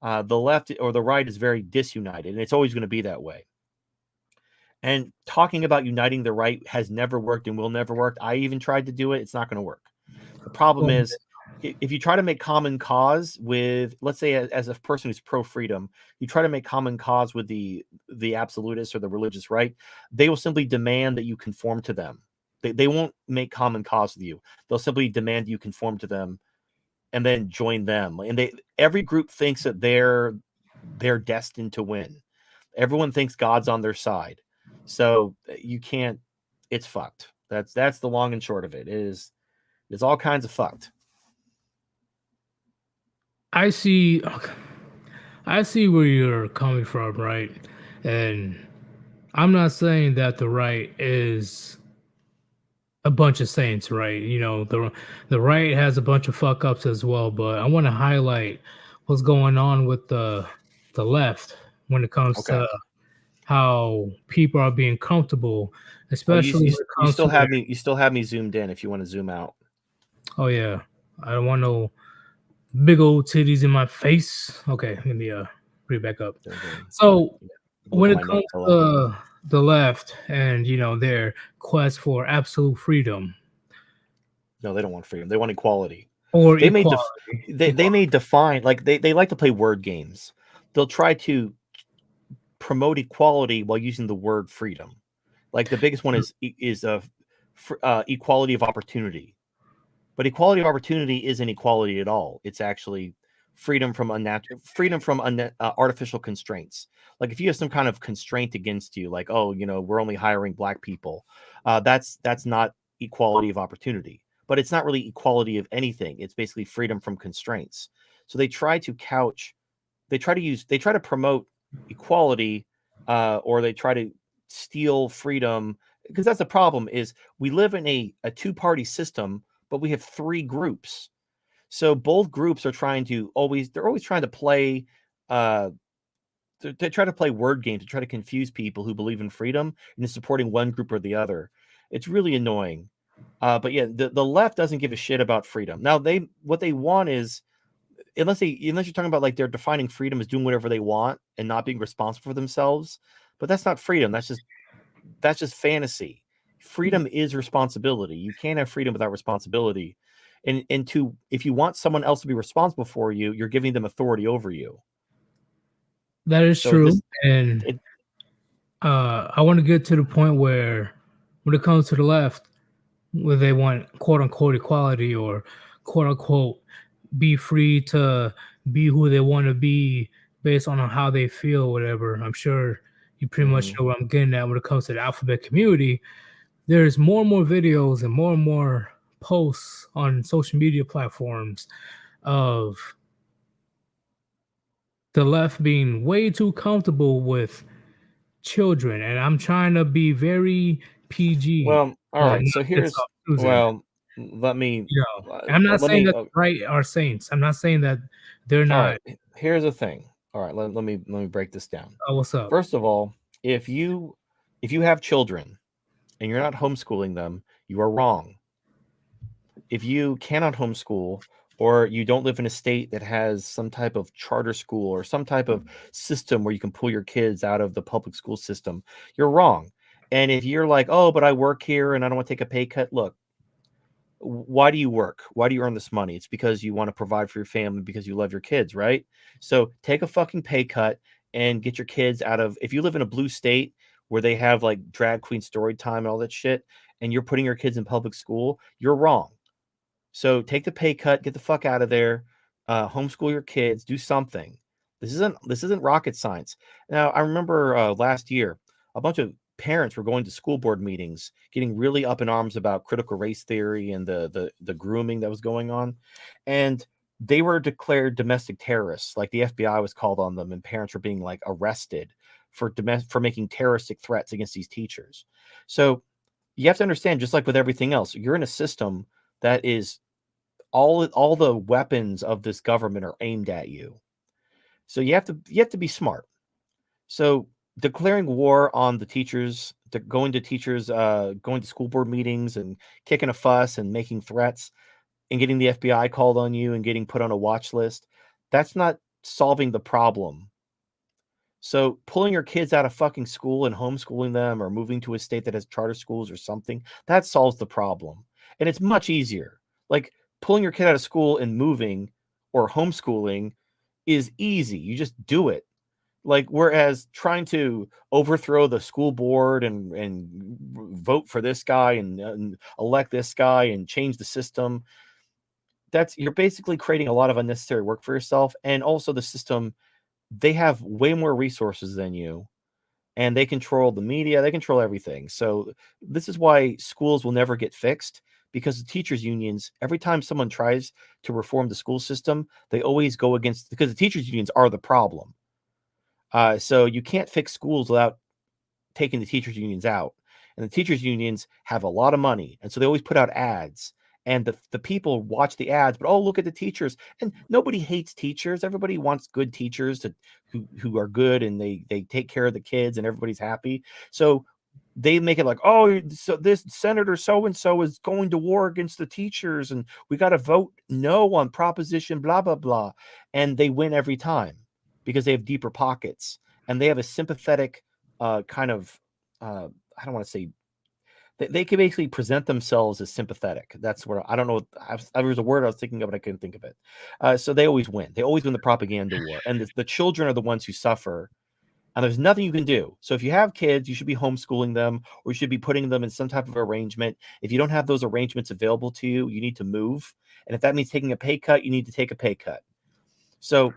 The left or the right is very disunited, and it's always going to be that way. And talking about uniting the right has never worked and will never work. I even tried to do it. It's not going to work. The problem Well, is, if you try to make common cause with, let's say, as a person who's pro freedom, you try to make common cause with the absolutists or the religious right, they will simply demand that you conform to them. They won't make common cause with you. They'll simply demand you conform to them and then join them. And every group thinks that they're destined to win. Everyone thinks God's on their side. So you can't. It's fucked. That's the long and short of it. It's all kinds of fucked. I see. I see where you're coming from, right? And I'm not saying that the right is a bunch of saints, right? You know, the right has a bunch of fuck ups as well, but I want to highlight what's going on with the left when it comes Okay. to how people are being comfortable, Oh, especially when it comes to their, you still have me zoomed in if you want to zoom out. oh yeah, I don't want no big old titties in my face. Okay, let me read back up. Okay. So Look when at it my neck comes pillow. to the left and their quest for absolute freedom No, they don't want freedom. They want equality. or They may equality. they may define, like, they like to play word games. They'll try to promote equality while using the word freedom. Like the biggest one is equality of opportunity. But equality of opportunity isn't equality at all. It's actually freedom from artificial constraints. Like if you have some kind of constraint against you, like, oh, we're only hiring black people, that's not equality of opportunity. But it's not really equality of anything. It's basically freedom from constraints. So they try to promote equality, or they try to steal freedom, because that's the problem. Is we live in a two-party system, but we have three groups. So both groups are they're always trying to play, uh they try to play word game to try to confuse people who believe in freedom and supporting one group or the other. It's really annoying. But yeah, the left doesn't give a shit about freedom. Now what they want is, unless you're talking about, like, they're defining freedom as doing whatever they want and not being responsible for themselves. But that's not freedom. That's just fantasy. Freedom is responsibility. You can't have freedom without responsibility. And if you want someone else to be responsible for you, you're giving them authority over you. That is So true, and it I want to get to the point where, when it comes to the left, where they want quote unquote equality or quote unquote be free to be who they want to be based on how they feel, or whatever. I'm sure you pretty much Mhm. know what I'm getting at when it comes to the alphabet community. There's more and more videos and more posts on social media platforms of the left being way too comfortable with children, and I'm trying to be very PG, Well, all not right. So get here's so Susan. well, let me I'm not let saying me that the right are saints. I'm not saying that they're all not. right. Here's the thing. All right, let me break this down. Oh, what's up? First of all, if you have children and you're not homeschooling them, you are wrong. If you cannot homeschool, or you don't live in a state that has some type of charter school or some type of system where you can pull your kids out of the public school system, you're wrong. And if you're like, oh, but I work here and I don't want to take a pay cut, look, why do you work? Why do you earn this money? It's because you want to provide for your family, because you love your kids, right? So take a fucking pay cut and get your kids out of, if you live in a blue state where they have like drag queen story time and all that shit, and you're putting your kids in public school, you're wrong. So take the pay cut, get the fuck out of there, homeschool your kids, do something. This isn't rocket science. Now, I remember last year, a bunch of parents were going to school board meetings, getting really up in arms about critical race theory and the grooming that was going on, and they were declared domestic terrorists. Like the FBI was called on them, and parents were being like arrested for making terroristic threats against these teachers. So you have to understand, just like with everything else, you're in a system that is all the weapons of this government are aimed at you. So you have to be smart. So declaring war on the teachers, going to school board meetings and kicking a fuss and making threats and getting the FBI called on you and getting put on a watch list, that's not solving the problem. So pulling your kids out of fucking school and homeschooling them, or moving to a state that has charter schools or something, that solves the problem. And it's much easier. Like pulling your kid out of school and moving or homeschooling is easy. You just do it. Like, whereas trying to overthrow the school board and vote for this guy and elect this guy and change the system, that's you're basically creating a lot of unnecessary work for yourself. And also the system, they have way more resources than you, and they control the media, they control everything. So this is why schools will never get fixed, because the teachers unions, every time someone tries to reform the school system, they always go against, because the teachers unions are the problem. So you can't fix schools without taking the teachers unions out. And the teachers unions have a lot of money, and so they always put out ads. And the people watch the ads, but oh, look at the teachers. And nobody hates teachers. Everybody wants good teachers who are good, and they take care of the kids and everybody's happy. So they make it like, oh, so this senator so and so is going to war against the teachers, and we got to vote no on proposition blah blah blah, and they win every time because they have deeper pockets and they have a sympathetic kind of I don't want to say they can basically present themselves as sympathetic. That's what I don't know. There was a word I was thinking of, but I couldn't think of it. So they always win. They always win the propaganda war, and the children are the ones who suffer. And there's nothing you can do. So if you have kids, you should be homeschooling them, or you should be putting them in some type of arrangement. If you don't have those arrangements available to you, you need to move. And if that means taking a pay cut, you need to take a pay cut. So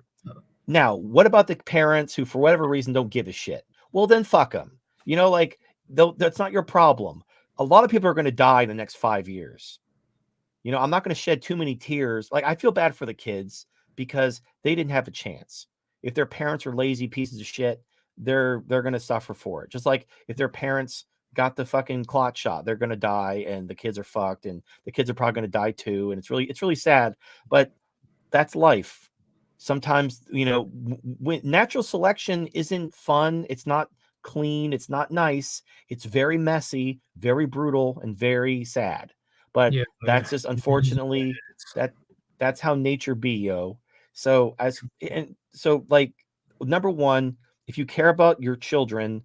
now, what about the parents who, for whatever reason, don't give a shit? Well, then fuck them. Like, that's not your problem. A lot of people are going to die in the next 5 years. I'm not going to shed too many tears. Like, I feel bad for the kids because they didn't have a chance. If their parents are lazy pieces of shit, they're going to suffer for it. Just like if their parents got the fucking clot shot, they're going to die, and the kids are fucked, and the kids are probably going to die too. And it's really sad, but that's life. Sometimes, when natural selection isn't fun, it's not clean, it's not nice, it's very messy, very brutal, and very sad. But Yeah, that's just, unfortunately, that's how nature be, yo. So like, number one, if you care about your children,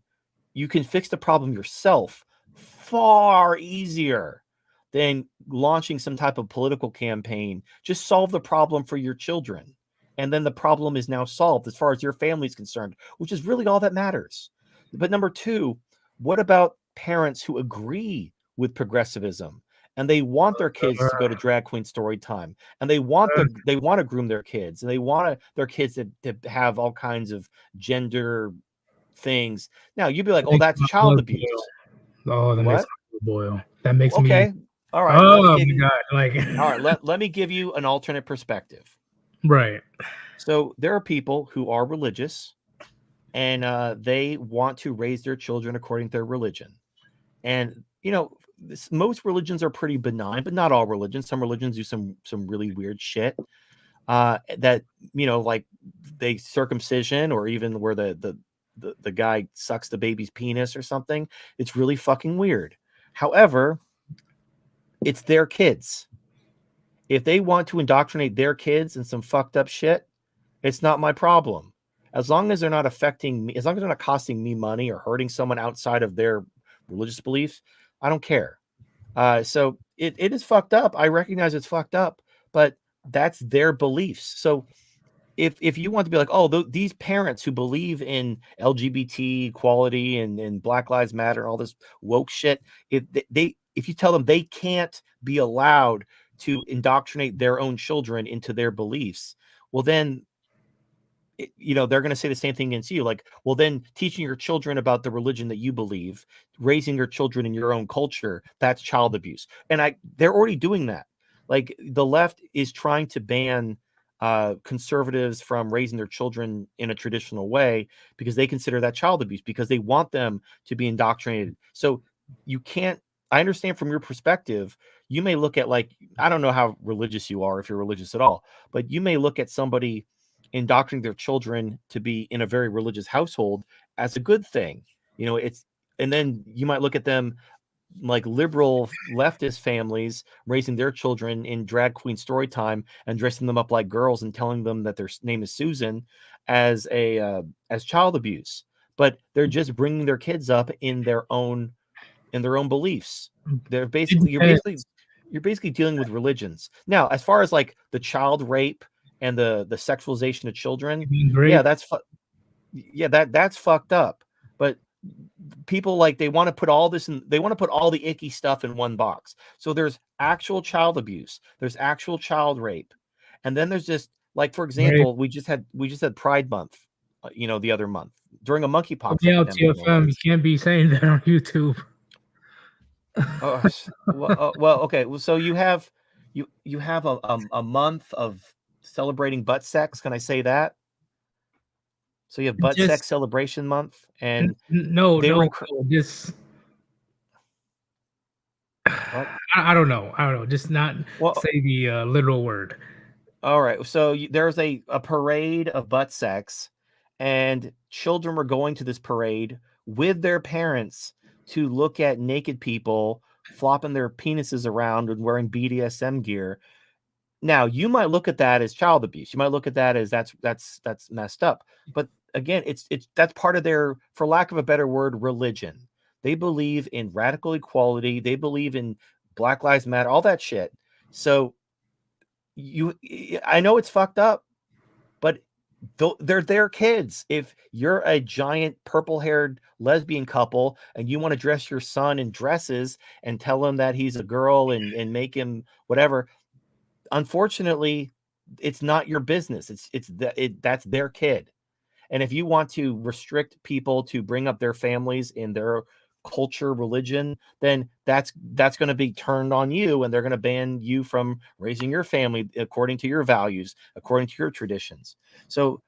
you can fix the problem yourself far easier than launching some type of political campaign. Just solve the problem for your children. And then the problem is now solved as far as your family is concerned, which is really all that matters. But number two, what about parents who agree with progressivism and they want their kids to go to drag queen story time, and they want to groom their kids, and they want their kids to have all kinds of gender things. Now you'd be like, oh, that's child abuse. Oh, that makes What? my blood boil. That makes me. Okay. All right. Oh my god! Like, all right. Let me give you an alternate perspective. right. So there are people who are religious, and they want to raise their children according to their religion. And most religions are pretty benign, but not all religions. Some religions do some really weird shit. That like they circumcision, or even where the guy sucks the baby's penis or something. It's really fucking weird. However, it's their kids. If they want to indoctrinate their kids in some fucked up shit, it's not my problem. As long as they're not affecting me, as long as they're not costing me money or hurting someone outside of their religious beliefs, I don't care. So it is fucked up. I recognize it's fucked up, but that's their beliefs. So if you want to be like, oh, these parents who believe in LGBT equality and Black Lives Matter and all this woke shit, if you tell them they can't be allowed to indoctrinate their own children into their beliefs, well, then they're going to say the same thing against you. Like, well, then teaching your children about the religion that you believe, raising your children in your own culture, that's child abuse. And they're already doing that. Like, the left is trying to ban conservatives from raising their children in a traditional way because they consider that child abuse, because they want them to be indoctrinated. So you can't. I understand from your perspective, you may look at, like, I don't know how religious you are, if you're religious at all, but you may look at somebody indoctrinating their children to be in a very religious household as a good thing. And then you might look at them like liberal leftist families raising their children in drag queen story time and dressing them up like girls and telling them that their name is Susan as child abuse. But they're just bringing their kids up in their own beliefs. They're basically you're basically dealing with religions. Now, as far as like the child rape and the sexualization of children, yeah, that's fucked up. But people, like, they want to put all this in, they want to put all the icky stuff in one box. So there's actual child abuse, there's actual child rape, and then there's just, like, for example, we just had Pride Month, the other month during a monkeypox epidemic. TFM, you can't be saying that on YouTube. Well, okay. Well, so you have a month of celebrating butt sex. Can I say that? So you have butt sex celebration month, and no, just what? I don't know. Just not say the literal word. All right. So there's a parade of butt sex, and children were going to this parade with their parents to look at naked people flopping their penises around and wearing BDSM gear. Now, you might look at that as child abuse. You might look at that as that's messed up. But again, it's that's part of their, for lack of a better word, religion. They believe in radical equality. They believe in Black Lives Matter, all that shit. So I know it's fucked up, but they're their kids. If you're a giant purple-haired lesbian couple and you want to dress your son in dresses and tell him that he's a girl and make him whatever, unfortunately, it's not your business. That's their kid. And if you want to restrict people to bring up their families in their culture, religion, then that's going to be turned on you, and they're going to ban you from raising your family according to your values, according to your traditions. So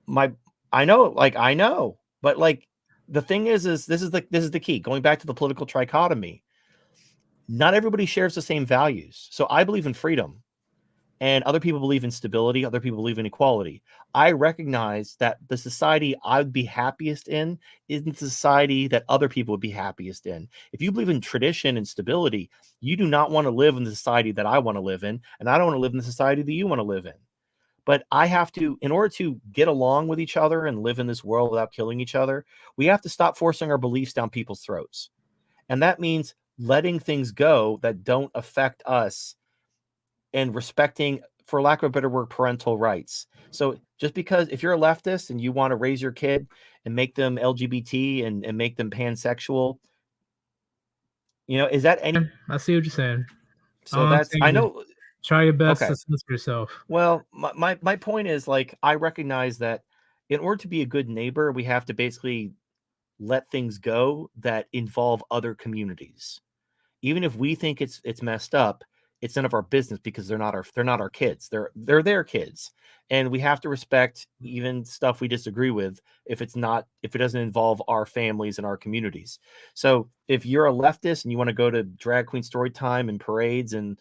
I know, but like the thing is this is the key. Going back to the political trichotomy, not everybody shares the same values. So I believe in freedom. And other people believe in stability. Other people believe in equality. I recognize that the society I would be happiest in isn't the society that other people would be happiest in. If you believe in tradition and stability, you do not want to live in the society that I want to live in, and I don't want to live in the society that you want to live in. But I have to, in order to get along with each other and live in this world without killing each other, we have to stop forcing our beliefs down people's throats. And that means letting things go that don't affect us and respecting, for lack of a better word, parental rights. So just because if you're a leftist and you want to raise your kid and make them LGBT and make them pansexual, is that any? I see what you're saying. So All I'm I saying is know. try your best Okay. to censor yourself. Well, my point is, like, I recognize that in order to be a good neighbor, we have to basically let things go that involve other communities. Even if we think it's messed up, it's none of our business because they're not our kids. They're their kids. And we have to respect even stuff we disagree with if it doesn't involve our families and our communities. So if you're a leftist and you want to go to drag queen story time and parades and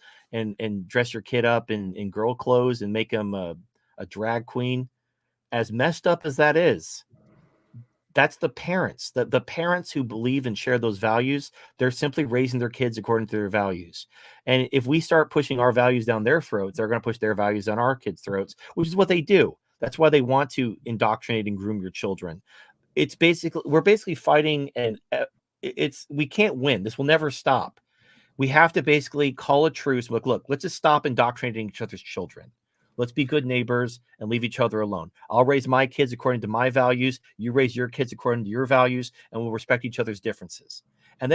dress your kid up in girl clothes and make them a drag queen, as messed up as that is, that's the parents. The parents who believe and share those values, they're simply raising their kids according to their values. And if we start pushing our values down their throats, they're going to push their values down our kids' throats, which is what they do. That's why they want to indoctrinate and groom your children. We're basically fighting, and we can't win. This will never stop. We have to basically call a truce. Look, let's just stop indoctrinating each other's children. Let's be good neighbors and leave each other alone. I'll raise my kids according to my values. You raise your kids according to your values, and we'll respect each other's differences. And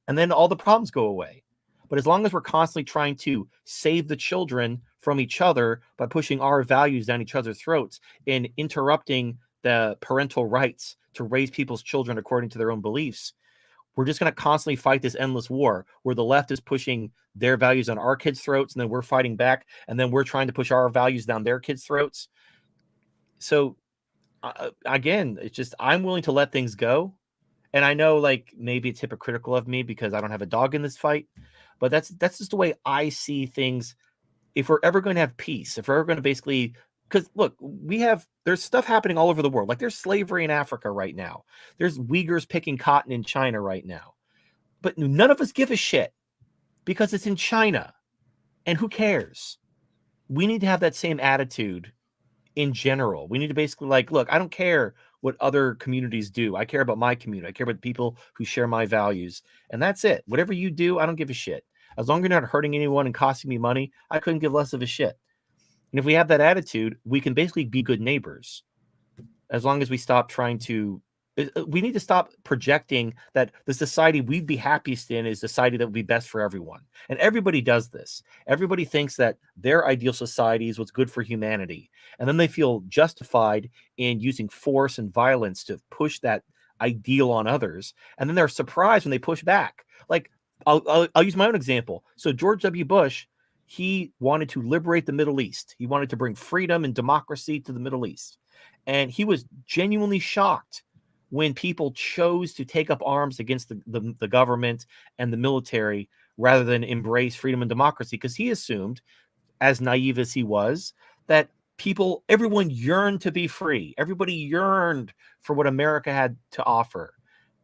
then all the problems go away. But as long as we're constantly trying to save the children from each other by pushing our values down each other's throats and interrupting the parental rights to raise people's children according to their own beliefs, we're just going to constantly fight this endless war where the left is pushing their values on our kids' throats, and then we're fighting back, and then we're trying to push our values down their kids' throats. So again, it's just, I'm willing to let things go. And I know, like, maybe it's hypocritical of me because I don't have a dog in this fight, but that's just the way I see things. If we're ever going to have peace, if we're ever going to basically, because look, there's stuff happening all over the world. Like, there's slavery in Africa right now. There's Uyghurs picking cotton in China right now. But none of us give a shit because it's in China. And who cares? We need to have that same attitude in general. We need to basically, like, look, I don't care what other communities do. I care about my community. I care about the people who share my values. And that's it. Whatever you do, I don't give a shit. As long as you're not hurting anyone and costing me money, I couldn't give less of a shit. And if we have that attitude, we can basically be good neighbors. As long as we stop trying to, we need to stop projecting that the society we'd be happiest in is the society that would be best for everyone. And everybody does this. Everybody thinks that their ideal society is what's good for humanity. And then they feel justified in using force and violence to push that ideal on others. And then they're surprised when they push back. Like, I'll use my own example. So George W. Bush, he wanted to liberate the Middle East. He wanted to bring freedom and democracy to the Middle East. And he was genuinely shocked when people chose to take up arms against the government and the military rather than embrace freedom and democracy, because he assumed, as naive as he was, that everyone yearned to be free. Everybody yearned for what America had to offer.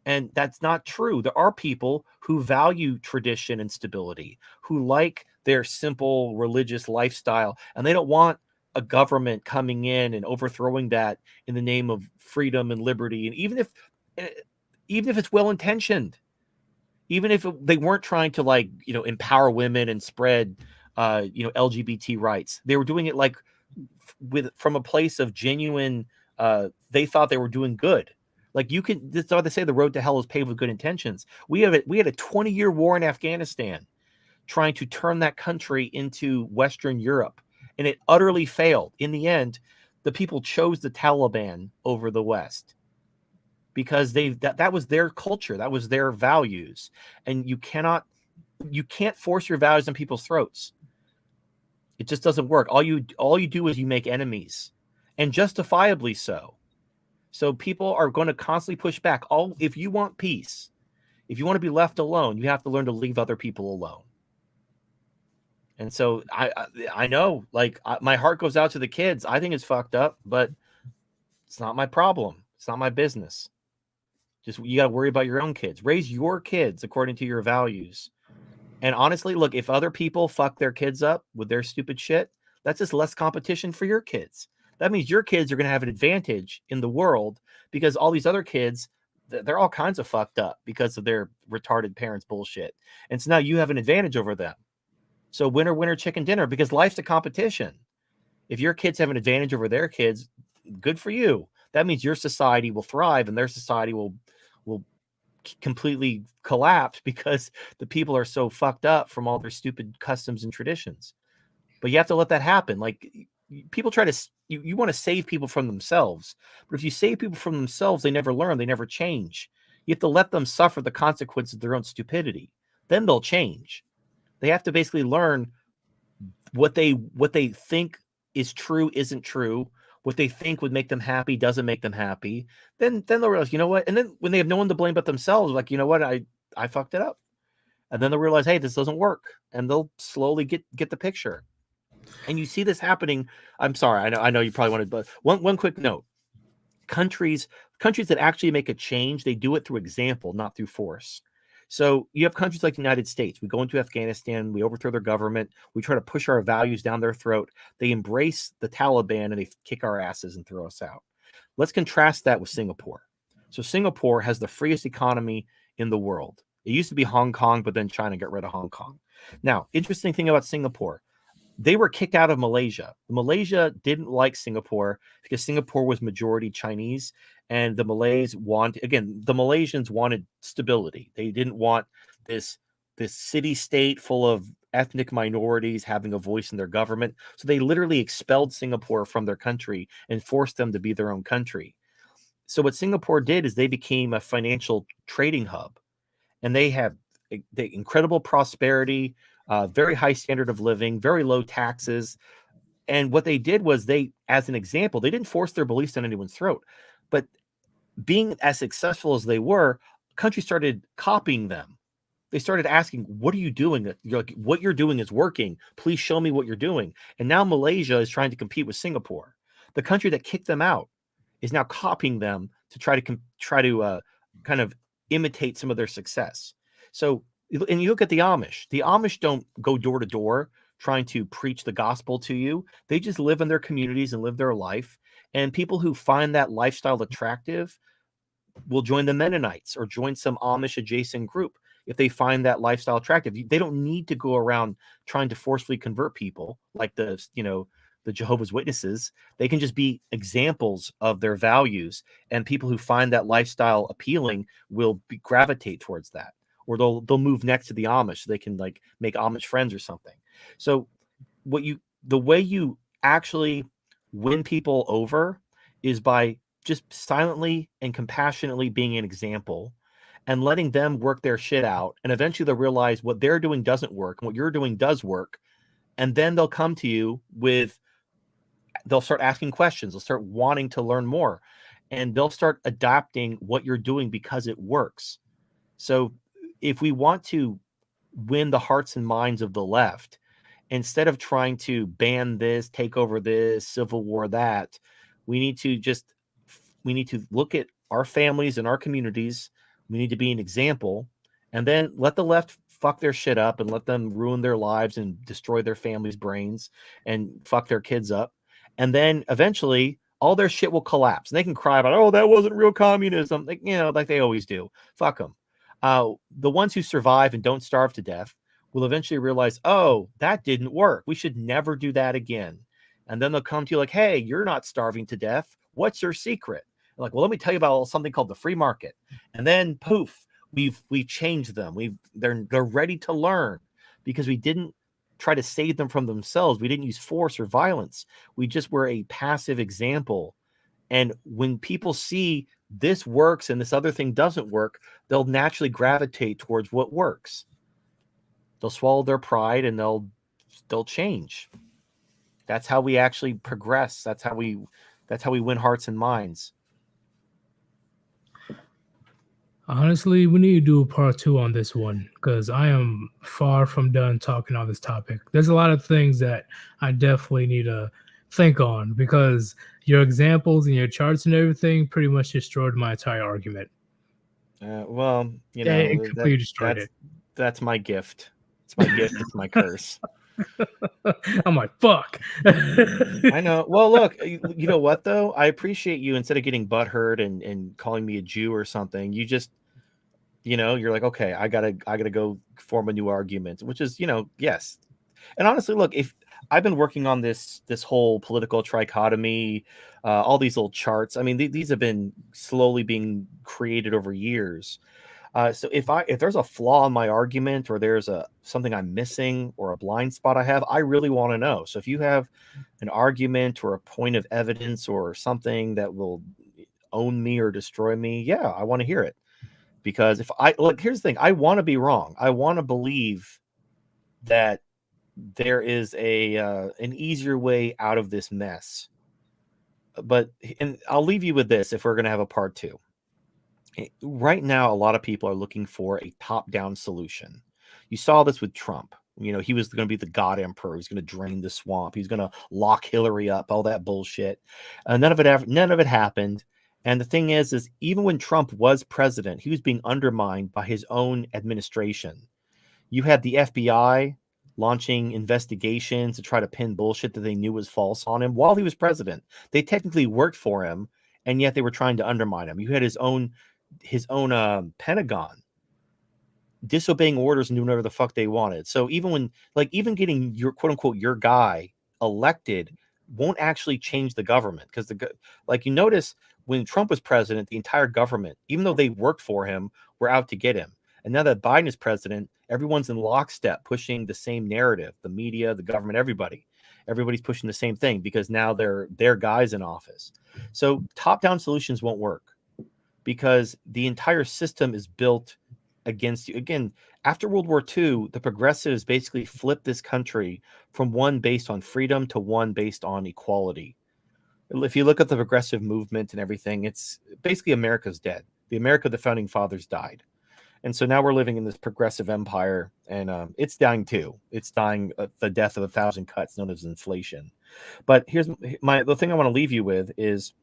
And that's not true. There are people who value tradition and stability, who like their simple religious lifestyle, and they don't want a government coming in and overthrowing that in the name of freedom and liberty. And even if it's well intentioned, even if they weren't trying to like, empower women and spread, LGBT rights. They were doing it like from a place of genuine, they thought they were doing good. Like that's why they say the road to hell is paved with good intentions. We had a 20-year war in Afghanistan trying to turn that country into Western Europe, and it utterly failed. In the end, the people chose the Taliban over the West because that was their culture, that was their values, and you can't force your values on people's throats. It just doesn't work. All you do is you make enemies, and justifiably so. So people are going to constantly push back. If you want peace, if you want to be left alone, you have to learn to leave other people alone. And so I know, like, my heart goes out to the kids. I think it's fucked up, but it's not my problem. It's not my business. Just, you got to worry about your own kids. Raise your kids according to your values. And honestly, look, if other people fuck their kids up with their stupid shit, that's just less competition for your kids. That means your kids are going to have an advantage in the world because all these other kids, they're all kinds of fucked up because of their retarded parents' bullshit. And so now you have an advantage over them. So winner, winner, chicken dinner, because life's a competition. If your kids have an advantage over their kids, good for you. That means your society will thrive and their society will completely collapse because the people are so fucked up from all their stupid customs and traditions. But you have to let that happen. Like, people try to, you want to save people from themselves, but if you save people from themselves, they never learn, they never change. You have to let them suffer the consequences of their own stupidity. Then they'll change. They have to basically learn what they think is true isn't true. What they think would make them happy doesn't make them happy. Then they'll realize, you know what? And then when they have no one to blame but themselves, like, you know what? I fucked it up. And then they'll realize, hey, this doesn't work. And they'll slowly get the picture. And you see this happening. I'm sorry. I know you probably wanted, but one quick note. Countries that actually make a change, they do it through example, not through force. So you have countries like the United States. We go into Afghanistan, we overthrow their government, we try to push our values down their throat. They embrace the Taliban and they kick our asses and throw us out. Let's contrast that with Singapore. So Singapore has the freest economy in the world. It used to be Hong Kong, but then China got rid of Hong Kong. Now, interesting thing about Singapore, they were kicked out of Malaysia. Malaysia didn't like Singapore because Singapore was majority Chinese, and the Malays the Malaysians wanted stability. They didn't want this city state full of ethnic minorities having a voice in their government. So they literally expelled Singapore from their country and forced them to be their own country. So what Singapore did is they became a financial trading hub, and they have the incredible prosperity, very high standard of living, very low taxes. And what they did was as an example, they didn't force their beliefs on anyone's throat, but being as successful as they were, countries started copying them. They started asking, what are you doing? You're like, what you're doing is working. Please show me what you're doing. And now Malaysia is trying to compete with Singapore. The country that kicked them out is now copying them to try to kind of imitate some of their success. So, and you look at the Amish. The Amish don't go door to door trying to preach the gospel to you. They just live in their communities and live their life. And people who find that lifestyle attractive will join the Mennonites or join some Amish adjacent group if they find that lifestyle attractive. They don't need to go around trying to forcefully convert people like the Jehovah's Witnesses. They can just be examples of their values, and people who find that lifestyle appealing will gravitate towards that, or they'll move next to the Amish so they can like make Amish friends or something. So the way you actually win people over is by just silently and compassionately being an example and letting them work their shit out. And eventually they'll realize what they're doing doesn't work and what you're doing does work. And then they'll come to you they'll start asking questions. They'll start wanting to learn more, and they'll start adapting what you're doing because it works. So if we want to win the hearts and minds of the left, instead of trying to ban this, take over this, civil war that, we need to look at our families and our communities. We need to be an example, and then let the left fuck their shit up and let them ruin their lives and destroy their families' brains and fuck their kids up. And then eventually all their shit will collapse, and they can cry about, oh, that wasn't real communism. Like they always do. Fuck them. The ones who survive and don't starve to death will eventually realize, oh, that didn't work. We should never do that again. And then they'll come to you like, hey, you're not starving to death. What's your secret? I'm like, well, let me tell you about something called the free market. And then poof, we've changed them. They're ready to learn because we didn't try to save them from themselves. We didn't use force or violence. We just were a passive example. And when people see this works and this other thing doesn't work, they'll naturally gravitate towards what works. They'll swallow their pride and they'll change. That's how we actually progress. That's how we win hearts and minds. Honestly, we need to do a part 2 on this one because I am far from done talking on this topic. There's a lot of things that I definitely need to think on because your examples and your charts and everything pretty much destroyed my entire argument. Well, you Yeah, it know, completely destroyed it. that's my gift. It's my gift. It's my curse. I'm like, fuck. I know. Well, look, you know what though? I appreciate you instead of getting butthurt and calling me a Jew or something. You just, you're like, okay, I gotta go form a new argument, which is, yes. And honestly, look, if I've been working on this whole political trichotomy, all these little charts. I mean, these have been slowly being created over years. So if there's a flaw in my argument or there's something I'm missing or a blind spot I have, I really want to know. So if you have an argument or a point of evidence or something that will own me or destroy me, yeah, I want to hear it. Because here's the thing, I want to be wrong. I want to believe that there is an easier way out of this mess. And I'll leave you with this if we're going to have a part 2. Right now, a lot of people are looking for a top-down solution. You saw this with Trump. He was going to be the God Emperor. He's going to drain the swamp. He's going to lock Hillary up. All that bullshit. None of it happened. And the thing is even when Trump was president, he was being undermined by his own administration. You had the FBI launching investigations to try to pin bullshit that they knew was false on him while he was president. They technically worked for him, and yet they were trying to undermine him. You had his own Pentagon disobeying orders and doing whatever the fuck they wanted. So even getting your quote unquote your guy elected won't actually change the government because you notice when Trump was president, the entire government, even though they worked for him, were out to get him. And now that Biden is president, everyone's in lockstep pushing the same narrative. The media, the government, everybody's pushing the same thing because now they're guys in office. So top-down solutions won't work because the entire system is built against you. Again, after World War II, the progressives basically flipped this country from one based on freedom to one based on equality. If you look at the progressive movement and everything, it's basically America's dead. The America of the founding fathers died. And so now we're living in this progressive empire, and it's dying too. It's dying the death of 1,000 cuts, known as inflation. But here's the thing I want to leave you with is,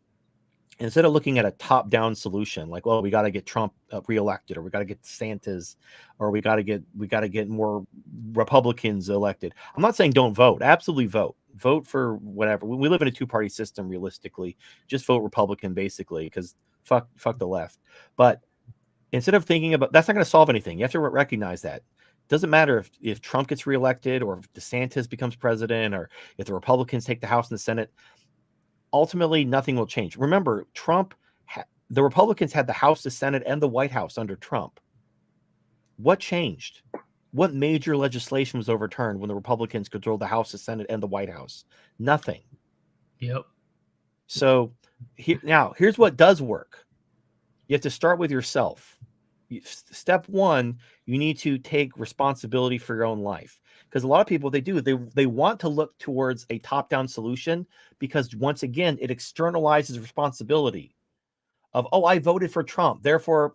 instead of looking at a top-down solution, like, well, we got to get Trump reelected, or we got to get DeSantis, or we got to get more Republicans elected. I'm not saying don't vote. Absolutely vote for whatever. We live in a two-party system. Realistically, just vote Republican, basically, because fuck the left. But instead of thinking about, that's not going to solve anything. You have to recognize that. It doesn't matter if Trump gets reelected or if DeSantis becomes president or if the Republicans take the House and the Senate. Ultimately, nothing will change. Remember, the Republicans had the House, the Senate, and the White House under Trump. What changed? What major legislation was overturned when the Republicans controlled the House, the Senate, and the White House? Nothing. Yep. So here's what does work. You have to start with yourself. Step one, you need to take responsibility for your own life. Because a lot of people, they want to look towards a top-down solution because, once again, it externalizes responsibility of, oh, I voted for Trump, therefore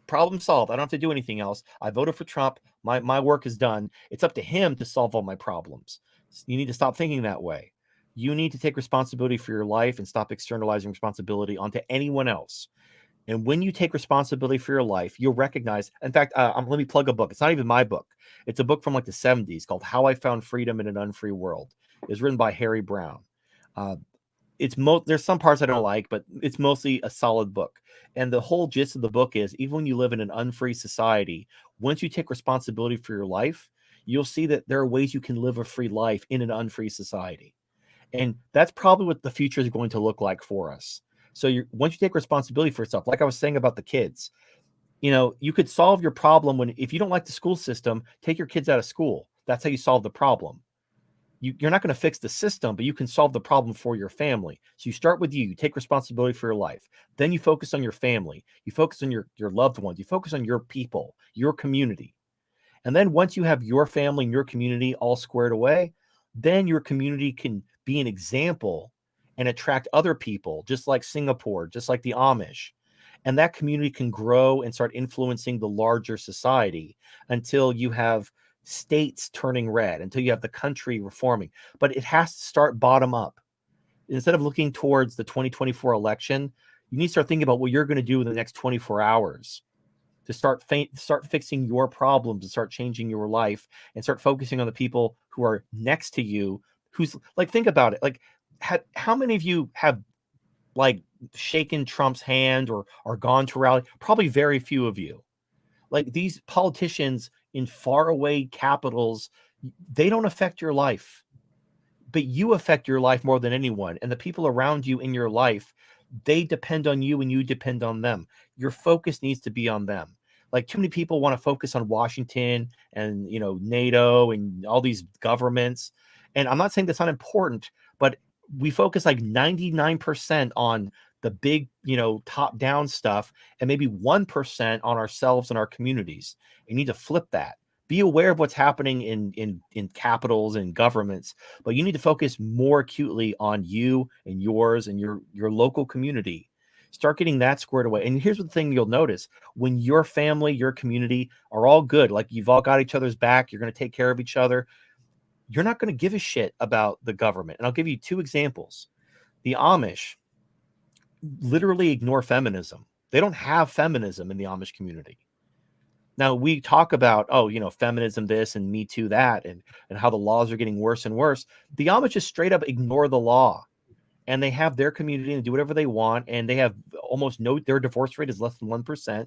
problem solved. I don't have to do anything else. I voted for Trump. My work is done. It's up to him to solve all my problems. You need to stop thinking that way. You need to take responsibility for your life and stop externalizing responsibility onto anyone else. And when you take responsibility for your life, you'll recognize, in fact, let me plug a book. It's not even my book. It's a book from like the 70s called How I Found Freedom in an Unfree World. It was written by Harry Brown. there's some parts I don't like, but it's mostly a solid book. And the whole gist of the book is, even when you live in an unfree society, once you take responsibility for your life, you'll see that there are ways you can live a free life in an unfree society. And that's probably what the future is going to look like for us. So once you take responsibility for yourself, like I was saying about the kids, you could solve your problem if you don't like the school system, take your kids out of school. That's how you solve the problem. You're not going to fix the system, but you can solve the problem for your family. So you start with you take responsibility for your life. Then you focus on your family. You focus on your loved ones. You focus on your people, your community. And then once you have your family and your community all squared away, then your community can be an example and attract other people, just like Singapore, just like the Amish. And that community can grow and start influencing the larger society until you have states turning red, until you have the country reforming. But it has to start bottom up. Instead of looking towards the 2024 election, you need to start thinking about what you're going to do in the next 24 hours to start fixing your problems and start changing your life and start focusing on the people who are next to you. Who's like, think about it. Like, how many of you have like shaken Trump's hand or gone to rally? Probably very few of you. Like, these politicians in faraway capitals, they don't affect your life, but you affect your life more than anyone. And the people around you in your life, they depend on you and you depend on them. Your focus needs to be on them. Like, too many people want to focus on Washington and, NATO and all these governments. And I'm not saying that's not important, but we focus like 99% on the big, top down stuff and maybe 1% on ourselves and our communities. You need to flip that. Be aware of what's happening in capitals and governments, but you need to focus more acutely on you and yours and your local community. Start getting that squared away. And here's the thing you'll notice: when your family, your community are all good, like you've all got each other's back, you're going to take care of each other, you're not going to give a shit about the government. And I'll give you two examples. The Amish literally ignore feminism. They don't have feminism in the Amish community. Now, we talk about, feminism this and Me Too that, and how the laws are getting worse and worse. The Amish just straight up ignore the law, and they have their community and do whatever they want. And they have their divorce rate is less than 1%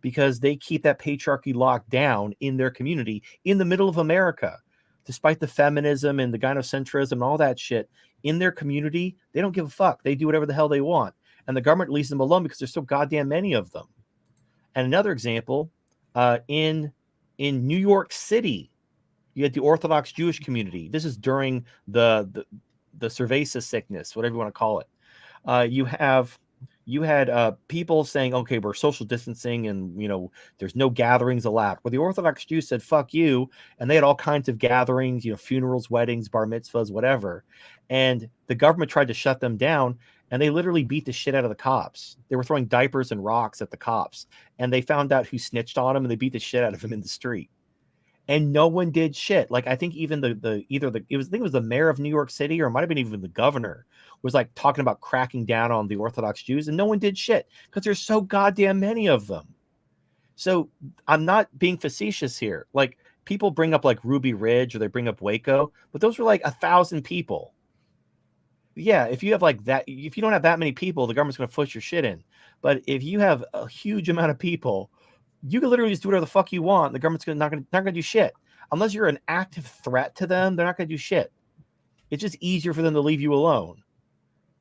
because they keep that patriarchy locked down in their community in the middle of America. Despite the feminism and the gynocentrism and all that shit in their community, they don't give a fuck. They do whatever the hell they want. And the government leaves them alone because there's so goddamn many of them. And another example, in New York City, you had the Orthodox Jewish community. This is during the cerveza sickness, whatever you want to call it. You had people saying, okay, we're social distancing and, there's no gatherings allowed. Well, the Orthodox Jews said, fuck you. And they had all kinds of gatherings, funerals, weddings, bar mitzvahs, whatever. And the government tried to shut them down, and they literally beat the shit out of the cops. They were throwing diapers and rocks at the cops, and they found out who snitched on them, and they beat the shit out of him in the street. And no one did shit. Like, I think even it was the mayor of New York City, or it might have been even the governor, was like talking about cracking down on the Orthodox Jews, and no one did shit because there's so goddamn many of them. So I'm not being facetious here. Like, people bring up like Ruby Ridge or they bring up Waco, but those were like 1,000 people. Yeah, if you have like that, if you don't have that many people, the government's going to push your shit in. But if you have a huge amount of people, you can literally just do whatever the fuck you want. The government's not going to do shit. Unless you're an active threat to them, they're not going to do shit. It's just easier for them to leave you alone.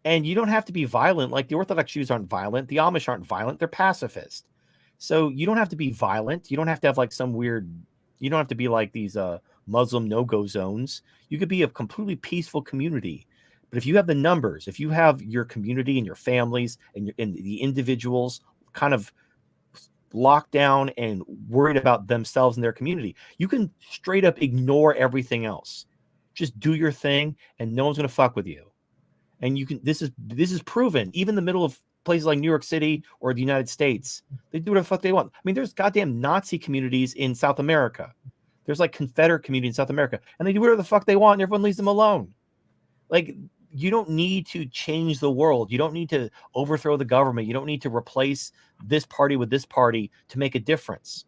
And you don't have to be violent. Like, the Orthodox Jews aren't violent. The Amish aren't violent. They're pacifist. So you don't have to be violent. You don't have to have like you don't have to be like these Muslim no-go zones. You could be a completely peaceful community. But if you have the numbers, if you have your community and your families and the individuals kind of locked down and worried about themselves and their community, you can straight up ignore everything else. Just do your thing, and no one's going to fuck with you. And you can. This is proven. Even in the middle of places like New York City or the United States, they do whatever the fuck they want. I mean, there's goddamn Nazi communities in South America. There's like Confederate community in South America, and they do whatever the fuck they want, and everyone leaves them alone. Like, you don't need to change the world. You don't need to overthrow the government. You don't need to replace this party with this party to make a difference.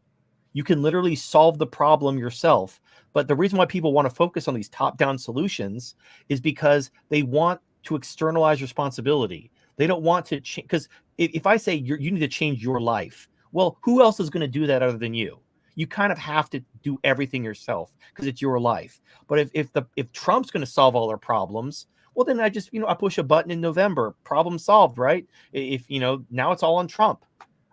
You can literally solve the problem yourself. But the reason why people want to focus on these top-down solutions is because they want to externalize responsibility. They don't want to change, because if I say you need to change your life, well, who else is going to do that other than you? You kind of have to do everything yourself because it's your life. But if Trump's going to solve all our problems, well, then I just I push a button in November, problem solved, right? If now it's all on Trump.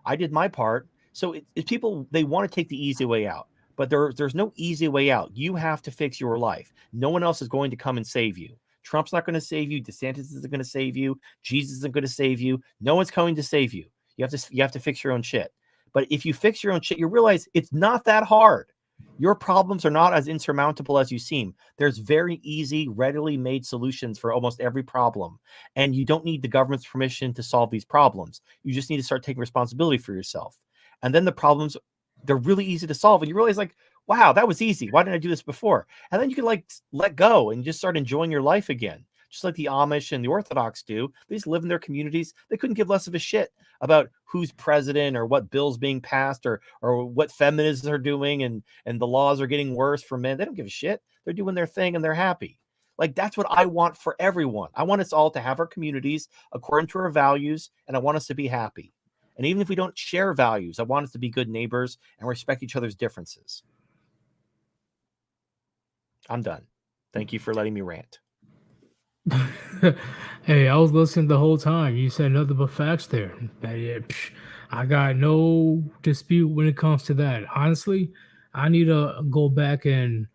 I did my part. So people, they want to take the easy way out, but there's no easy way out. You have to fix your life. No one else is going to come and save you. Trump's not going to save you. DeSantis isn't going to save you. Jesus isn't going to save you. No one's coming to save you. You have to fix your own shit. But if you fix your own shit, you realize it's not that hard. Your problems are not as insurmountable as you seem. There's very easy, readily made solutions for almost every problem. And you don't need the government's permission to solve these problems. You just need to start taking responsibility for yourself. And then the problems, they're really easy to solve. And you realize, like, wow, that was easy. Why didn't I do this before? And then you can let go and just start enjoying your life again. Just like the Amish and the Orthodox do. They just live in their communities. They couldn't give less of a shit about who's president or what bills being passed or what feminists are doing and the laws are getting worse for men. They don't give a shit. They're doing their thing and they're happy. Like, that's what I want for everyone. I want us all to have our communities according to our values, and I want us to be happy. And even if we don't share values, I want us to be good neighbors and respect each other's differences. I'm done. Thank you for letting me rant. Hey, I was listening the whole time. You said nothing but facts there. I got no dispute when it comes to that. Honestly, I need to go back and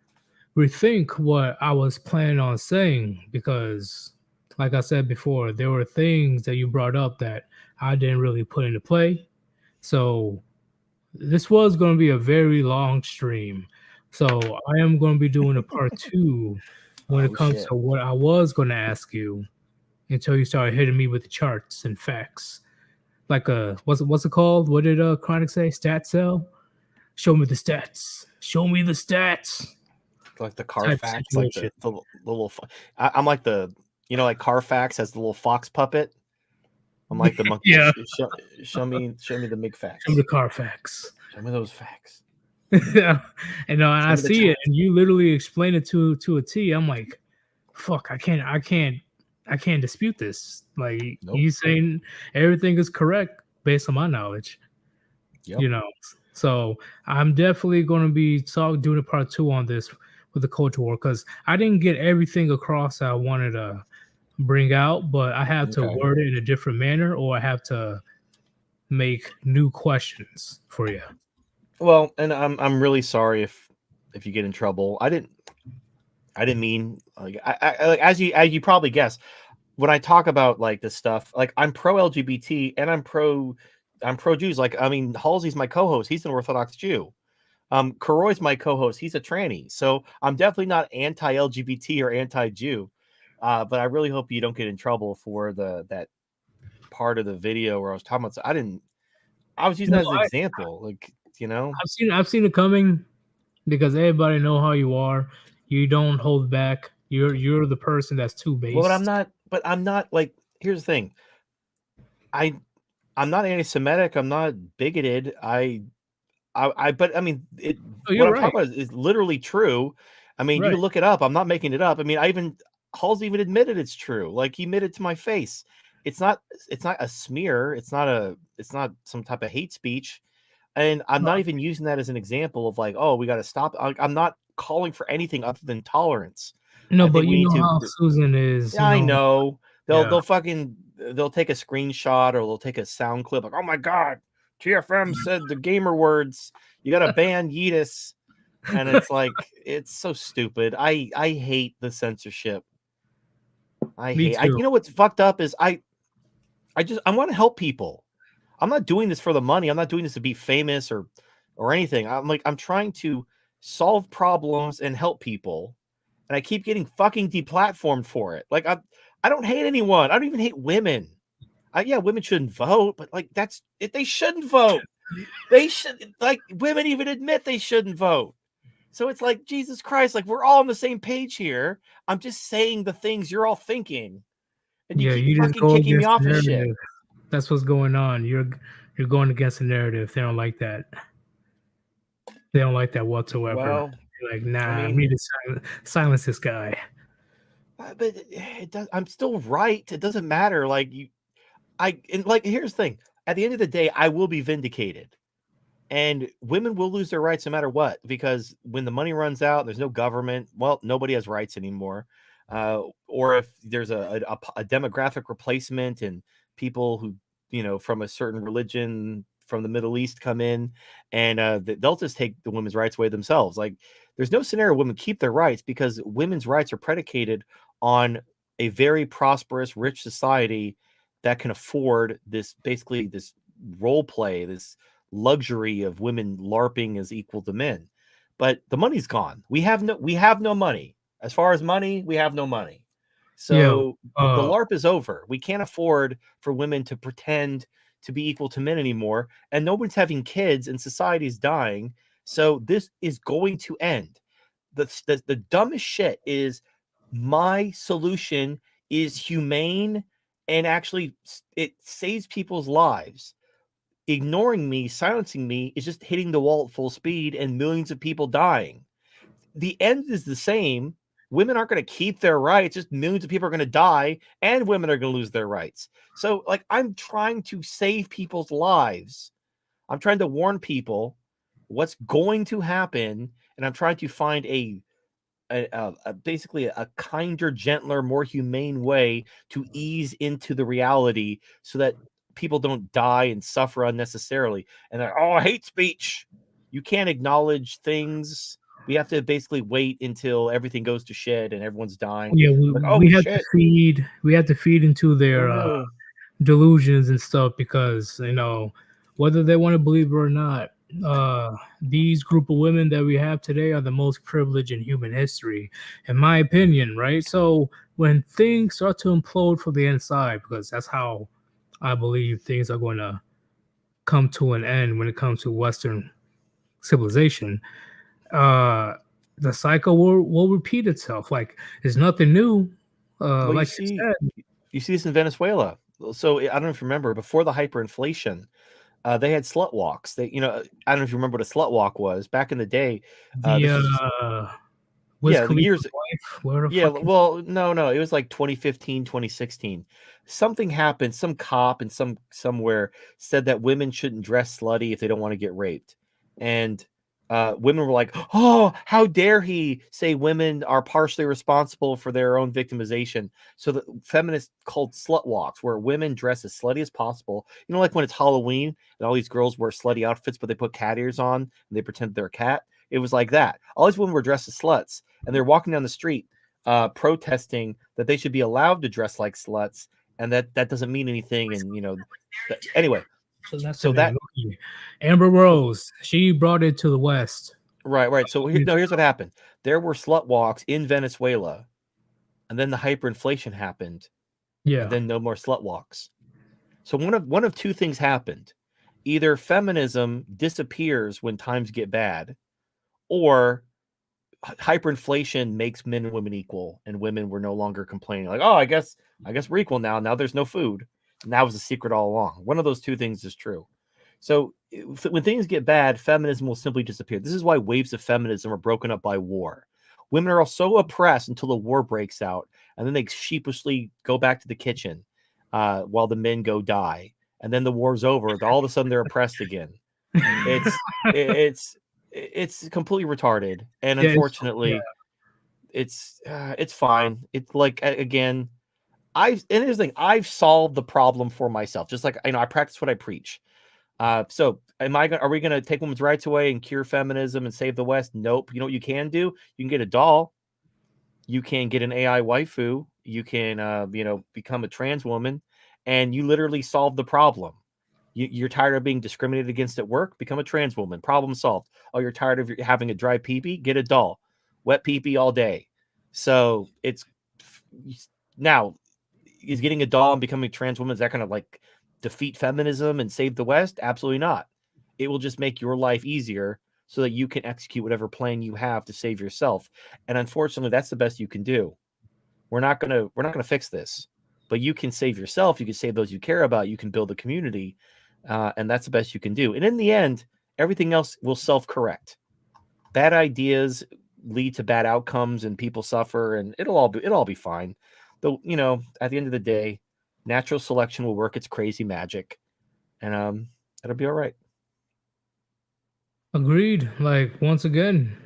rethink what I was planning on saying because, like I said before, there were things that you brought up that I didn't really put into play. So this was going to be a very long stream. So I am going to be doing a part 2 when it comes to what I was going to ask you until you started hitting me with the charts and facts. Like what's it called? What did Chronic say? Stat cell? Show me the stats. Show me the stats. Like the Carfax, like the little. I'm like like Carfax has the little fox puppet. I'm like the monkey. Yeah. Show me the big facts. Show me the Carfax. Show me those facts. Yeah, and I see it, and you literally explain it to a T. I'm like, fuck, I can't dispute this. Like, nope. You saying everything is correct based on my knowledge. Yep. So I'm definitely going to be doing a part 2 on this with the culture war because I didn't get everything across I wanted to bring out, but I have to word it in a different manner, or I have to make new questions for you. Well, and I'm really sorry if you get in trouble. I didn't mean, like, I as you probably guess, when I talk about like this stuff, like, I'm pro LGBT and I'm pro Jews. Like, I mean, Halsey's my co-host. He's an Orthodox Jew. Karoy's my co-host. He's a tranny. So I'm definitely not anti-LGBT or anti-Jew. But I really hope you don't get in trouble for that part of the video where I was talking about. I was using that as an example. Like, I've seen it coming because everybody know how you are. You don't hold back. You're the person that's too based. Well, but I'm not like, here's the thing. I'm not anti-Semitic. I'm not bigoted. But I mean, what I'm talking about is literally true. I mean, you look it up. I'm not making it up. I mean, Halsey even admitted it's true. Like, he admitted to my face. It's not a smear. It's not some type of hate speech. And I'm not even using that as an example of like, oh, we got to stop. I'm not calling for anything other than tolerance. No, but you know how Susan is. Yeah, I know. They'll take a screenshot or they'll take a sound clip like, oh my God, TFM said the gamer words. You got to ban Yeetus. And it's like, it's so stupid. I hate the censorship. You know what's fucked up is I want to help people. I'm not doing this for the money. I'm not doing this to be famous or anything. I'm trying to solve problems and help people. And I keep getting fucking deplatformed for it. Like, I don't hate anyone. I don't even hate women. Yeah, women shouldn't vote, but like, that's it. They shouldn't vote. They should, like, women even admit they shouldn't vote. So it's like, Jesus Christ, like, we're all on the same page here. I'm just saying the things you're all thinking. And you keep fucking kicking me off of shit. That's what's going on. You're going against the narrative. They don't like that. They don't like that whatsoever. Well, you're like, nah, I need to silence this guy. But it does. I'm still right. It doesn't matter. Like and like here's the thing. At the end of the day, I will be vindicated. And women will lose their rights no matter what, because when the money runs out, there's no government. Well, nobody has rights anymore. Or if there's a demographic replacement and people who, from a certain religion from the Middle East come in, and they'll just take the women's rights away themselves. Like, there's no scenario where women keep their rights, because women's rights are predicated on a very prosperous, rich society that can afford this, basically this role play, this luxury of women LARPing as equal to men. But the money's gone. We have no money. As far as money, we have no money. Yeah. So the LARP is over. We can't afford for women to pretend to be equal to men anymore, and nobody's having kids, and society's dying. So this is going to end. The dumbest shit is, my solution is humane, and actually it saves people's lives. Ignoring me, silencing me, is just hitting the wall at full speed and millions of people dying. The end is the same. Women aren't going to keep their rights, just millions of people are going to die, and women are going to lose their rights. So, like, I'm trying to save people's lives. I'm trying to warn people what's going to happen, and I'm trying to find basically a kinder, gentler, more humane way to ease into the reality, so that people don't die and suffer unnecessarily. And they're, oh, hate speech. You can't acknowledge things. We have to basically wait until everything goes to shit and everyone's dying. Yeah, Like, we oh have to shit. feed into Oh their no. delusions and stuff, because whether they want to believe it or not, these group of women that we have today are the most privileged in human history, in my opinion, right? So when things start to implode from the inside, because that's how I believe things are going to come to an end when it comes to Western civilization, uh the cycle will repeat itself. Like, there's nothing new. Well, Like you said. you see this in Venezuela. So I don't know if you remember, before the hyperinflation, they had slut walks. I don't know if you remember what a slut walk was back in the day. The This was, Wiz yeah, Khalifa's years. wife, where the Yeah, fuck is well, no, it was like 2015, 2016. Something happened, some cop and somewhere said that women shouldn't dress slutty if they don't want to get raped. And women were like, "Oh, how dare he say women are partially responsible for their own victimization." So the feminists called slut walks, where women dress as slutty as possible. Like when it's Halloween and all these girls wear slutty outfits, but they put cat ears on and they pretend they're a cat. It was like that. All these women were dressed as sluts, and they're walking down the street protesting that they should be allowed to dress like sluts, and that doesn't mean anything. And anyway, so that's the so name. that Okay. Amber Rose, she brought it to the West. right. So here's what happened. There were slut walks in Venezuela, and then the hyperinflation happened, and Yeah. then no more slut walks. So one of two things happened: either feminism disappears when times get bad, or hyperinflation makes men and women equal, and women were no longer complaining, like, oh, I guess we're equal now there's no food. And that was a secret all along. One of those two things is true. So when things get bad, feminism will simply disappear. This is why waves of feminism are broken up by war. Women are so oppressed until the war breaks out, and then they sheepishly go back to the kitchen while the men go die, and then the war's over. All of a sudden they're oppressed again. It's it's it's completely retarded, and Yeah, yeah. unfortunately, it's fine. It's like, again, and here's the thing: I've solved the problem for myself. Just like, I practice what I preach. So are we gonna take women's rights away and cure feminism and save the West? Nope. You know what you can do? You can get a doll. You can get an AI waifu. You can become a trans woman, and you literally solve the problem. You're tired of being discriminated against at work? Become a trans woman. Problem solved. Oh, you're tired of having a dry pee-pee? Get a doll. Wet pee-pee all day. So it's now, is getting a doll and becoming a trans woman, is that going to like defeat feminism and save the West? Absolutely not. It will just make your life easier so that you can execute whatever plan you have to save yourself. And unfortunately, that's the best you can do. We're not gonna fix this, but you can save yourself. You can save those you care about. You can build a community, and that's the best you can do. And in the end, everything else will self-correct. Bad ideas lead to bad outcomes and people suffer, and it'll all be fine. Though, at the end of the day, natural selection will work its crazy magic, and it'll be all right. Agreed. Like once again,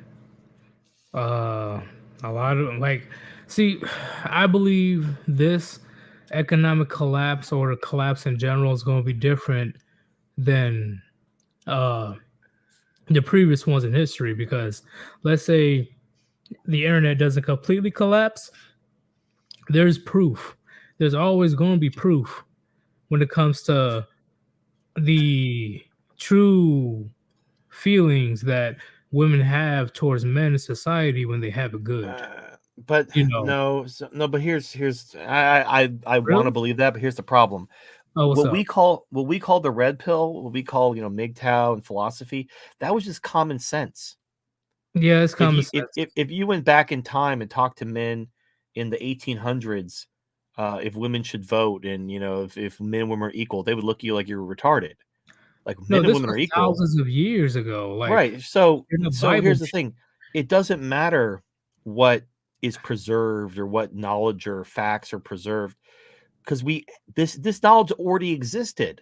uh, a lot of like, see, I believe this economic collapse or the collapse in general is going to be different than uh the previous ones in history because let's say the internet doesn't completely collapse, there's proof. There's always going to be proof when it comes to the true feelings that women have towards men in society when they have it good. But You know, no, no. But here's I want to really? believe that, but here's the problem. Oh, what's up? What we call the red pill, what we call MGTOW and philosophy, that was just common sense. Yeah, it's common sense. If you went back in time and talked to men in the 1800s, if women should vote, and if men and women are equal, they would look at you like you were retarded. Like, No, men and this women was are equal, thousands of years ago. Like right? So in the so Bible. here's the thing: it doesn't matter what is preserved or what knowledge or facts are preserved, because this knowledge already existed.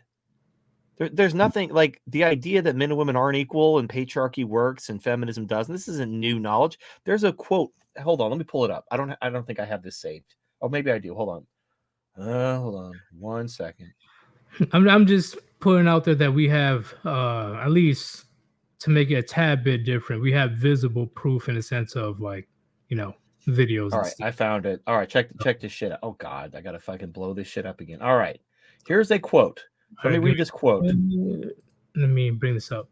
There's nothing like the idea that men and women aren't equal and patriarchy works and feminism doesn't. This isn't new knowledge. There's a quote. Hold on, let me pull it up. I don't think I have this saved. Oh, maybe I do. Hold on. Hold on 1 second. I'm just putting out there that we have at least to make it a tad bit different. We have visible proof in the sense of like, you know, videos All and right, stuff. I found it. All right, check this shit out. Oh God, I gotta fucking blow this shit up again. All right, here's a quote. So All let me right, give read this quote. me, let me bring this up.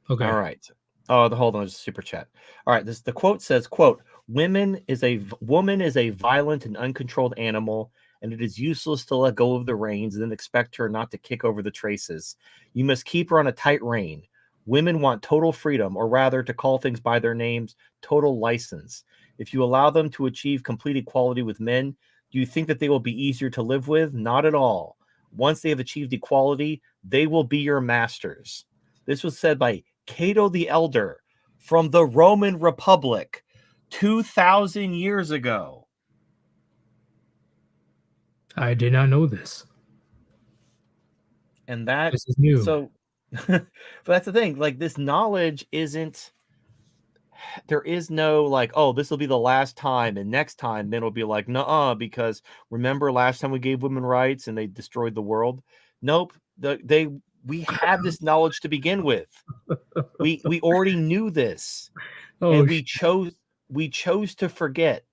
All Okay. right. Oh, hold on, there's a super chat. All right, the quote says, "quote Woman is a violent and uncontrolled animal, and it is useless to let go of the reins and then expect her not to kick over the traces. You must keep her on a tight rein. Women want total freedom, or rather, to call things by their names, total license. If you allow them to achieve complete equality with men, do you think that they will be easier to live with? Not at all. Once they have achieved equality, they will be your masters." This was said by Cato the Elder from the Roman Republic 2,000 years ago. I did not know this. And This is new. but that's the thing. Like, this knowledge there is no like, oh, this will be the last time, and next time men will be like, nuh-uh, because remember last time we gave women rights and they destroyed the world? Nope. We had this knowledge to begin with. We already knew this. Oh, And we chose to forget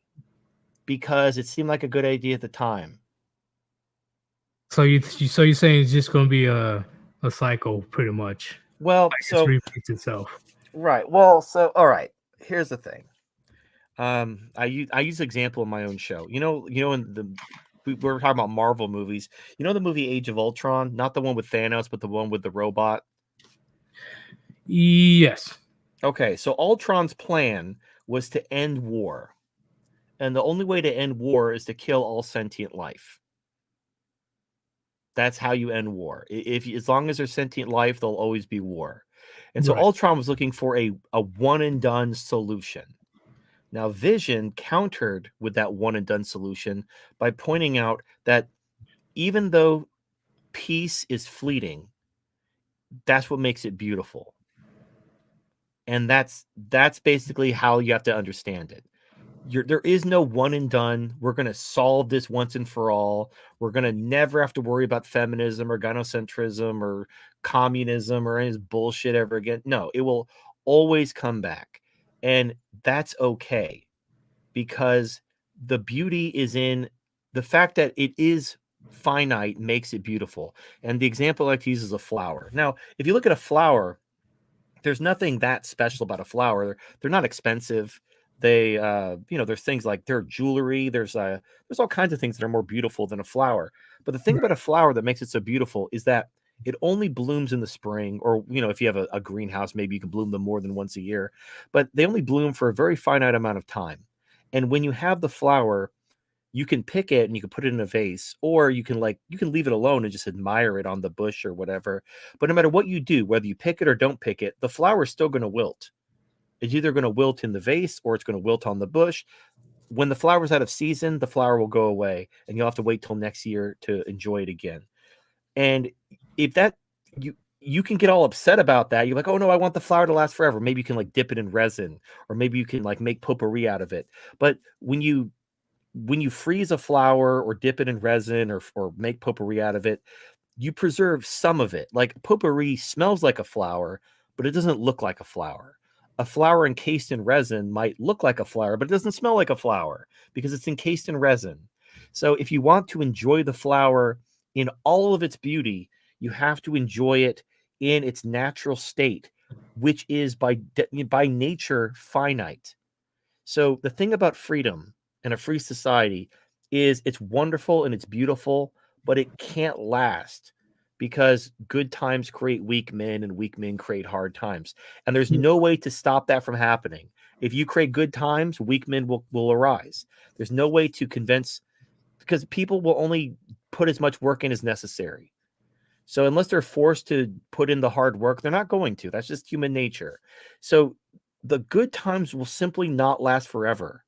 because it seemed like a good idea at the time. so you're saying it's just going to be a cycle, pretty much. Well, Like just so repeats itself. right. Well, so all right. Here's the thing. I use example in my own show. We were talking about Marvel movies. You know the movie Age of Ultron, not the one with Thanos, but the one with the robot. Yes. Okay, so Ultron's plan was to end war, and the only way to end war is to kill all sentient life. That's how you end war. As long as there's sentient life, there'll always be war. And so Right. Ultron was looking for a one and done solution. Now, Vision countered with that one and done solution by pointing out that even though peace is fleeting, that's what makes it beautiful. And that's basically how you have to understand it. There is no one and done. We're going to solve this once and for all. We're going to never have to worry about feminism or gynocentrism or communism or any bullshit ever again. No, it will always come back. And that's okay, because the beauty is in the fact that it is finite makes it beautiful. And the example I like to use is a flower. Now, if you look at a flower, there's nothing that special about a flower. They're not expensive. They, there's things like their jewelry. There's all kinds of things that are more beautiful than a flower. But the thing about a flower that makes it so beautiful is that it only blooms in the spring, or if you have a greenhouse, maybe you can bloom them more than once a year. But they only bloom for a very finite amount of time. And when you have the flower, you can pick it and you can put it in a vase, or you can leave it alone and just admire it on the bush or whatever. But no matter what you do, whether you pick it or don't pick it, the flower is still going to wilt. It's either going to wilt in the vase or it's going to wilt on the bush. When the flower's out of season, the flower will go away, and you'll have to wait till next year to enjoy it again. And if that you can get all upset about that. You're like, oh no, I want the flower to last forever. Maybe you can like dip it in resin, or maybe you can like make potpourri out of it. But when you freeze a flower or dip it in resin or make potpourri out of it, you preserve some of it. Like potpourri smells like a flower, but it doesn't look like a flower. A flower encased in resin might look like a flower, but it doesn't smell like a flower because it's encased in resin. So if you want to enjoy the flower in all of its beauty, you have to enjoy it in its natural state, which is by nature finite. So the thing about freedom and a free society is it's wonderful and it's beautiful, but it can't last because good times create weak men and weak men create hard times. And there's no way to stop that from happening. If you create good times, weak men will arise. There's no way to convince, because people will only put as much work in as necessary. So unless they're forced to put in the hard work, they're not going to. That's just human nature. So the good times will simply not last forever.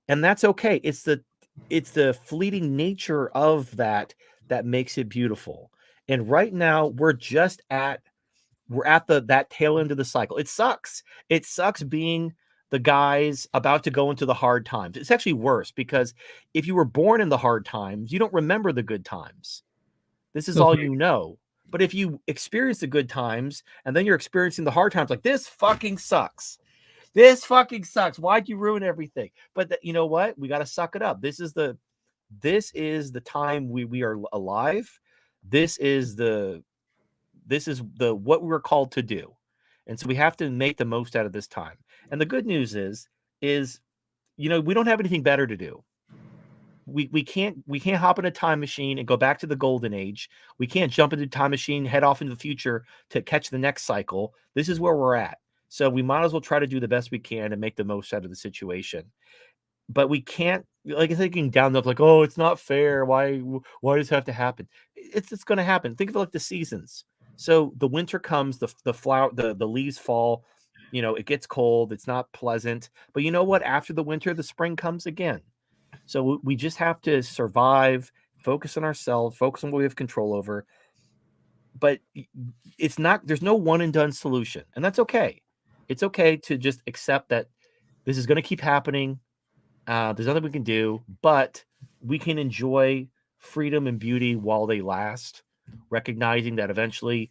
And that's okay. It's the fleeting nature of that that makes it beautiful. And right now we're at that tail end of the cycle. It sucks. It sucks being the guys about to go into the hard times. It's actually worse because if you were born in the hard times, you don't remember the good times. This is all Okay. you know. But if you experience the good times and then you're experiencing the hard times, like this fucking sucks. This fucking sucks. Why'd you ruin everything? But you know what? We got to suck it up. This is the time we are alive. This is the what we were called to do. And so we have to make the most out of this time. And the good news is we don't have anything better to do. We can't hop in a time machine and go back to the golden age. We can't jump into a time machine, head off into the future to catch the next cycle. This is where we're at. So we might as well try to do the best we can and make the most out of the situation. But we can't, like I said, getting down up like, oh, it's not fair. Why does it have to happen? It's going to happen. Think of it like the seasons. So the winter comes, the flower, the leaves fall. It gets cold. It's not pleasant. But you know what? After the winter, the spring comes again. So we just have to survive, focus on ourselves, focus on what we have control over. But there's no one and done solution. And that's okay. It's okay to just accept that this is going to keep happening. There's nothing we can do, but we can enjoy freedom and beauty while they last, recognizing that eventually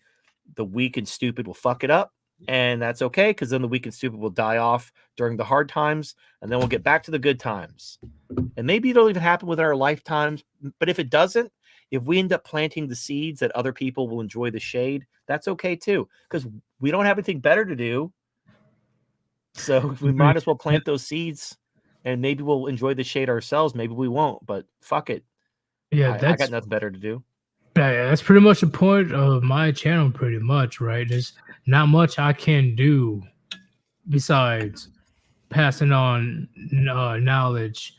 the weak and stupid will fuck it up. And that's okay, because then the weak and stupid will die off during the hard times, and then we'll get back to the good times. And maybe it'll even happen within our lifetimes. But if it doesn't, if we end up planting the seeds that other people will enjoy the shade, that's okay too, because we don't have anything better to do. So we might as well plant those seeds, and maybe we'll enjoy the shade ourselves. Maybe we won't, but fuck it. Yeah, I got nothing better to do. that's pretty much the point of my channel, pretty much, right? There's not much I can do besides passing on knowledge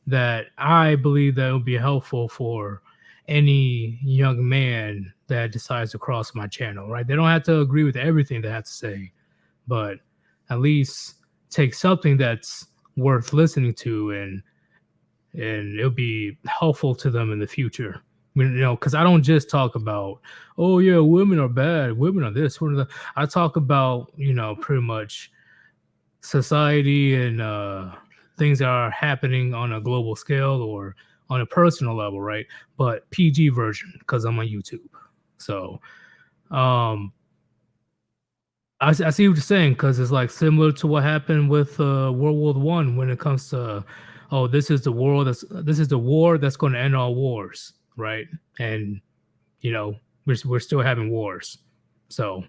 that I believe that will be helpful for any young man that decides to cross my channel, right? They don't have to agree with everything they have to say, but at least take something that's worth listening to, and it'll be helpful to them in the future. Because I don't just talk about, oh yeah, women are bad, women are this, women are that. I talk about, pretty much society and things that are happening on a global scale or on a personal level, right? But PG version, because I'm on YouTube. So I see what you're saying, because it's like similar to what happened with World War One when it comes to, oh, this is the war that's going to end all wars, right? And we're still having wars. So,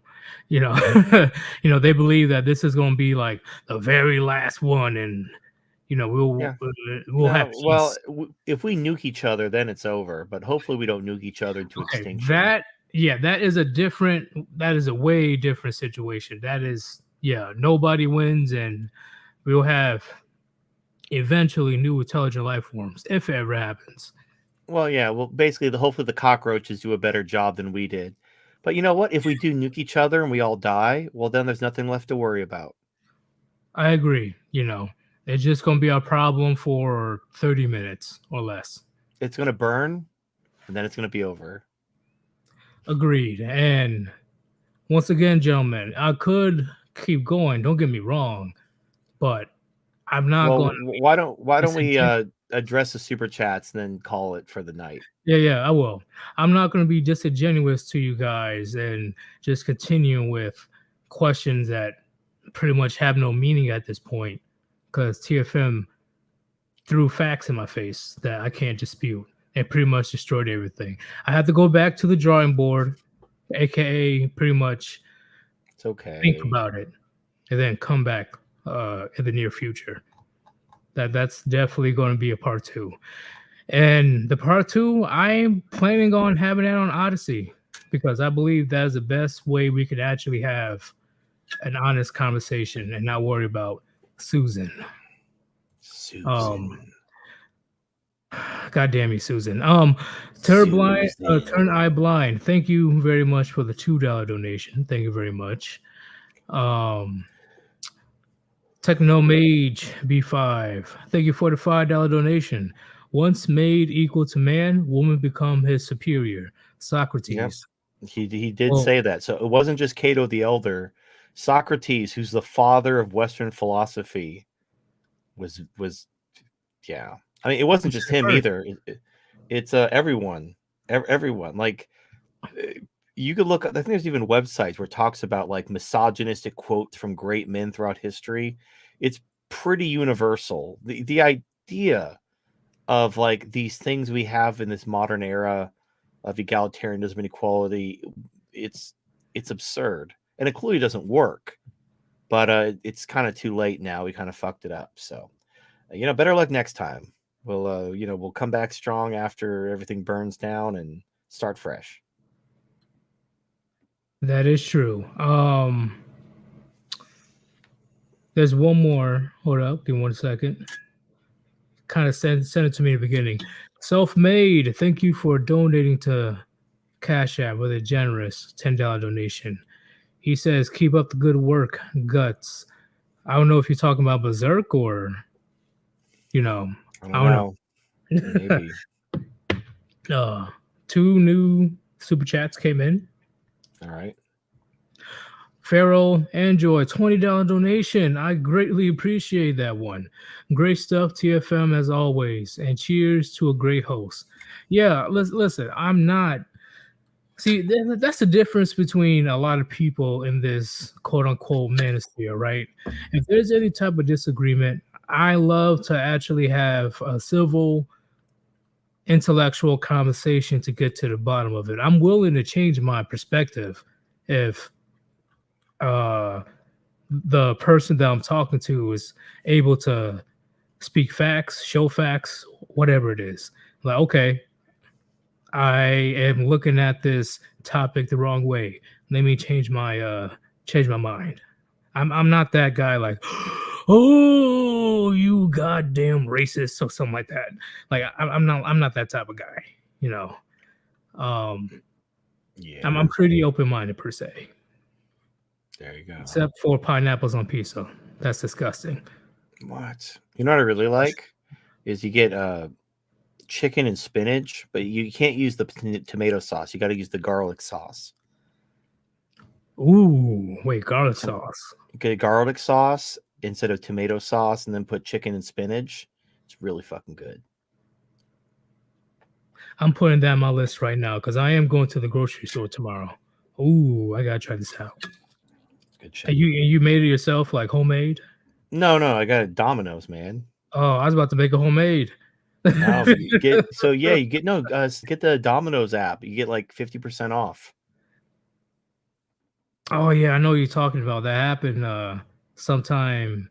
they believe that this is going to be like the very last one, and Yeah. we'll have Well, peace. if we nuke each other, then it's over. But hopefully, we don't nuke each other into Okay, extinction. that is a way different situation. That is, nobody wins, and we'll have eventually new intelligent life forms if it ever happens. Well, yeah. Well, basically, hopefully the cockroaches do a better job than we did. But you know what? If we do nuke each other and we all die, well, then there's nothing left to worry about. I agree. It's just gonna be a problem for 30 minutes or less. It's gonna burn, and then it's gonna be over. Agreed. And once again, gentlemen, I could keep going. Don't get me wrong, but I'm not Well, going to why be don't we disingenuous. address the super chats and then call it for the night? Yeah, I will. I'm not going to be disingenuous to you guys and just continuing with questions that pretty much have no meaning at this point because TFM threw facts in my face that I can't dispute and pretty much destroyed everything. I have to go back to the drawing board, aka pretty much It's think okay. about it and then come back in the near future. That's definitely going to be a part two. And the part two, I'm planning on having that on Odyssey because I believe that is the best way we could actually have an honest conversation and not worry about Susan. Um, Susan. God damn you, Susan. Turn Susan. eye blind. Thank you very much for the $2 donation. Thank you very much. Um, Technomage B5. Thank you for the $5 donation. Once made equal to man, woman become his superior. Yep. Socrates. He did Well, say that. So it wasn't just Cato the Elder. Socrates, who's the father of Western philosophy, was yeah. I mean, it wasn't which is just the him first. either. It's everyone, everyone. Like you could look. I think there's even websites where it talks about like misogynistic quotes from great men throughout history. It's pretty universal. The idea of like these things we have in this modern era of egalitarianism and equality, it's absurd, and it clearly doesn't work. But it's kind of too late now. We kind of fucked it up. So better luck next time. We'll come back strong after everything burns down and start fresh. That is true. There's one more. Hold up. Give me 1 second. Kind of sent it to me in the beginning. Self-made. Thank you for donating to Cash App with a generous $10 donation. He says, "Keep up the good work, guts." I don't know if you're talking about Berserk or you know, I don't I don't know. know. Maybe. Two new super chats came in. All right. Farrell Android, $20 donation. I greatly appreciate that one. Great stuff, TFM, as always. And cheers to a great host. Yeah, listen, I'm not. See, that's the difference between a lot of people in this quote unquote manosphere, right? If there's any type of disagreement, I love to actually have a civil, intellectual conversation to get to the bottom of it. I'm willing to change my perspective if uh the person that I'm talking to is able to speak facts, show facts, whatever it is. Like, okay, I am looking at this topic the wrong way. Let me change my mind. I'm not that guy like, oh, you goddamn racist or something like that. Like I'm not that type of guy, you know. Um I'm Yeah. pretty open minded per se. There you go. Except for pineapples on pizza. That's disgusting. What? You know what I really like is you get chicken and spinach, but you can't use the tomato sauce. You got to use the garlic sauce. Ooh, wait, garlic Some sauce. Get garlic sauce instead of tomato sauce, and then put chicken and spinach. It's really fucking good. I'm putting that on my list right now because I am going to the grocery store tomorrow. Ooh, I gotta try this out. It's good And shit. you made it yourself, like homemade? No, I got it Domino's, man. Oh, I was about to make a homemade. No, you get so yeah, you get no get the Domino's app. You get like 50% off. Oh yeah, I know what you're talking about. That happened sometime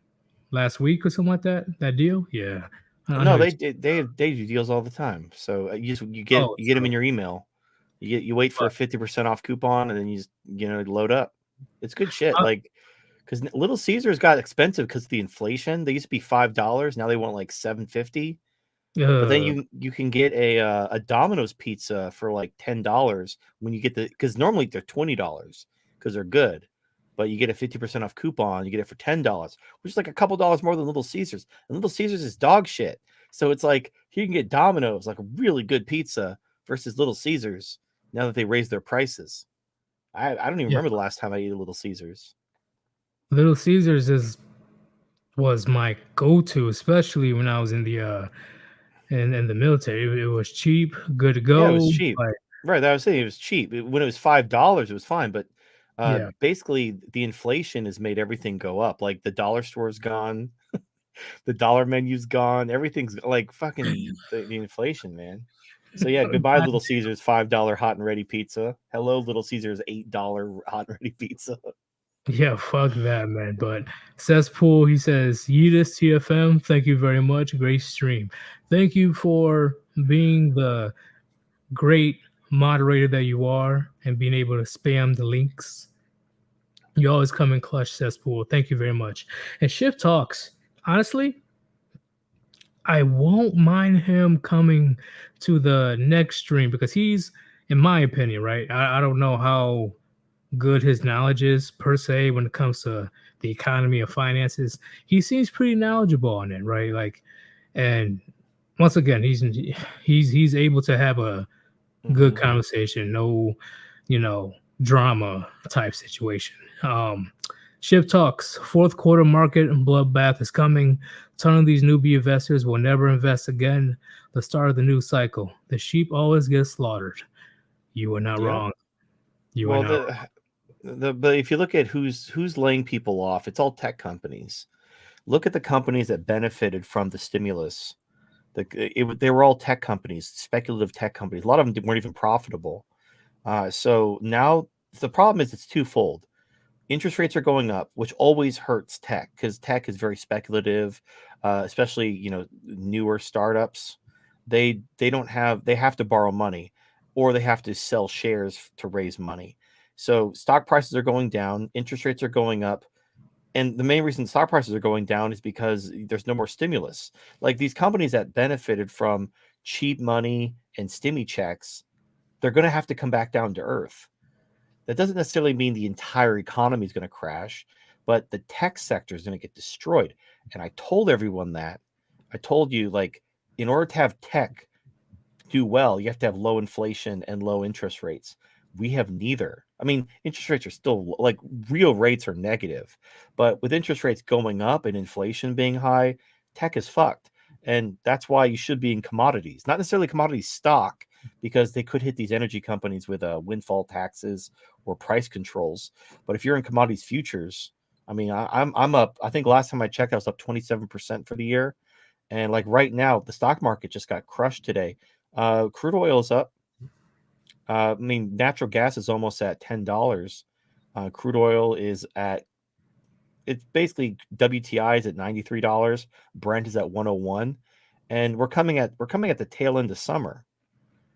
last week or something like that. That deal? Yeah. I know No, you. they do deals all the time. So Oh, you get them so in your email. You wait for a but 50% off coupon, and then you just load up. It's good shit. uh, Like because Little Caesars got expensive because of the inflation. They used to be $5. Now they want like $7.50. But then uh, you can get a Domino's pizza for like $10 when you get because normally they're $20 because they're good. but you get a 50% off coupon. You get it for $10, which is like a couple dollars more than Little Caesars. And Little Caesars is dog shit. So it's like you can get Domino's, like a really good pizza, versus Little Caesars now that they raised their prices. I don't even Yeah. remember the last time I ate a Little Caesars. Little Caesars was my go-to, especially when I was in the military. It was cheap, good to Yeah, it was go. cheap. Like, Right, that I was saying it was cheap. When it was $5, it was fine, but yeah, basically the inflation has made everything go up. Like the dollar store's gone, the dollar menu's gone, everything's like fucking the inflation, man. So yeah, goodbye Little Caesars $5 hot and ready pizza. Hello Little Caesars $8 hot and ready pizza. yeah, fuck that, man. But Cesspool, he says, Yeetus TFM, thank you very much. Great stream. Thank you for being the great moderator that you are and being able to spam the links. You always come in clutch, Cesspool. Thank you very much. And Shift Talks, honestly, I won't mind him coming to the next stream because he's, in my opinion, right? I don't know how good his knowledge is per se when it comes to the economy of finances. He seems pretty knowledgeable on it, right? Like, and once again, he's able to have a good Mhm. conversation, no, drama type situation. Ship talks. Fourth quarter market bloodbath is coming. Ton of these newbie investors will never invest again. The start of the new cycle. The sheep always get slaughtered. You are not Yeah. wrong. You are Well, not but if you look at who's laying people off, it's all tech companies. Look at the companies that benefited from the stimulus. They were all tech companies, speculative tech companies. A lot of them weren't even profitable. So now the problem is it's twofold. Interest rates are going up, which always hurts tech because tech is very speculative, especially newer startups. They don't have they have to borrow money, or they have to sell shares to raise money. So stock prices are going down, interest rates are going up, and the main reason stock prices are going down is because there's no more stimulus. Like these companies that benefited from cheap money and stimmy checks, they're going to have to come back down to earth. That doesn't necessarily mean the entire economy is going to crash, but the tech sector is going to get destroyed. And I told everyone that. I told you, like, in order to have tech do well, you have to have low inflation and low interest rates. We have neither. I mean, interest rates are still like real rates are negative, but with interest rates going up and inflation being high, tech is fucked. And that's why you should be in commodities, not necessarily commodity stock, because they could hit these energy companies with windfall taxes or price controls. But if you're in commodities futures, I mean, I'm up. I think last time I checked, I was up 27% for the year. And like right now, the stock market just got crushed today. Crude oil is up. I mean, natural gas is almost at $10. Crude oil is at it's basically WTI is at $93. Brent is at 101, and we're coming at the tail end of summer.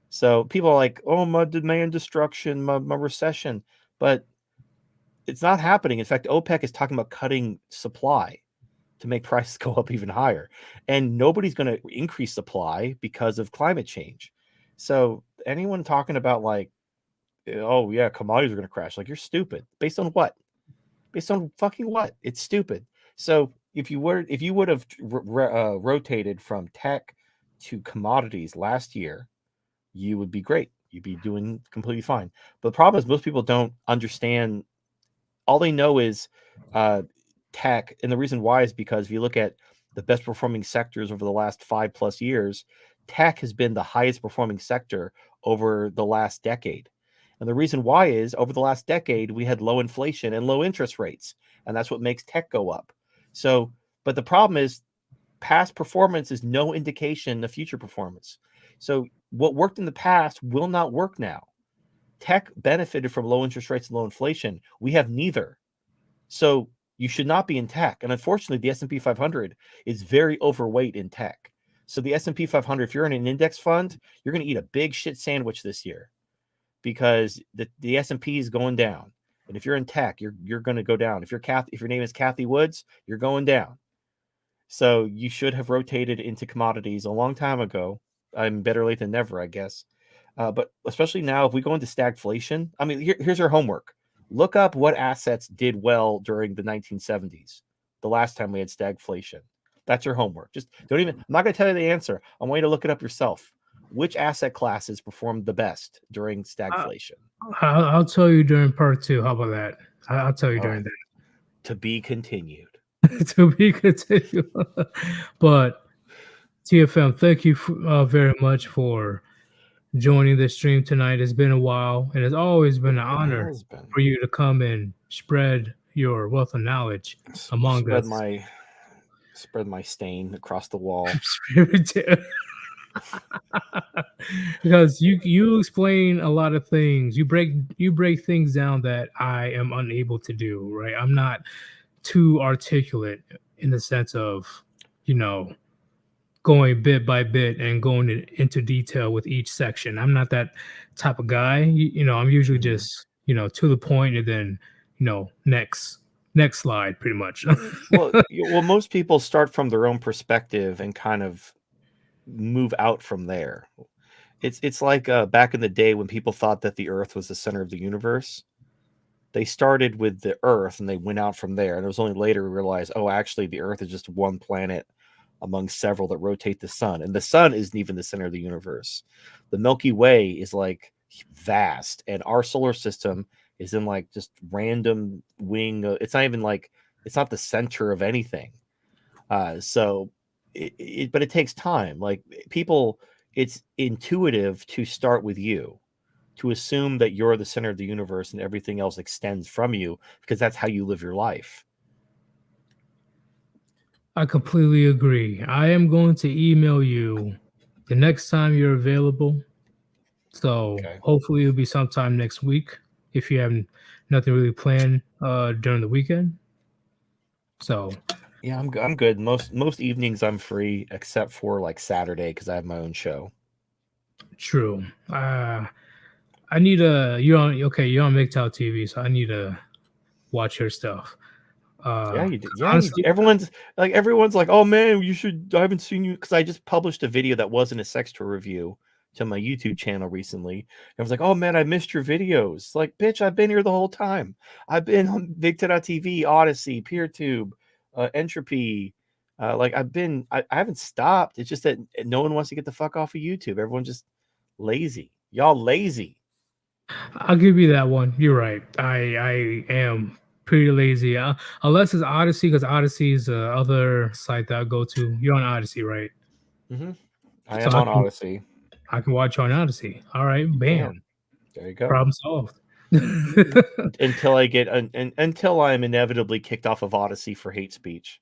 So people are like, "Oh, my demand destruction, my recession," but it's not happening. In fact, OPEC is talking about cutting supply to make prices go up even higher. And nobody's going to increase supply because of climate change. So anyone talking about like, oh yeah, commodities are going to crash, like you're stupid. Based on what? Based on fucking what? It's stupid. So if you would have rotated from tech to commodities last year, you would be great. You'd be doing completely fine. But the problem is most people don't understand. All they know is tech, and the reason why is because if you look at the best performing sectors over the last 5+ years, tech has been the highest performing sector over the last decade. And the reason why is over the last decade we had low inflation and low interest rates, and that's what makes tech go up. So, but the problem is past performance is no indication of future performance. So what worked in the past will not work now. Tech benefited from low interest rates and low inflation. We have neither. So you should not be in tech. And unfortunately, the S&P 500 is very overweight in tech. So the S&P 500, if you're in an index fund, you're going to eat a big shit sandwich this year because the S&P is going down. And if you're in tech, you're going to go down. If your name is Kathy Woods, you're going down. So you should have rotated into commodities a long time ago. I'm better late than never, I guess. But especially now, if we go into stagflation, I mean, here's your homework. Look up what assets did well during the 1970s, the last time we had stagflation. That's your homework. Just don't even, I'm not going to tell you the answer. I want you to look it up yourself. Which asset classes performed the best during I, stagflation? I'll tell you during part two. How about that? I'll tell you All right. during To be continued. that. To be continued. But TFM, thank you very much for joining the stream tonight. It's been a while, and it's always been It an honor has been. for you to come and spread your wealth of knowledge among Spread us. my stain across the wall. Because you explain a lot of things. You break things down that I am unable to do, right? I'm not too articulate in the sense of, you know, going bit by bit and going into detail with each section. I'm not that type of guy. I'm usually just, to the point and then, next slide pretty much. Well, most people start from their own perspective and kind of move out from there. It's like back in the day when people thought that the Earth was the center of the universe. They started with the Earth and they went out from there. And it was only later we realized, oh, actually, the Earth is just one planet among several that rotate the sun. And the sun isn't even the center of the universe. The Milky Way is like vast, and our solar system is in like just random wing. It's not even like it's not the center of anything. So, but it takes time. Like people, it's intuitive to start with you, to assume that you're the center of the universe and everything else extends from you because that's how you live your life. I completely agree. I am going to email you the next time you're available. So Okay. hopefully it'll be sometime next week if you have nothing really planned during the weekend. So Yeah, I'm good. Most evenings I'm free except for like Saturday because I have my own show. true. I need a you're on MGTOW TV, so I need to watch your stuff. Yeah, you do. Yeah, you do. Honestly, Everyone's like, "Oh man, you should." I haven't seen you because I just published a video that wasn't a sex toy review to my YouTube channel recently. I was like, "Oh man, I missed your videos." Like, bitch, I've been here the whole time. I've been on TV, Odyssey, PeerTube, Entropy. I haven't stopped. It's just that no one wants to get the fuck off of YouTube. Everyone's just lazy. Y'all lazy. I'll give you that one. You're right. I am pretty lazy, unless it's Odyssey, because Odyssey is the other site that I go to. You're on Odyssey, right? Mm-hmm. I So am on Odyssey. I can watch on Odyssey. All right, You bam, can. There you go. problem solved. Until I get until I'm inevitably kicked off of Odyssey for hate speech.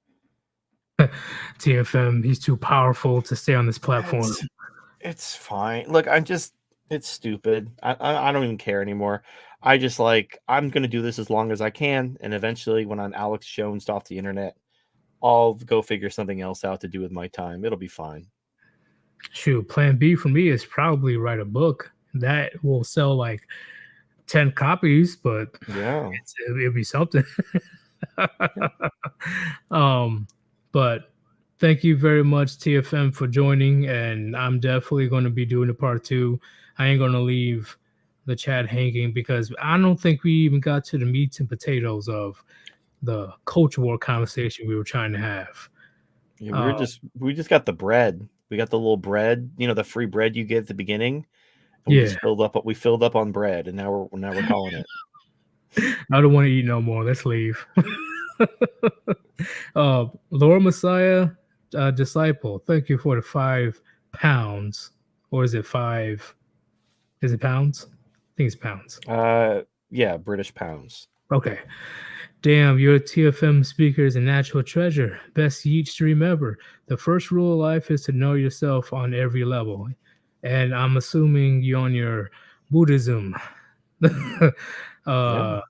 TFM, he's too powerful to stay on this platform. It's fine. Look, it's stupid. I don't even care anymore. I just I'm gonna do this as long as I can, and eventually when I'm Alex Jones off the internet, I'll go figure something else out to do with my time. It'll be fine. Shoot, plan B for me is probably write a book that will sell like 10 copies, but Yeah. it'll be something. Yeah. But thank you very much, TFM, for joining. And I'm definitely going to be doing a part two. I ain't going to leave the chat hanging because I don't think we even got to the meats and potatoes of the culture war conversation we were trying to have. Yeah, we just got the bread. We got the little bread, the free bread you get at the beginning. And we Yeah, just filled up on bread, and now we're calling it. I don't want to eat no more. Let's leave. Lord Messiah, disciple, thank you for the £5. Or is it five? Is it pounds? I think it's pounds. Yeah, British pounds. Okay. Damn, your TFM speaker is a natural treasure. Best Yeet stream ever. The first rule of life is to know yourself on every level. And I'm assuming you're on your Buddhism Yeah.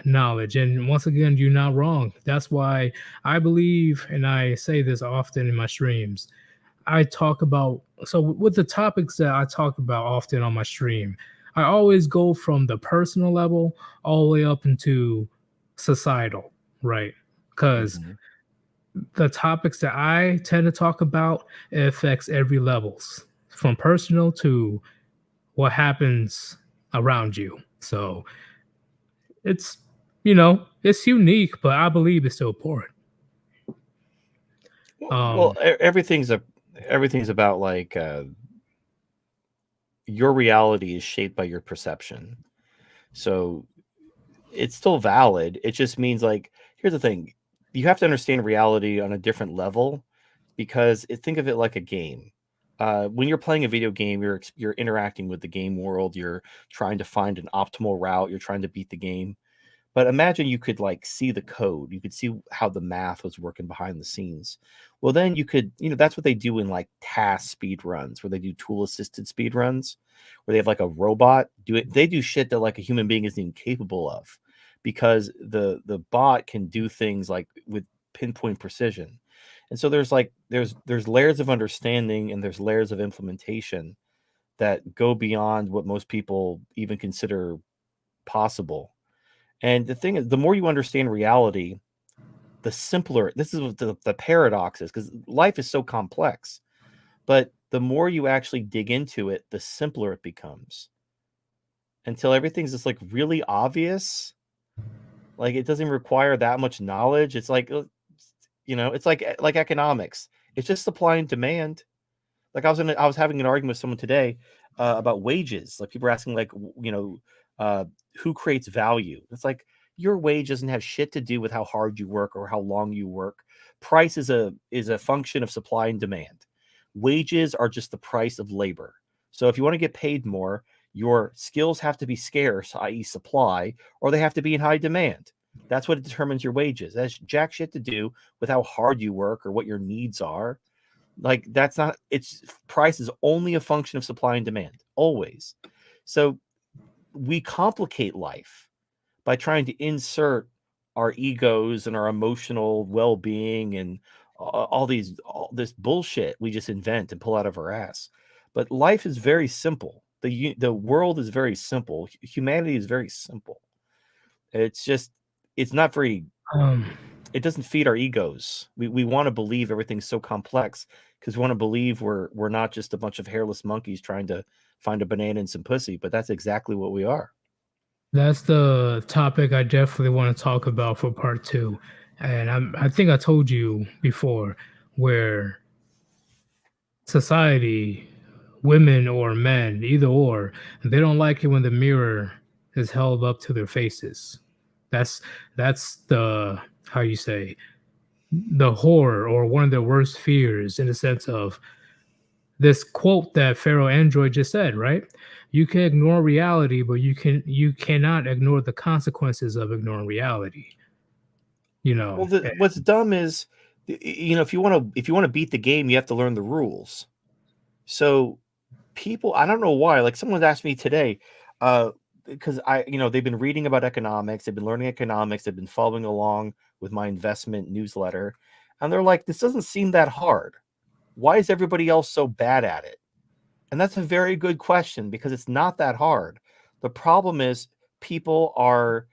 knowledge. And once again, you're not wrong. That's why I believe, and I say this often in my streams, I talk about, so with the topics that I talk about often on my stream, I always go from the personal level all the way up into societal, right? Because Mhm. the topics that I tend to talk about, it affects every levels, from personal to what happens around you. So it's, you know, it's unique, but I believe it's still important. Well, Um, everything's about like your reality is shaped by your perception. So it's still valid. It just means like here's the thing. You have to understand reality on a different level because think of it like a game. When you're playing a video game, you're interacting with the game world. You're trying to find an optimal route. You're trying to beat the game. But imagine you could like see the code. You could see how the math was working behind the scenes. Well, then you could, that's what they do in like task speed runs, where they do tool assisted speed runs, where they have like a robot do it. They do shit that like a human being isn't even capable of, because the bot can do things like with pinpoint precision. And so there's layers of understanding and there's layers of implementation that go beyond what most people even consider possible. And the thing is, the more you understand reality, the simpler. This is what the paradox is, because life is so complex. But the more you actually dig into it, the simpler it becomes. Until everything's just like really obvious, like it doesn't require that much knowledge. It's like, it's like economics. It's just supply and demand. Like I was having an argument with someone today about wages. Like people are asking, like, who creates value? It's like your wage doesn't have shit to do with how hard you work or how long you work. Price is a function of supply and demand. Wages are just the price of labor. So if you want to get paid more, your skills have to be scarce, i.e., supply, or they have to be in high demand. That's what determines your wages. That's jack shit to do with how hard you work or what your needs are. Like that's not, it's price is only a function of supply and demand, always. So we complicate life by trying to insert our egos and our emotional well-being and all this bullshit we just invent and pull out of our ass. But life is very simple. The world is very simple. Humanity is very simple. It's just, it's not very, um, it doesn't feed our egos. We want to believe everything's so complex because we want to believe we're not just a bunch of hairless monkeys trying to find a banana and some pussy, but that's exactly what we are. that's the topic I definitely want to talk about for part two. And I think I told you before where society, women or men, either or, they don't like it when the mirror is held up to their faces. That's that's the how you say the horror or one of their worst fears in the sense of this quote that Pharaoh Android just said, right? You can ignore reality, but you cannot ignore the consequences of ignoring reality. You know, Well, what's dumb is, if you want to beat the game, you have to learn the rules. So people, I don't know why. Like someone asked me today, because they've been reading about economics, they've been learning economics, they've been following along with my investment newsletter, and they're like, "This doesn't seem that hard. Why is everybody else so bad at it?" And that's a very good question because it's not that hard. The problem is people are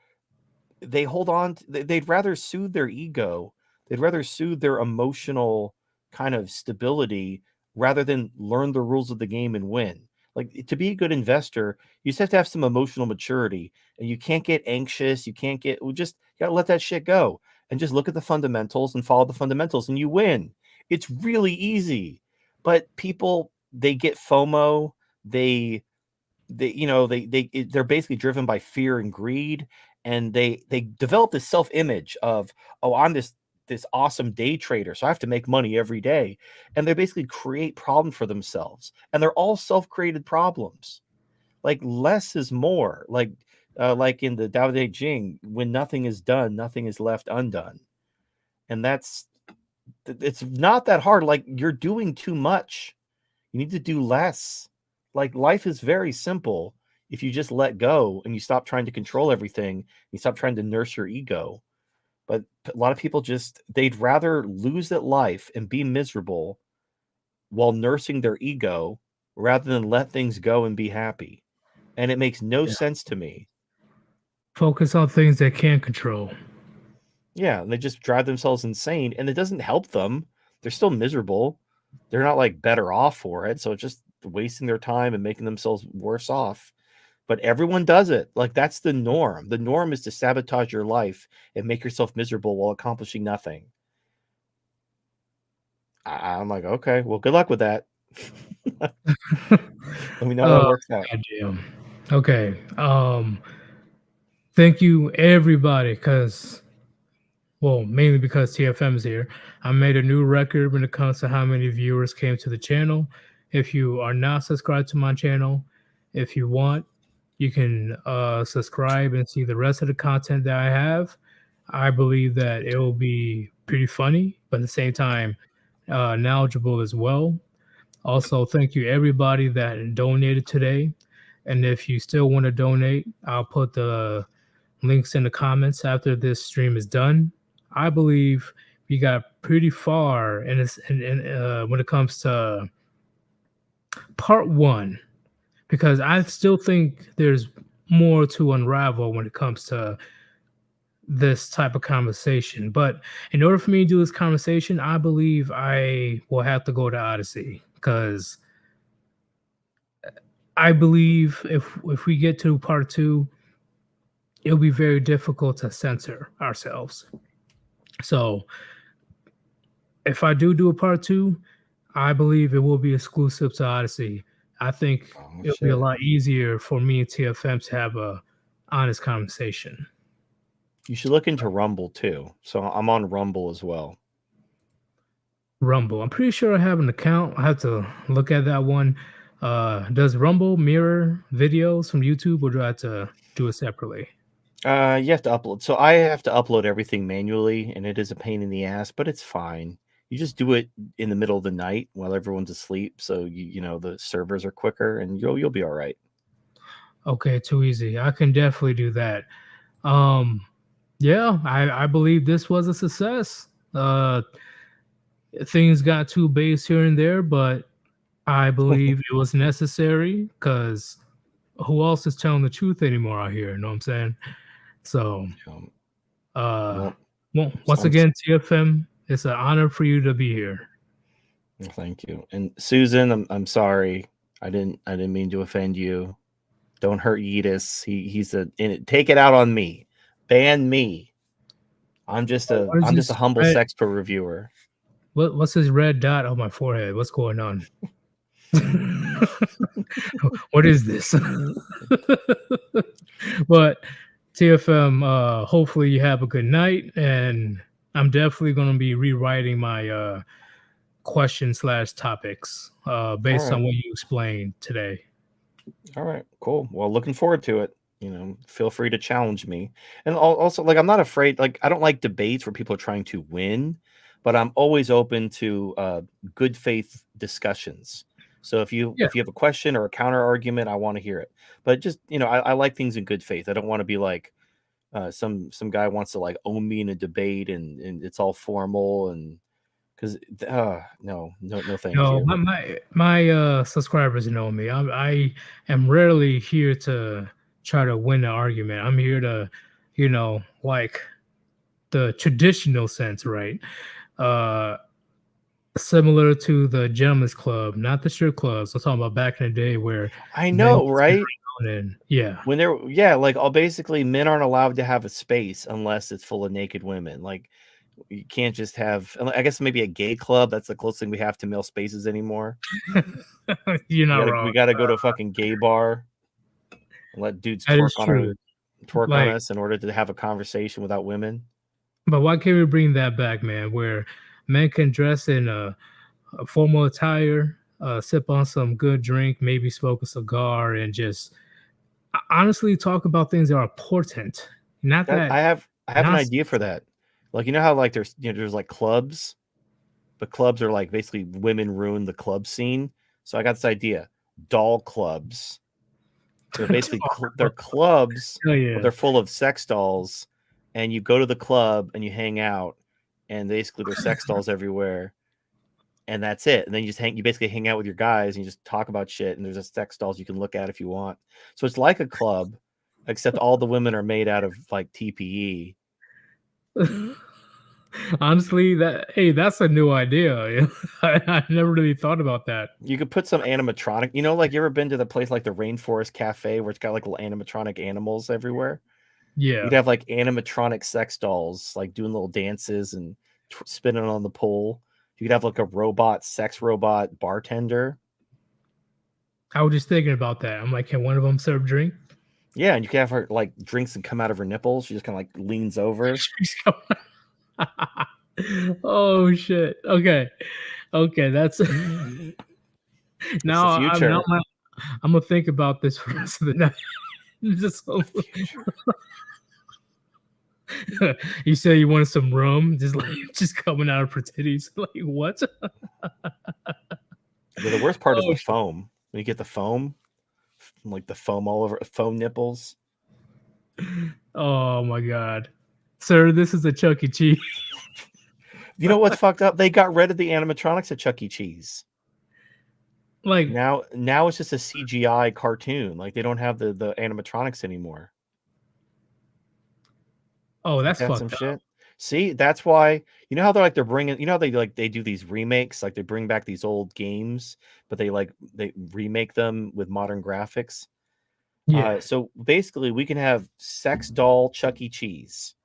they hold on they'd rather soothe their ego, they'd rather soothe their emotional kind of stability rather than learn the rules of the game and win. Like, to be a good investor, you just have to have some emotional maturity, and you can't get anxious, you can't get, just you gotta let that shit go and just look at the fundamentals and follow the fundamentals and you win. It's really easy. But people, they get FOMO, they're basically driven by fear and greed, and they develop this self-image of, oh, I'm this awesome day trader, so I have to make money every day. And they basically create problems for themselves, and they're all self-created problems. Like less is more. Like in the Tao Te Ching, when nothing is done, nothing is left undone. And it's not that hard. Like, you're doing too much. You need to do less. Like, life is very simple if you just let go and you stop trying to control everything. You stop trying to nurse your ego. But a lot of people they'd rather lose at life and be miserable while nursing their ego rather than let things go and be happy. And it makes no yeah. sense to me. Focus on things they can control. Yeah, and they just drive themselves insane, and it doesn't help them. They're still miserable. They're not like better off for it. So it's just wasting their time and making themselves worse off. but everyone does it. Like, that's the norm. The norm is to sabotage your life and make yourself miserable while accomplishing nothing. I'm like, okay, well, good luck with that. Let me know how it Oh, works out. goddamn. Okay. Thank you everybody, because well, mainly because TFM is here. I made a new record when it comes to how many viewers came to the channel. If you are not subscribed to my channel, if you want, you can subscribe and see the rest of the content that I have. I believe that it will be pretty funny, but at the same time, knowledgeable as well. Also, thank you everybody that donated today. And if you still want to donate, I'll put the links in the comments after this stream is done. I believe we got pretty far in this, when it comes to part one, because I still think there's more to unravel when it comes to this type of conversation. But in order for me to do this conversation, I believe I will have to go to Odyssey, because I believe if we get to part two, it'll be very difficult to censor ourselves. So if I do a part two, I believe it will be exclusive to Odyssey. I think Oh, it'll be a shit. lot easier for me and TFM to have a honest conversation. You should look into Rumble too. So I'm on Rumble as well. Rumble. I'm pretty sure I have an account. I have to look at that one. Does Rumble mirror videos from YouTube, or do I have to do it separately? You have to upload. So I have to upload everything manually, and it is a pain in the ass, but it's fine. You just do it in the middle of the night while everyone's asleep, so you know the servers are quicker, and you'll be all right. Okay, too easy. I can definitely do that. Um, yeah, I believe this was a success. Things got too base here and there, but I believe it was necessary, because who else is telling the truth anymore out here? You know what I'm saying? So, Um, uh, well, well, so once again, TFM, it's an honor for you to be here. thank you. And Susan, I'm sorry. I didn't mean to offend you. Don't hurt Yeetus. He's take it out on me. Ban me. I'm just Oh, a what is I'm just a this humble red? Sexpo reviewer. What's this red dot on my forehead? What's going on? What is this? But TFM, hopefully you have a good night, and I'm definitely going to be rewriting my question slash topics All based right. on what you explained today. All right, cool. Well, looking forward to it. You know, feel free to challenge me. And also, like, I'm not afraid. Like, I don't like debates where people are trying to win, but I'm always open to good faith discussions. So Yeah. if you have a question or a counter argument, I want to hear it. But just I like things in good faith. I don't want to be like some guy wants to like own me in a debate and it's all formal and because no, thank No, you. my subscribers know me. I am rarely here to try to win an argument. I'm here to, like the traditional sense, right? Uh, Similar to the gentleman's club, not the strip clubs. I'm talking about back in the day where I men know, used to right? drink on and yeah. When they're yeah, like all basically men aren't allowed to have a space unless it's full of naked women. Like you can't just have I guess maybe a gay club, that's the closest thing we have to male spaces anymore. You're not We wrong. gotta go to a fucking gay bar and let dudes That is true. twerk on Like, us in order to have a conversation without women. but why can't we bring that back, man? Where men can dress in a formal attire, sip on some good drink, maybe smoke a cigar, and just honestly talk about things that are important. Not That that I have an idea for nonsense. that. Like you know how like there's like clubs, but clubs are like basically women ruin the club scene. So I got this idea. Doll clubs. So they're basically they're clubs, Hell but yeah. they're full of sex dolls, and you go to the club and you hang out, and basically there's sex dolls everywhere, and that's it. And then you basically hang out with your guys and you just talk about shit, and there's a sex dolls you can look at if you want. So it's like a club, except all the women are made out of like TPE. Honestly, that's a new idea. I never really thought about that. You could put some animatronic. You know, like you ever been to the place like the Rainforest Cafe where it's got like little animatronic animals everywhere? Yeah. You'd have like animatronic sex dolls like doing little dances and spinning on the pole. You could have like a sex robot bartender. I was just thinking about that. I'm like, can one of them serve drink? Yeah, and you could have her like drinks and come out of her nipples. She just kind of like leans over. Oh shit. Okay. Okay, that's It's the now future. I'm gonna think about this for the rest of the night. Just The future. you say you wanted some rum, just like just coming out of her titties. Like what? Yeah, the worst part is Oh the foam. When you get the foam, like the foam all over foam nipples. oh my god. Sir, this is a Chuck E. Cheese. You know what's fucked up? They got rid of the animatronics at Chuck E. Cheese. Like, Now it's just a CGI cartoon. Like they don't have the animatronics anymore. oh, Ain't that's that some fucked up. shit? See, that's why you know how they're bringing. You know how they do these remakes, like they bring back these old games, but they remake them with modern graphics. Yeah. So basically, we can have sex doll Chuck E. Cheese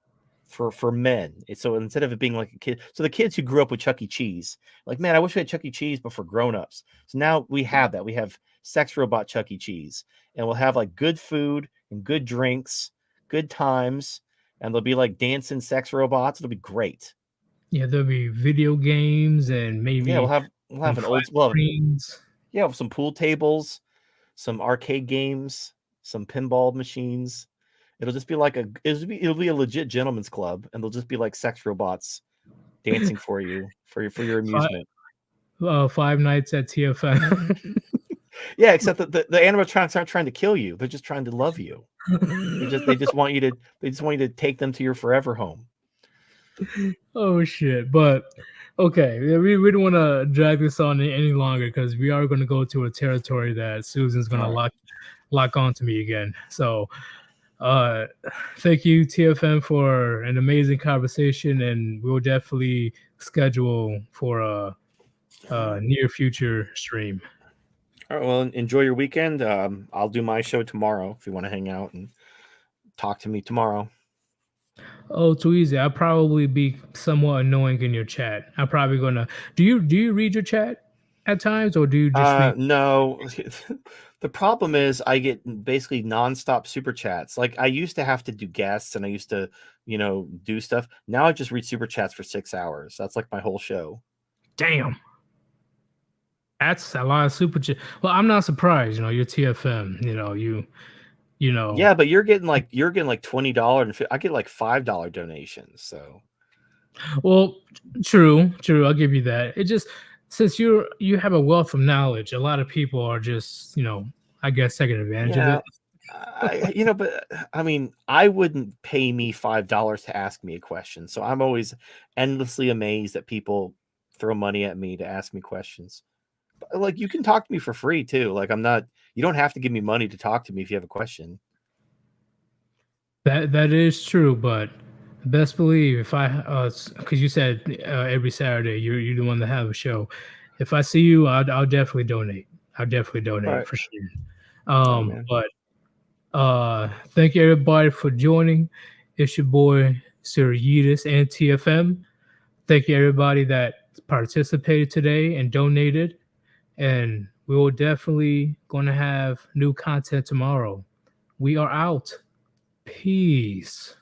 for men. So instead of it being like a kid, so the kids who grew up with Chuck E. Cheese, like, man, I wish we had Chuck E. Cheese, but for grown-ups. So now we have that. We have sex robot Chuck E. Cheese, and we'll have like good food and good drinks, good times, and there'll be like dancing sex robots. It'll be great. Yeah, there'll be video games and Yeah, maybe we'll have some an flat old well, screens. yeah, some pool tables, some arcade games, some pinball machines. It'll just be like it'll be a legit gentleman's club, and they'll just be like sex robots dancing for you for your Five, amusement. 5 nights at TFM. Yeah, except that the animatronics aren't trying to kill you; they're just trying to love you. They just want you to take them to your forever home. Oh shit! But okay, yeah, we don't want to drag this on any longer because we are going to go to a territory that Susan's going to All right. lock onto me again. So, uh, thank you TFM for an amazing conversation, and we'll definitely schedule for a near future stream. All right. Well, enjoy your weekend. I'll do my show tomorrow if you want to hang out and talk to me tomorrow. Oh, too easy. I'll probably be somewhat annoying in your chat. I'm probably gonna. Do you read your chat at times, or do you just read? No. The problem is I get basically nonstop super chats. Like I used to have to do guests and I used to, do stuff. Now I just read super chats for 6 hours. That's like my whole show. Damn, that's a lot of super chat. Well, I'm not surprised. You're TFM. You know. Yeah, but you're getting like $20 and I get like $5 donations. So Well, true. I'll give you that. It just since you have a wealth of knowledge, a lot of people are just I guess taking advantage of yeah, it. but I mean, I wouldn't pay me $5 to ask me a question. So I'm always endlessly amazed that people throw money at me to ask me questions. Like you can talk to me for free too. Like you don't have to give me money to talk to me if you have a question. That is true, but best believe if I because you said every Saturday you're the one that have a show. If I see you, I'll definitely donate. I'll definitely All donate right. for sure. All right, man. But thank you everybody for joining. It's your boy Sir Yeetus and TFM. Thank you everybody that participated today and donated. And we will definitely going to have new content tomorrow. We are out. Peace.